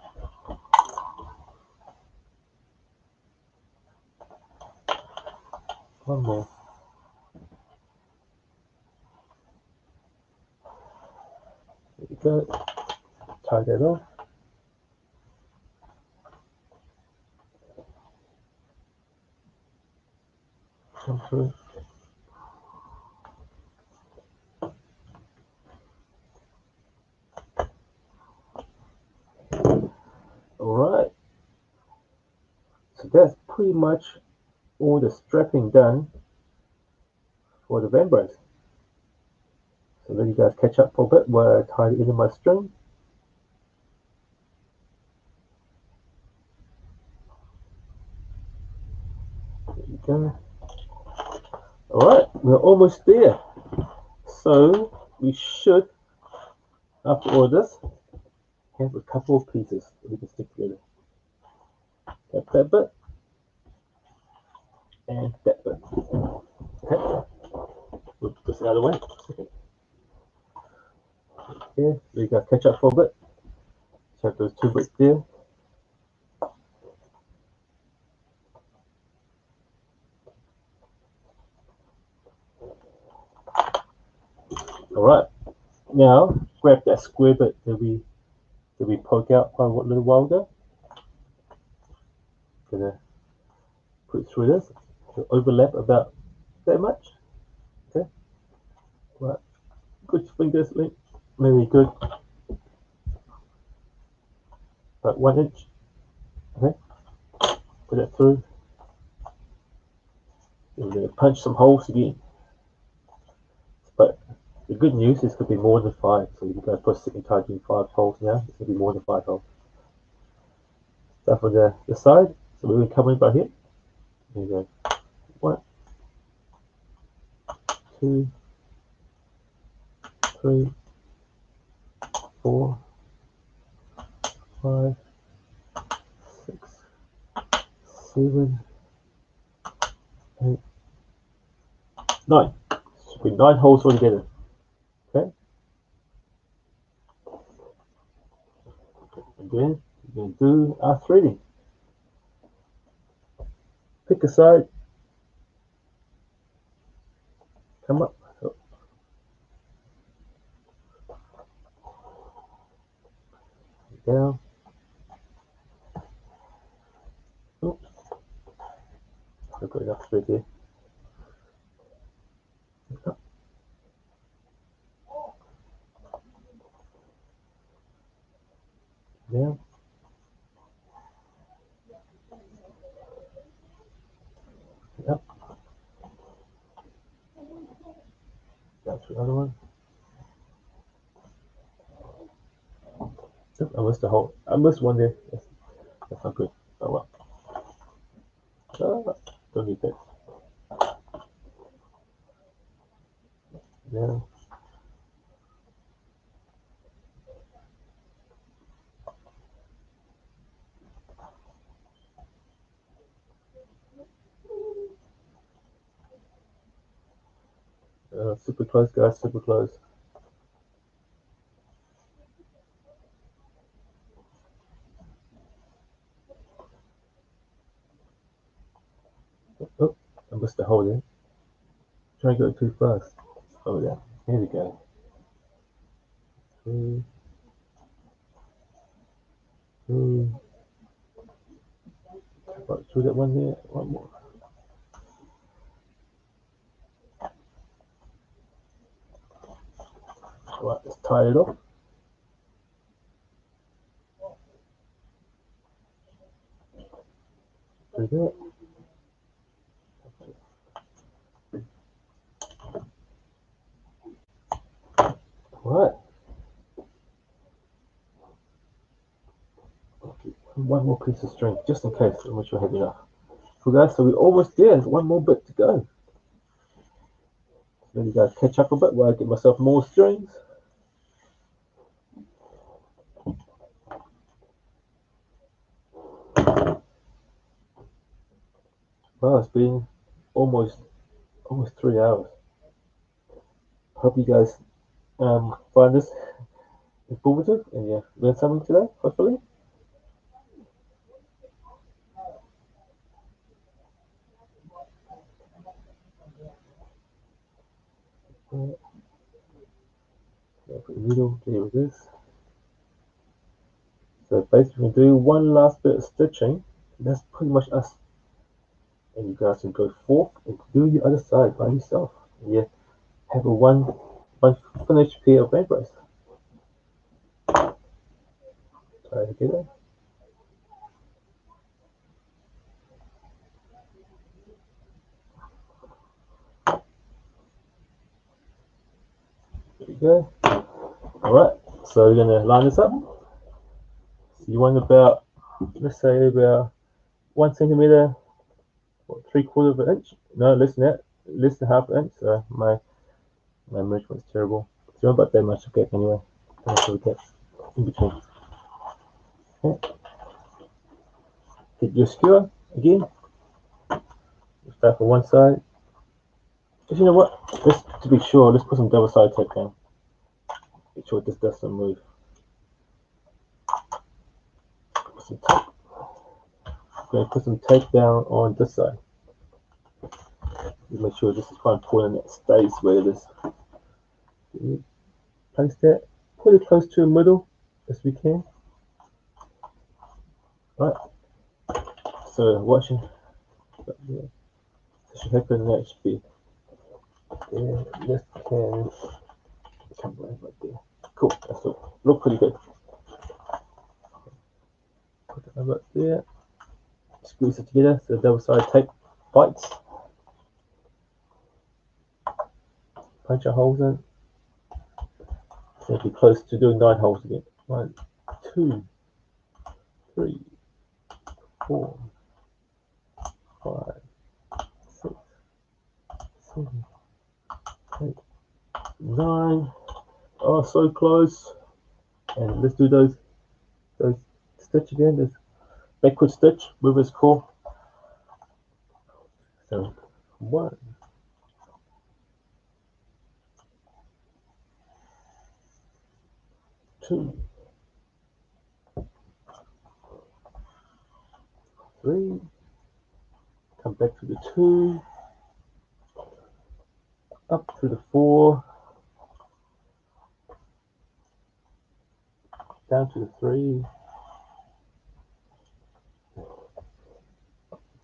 One more. There we go. Tie that off. Come through. Alright. So that's pretty much all the strapping done for the vambrace. So let you guys catch up for a bit while I tie it into my string. There you go. Alright, we're almost there. So we should, after all this, have a couple of pieces that we can stick together. Got that bit and that bit. Okay. We'll put this out of the way. Okay, so you got catch up for a bit. So those 2 bits there. Alright, now grab that square bit that we poke out quite a little while ago. Gonna put it through this to overlap about that much. Okay, right, good fingers length, maybe good, about 1 inch. Okay, put it through. And we're gonna punch some holes again. But the good news is it could be more than 5. So you guys put sticking tight in 5 holes now. It's gonna be more than 5 holes. Start from the side. So we're gonna come in by here. There you go. 1, 2, 3, 4, 5, 6, 7, 8, 9. Should be 9 holes altogether. Okay. Again, we're going to do our threading. Pick a side. Come up. Down. Oops. I've got enough thread here. Up. Down. Up. Down to another one. Yep, I missed a hole. I missed one there. That's not good. Oh well. Don't need that. Down. Super close, guys. Super close. Oh, I missed a hole there. Trying to go too fast. Oh yeah. Here we go. 3, 2, Right through that one there. One more. Right, let's tie it off. Through that. Right. Okay. One more piece of string, just in case. I'm not sure I have enough. So guys, so we're almost there. There's one more bit to go. Let you guys catch up a bit while I get myself more strings. Wow, it's been almost 3 hours. Hope you guys find this informative and yeah, learn something today, hopefully. Put the needle there with this. So basically we'll do one last bit of stitching. That's pretty much us. And you guys can go forth and do the other side by yourself. And yeah, have a one finished pair of band braces. Tie it together. There we go. Alright, so we're gonna line this up. So you want about, let's say about 1 centimeter or 3/4 of an inch. No, less than that, less than half an inch. So my measurement's terrible. So about that much of gap anyway. That's the gap in between. Okay. Get your skewer again. Start from one side. Just, you know what? Just to be sure, let's put some double side tape down. Make sure this doesn't move. Put some tape. I'm going to put some tape down on this side. Make sure this is quite important that it stays where it is. Place that. Put it close to the middle as we can. Right. So watching. This should happen next be. Yeah, this can come right there. Cool. That's all. Look pretty good. Put it right there. Squeeze it together so the double side tape bites. Punch our holes in. So be close to doing 9 holes again. 1, 2, 3, 4, 5, 6, 7, 8, 9. Oh, so close. And let's do those stitch again. This backward stitch with its core. So 1, 2, 3. Come back to the 2. Up to the 4. Down to the 3.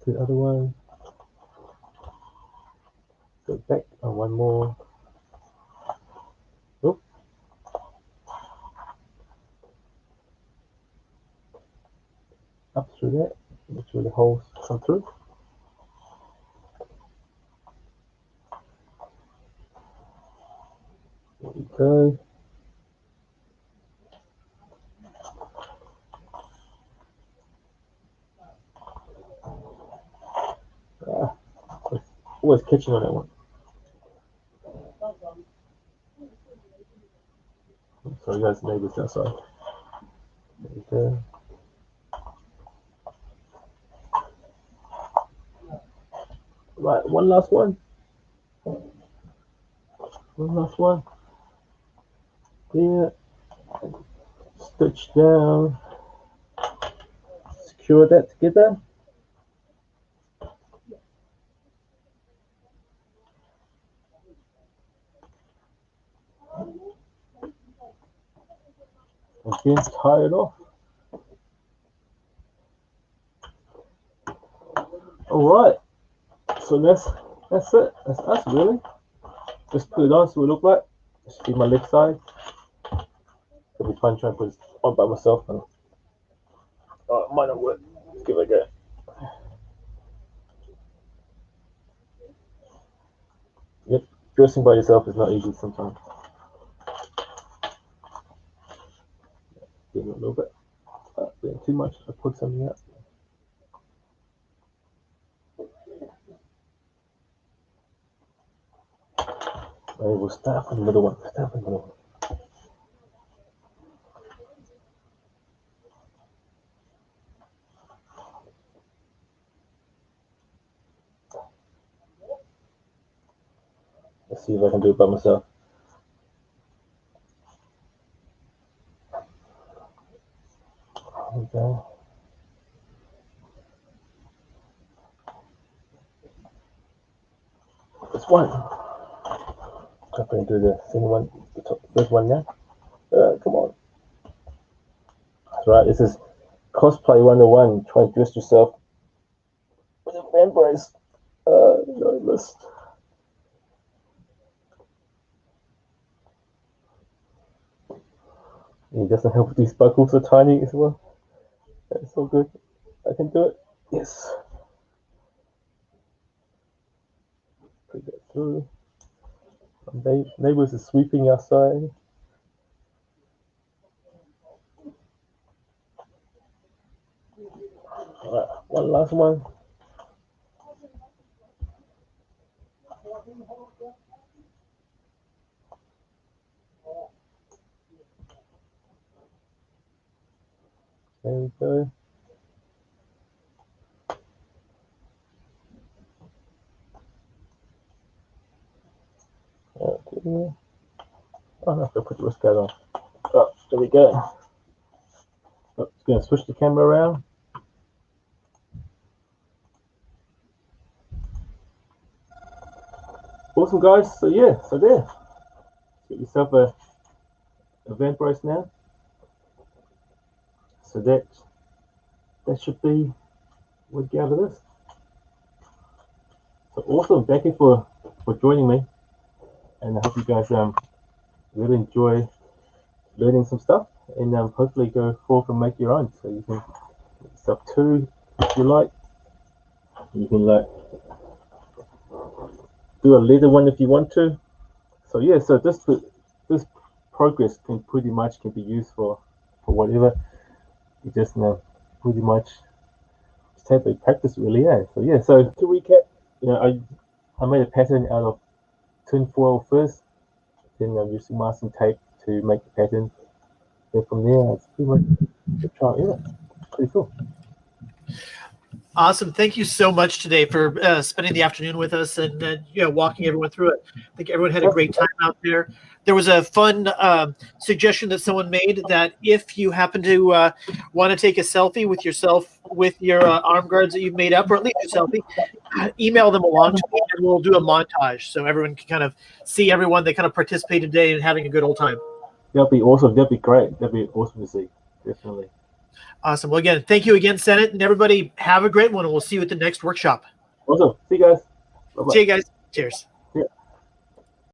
To the other one. Go back on one more. Oop. Up through that. Make sure the holes come through. There we go. Always catching on that one. Sorry guys, neighbors outside. There we go. Right, one last one. One last one. There. Stitch down. Secure that together. Again, tie it off. All right. So that's it. That's us really. Just put it on, see what it look like. Just do my left side. It'll be fun trying to put it on by myself. And oh, it might not work. Let's give it a go. Yep, dressing by yourself is not easy sometimes. Give it a little bit. Doing too much. I put something out. Maybe we'll start from the middle one. Start from the middle one. Let's see if I can do it by myself. There we go. This one. I'm going to do the second one, the top, first one now. Come on. That's right, this is cosplay 101. Try and dress yourself with a fan brace. No, I missed. It doesn't help with these buckles are tiny as well. That's so good. I can do it. Yes. Put that through. Neighbors are sweeping outside. Alright, one last one. There we go. Okay. Oh, no, I have to put the wrist guard on. Oh, there we go. Oh, just going to switch the camera around. Awesome, guys. So yeah, so there. Get yourself a vent brace now. So that should be what you get out of this. So awesome. Thank you for joining me, and I hope you guys really enjoy learning some stuff, and hopefully go forth and make your own. So you can make yourself two if you like. You can like do a leather one if you want to. So yeah, so this progress can pretty much be used for whatever. You just pretty much just have to practice really, yeah. So yeah, so to recap, I made a pattern out of tin foil first, then I'm using masking tape to make the pattern. Then from there, it's pretty much the trial. Yeah, pretty cool. Awesome. Thank you so much today for spending the afternoon with us and walking everyone through it. I think everyone had a great time out there. There was a fun suggestion that someone made that if you happen to want to take a selfie with yourself with your arm guards that you've made up, or at least a selfie, email them along to me and we'll do a montage so everyone can kind of see everyone that kind of participated today and having a good old time. That'd be awesome. That'd be great. That'd be awesome to see. Definitely. Awesome. Well, again, thank you again, Senate, and everybody have a great one, and we'll see you at the next workshop. Awesome. See you guys. Bye-bye. See you guys. Cheers.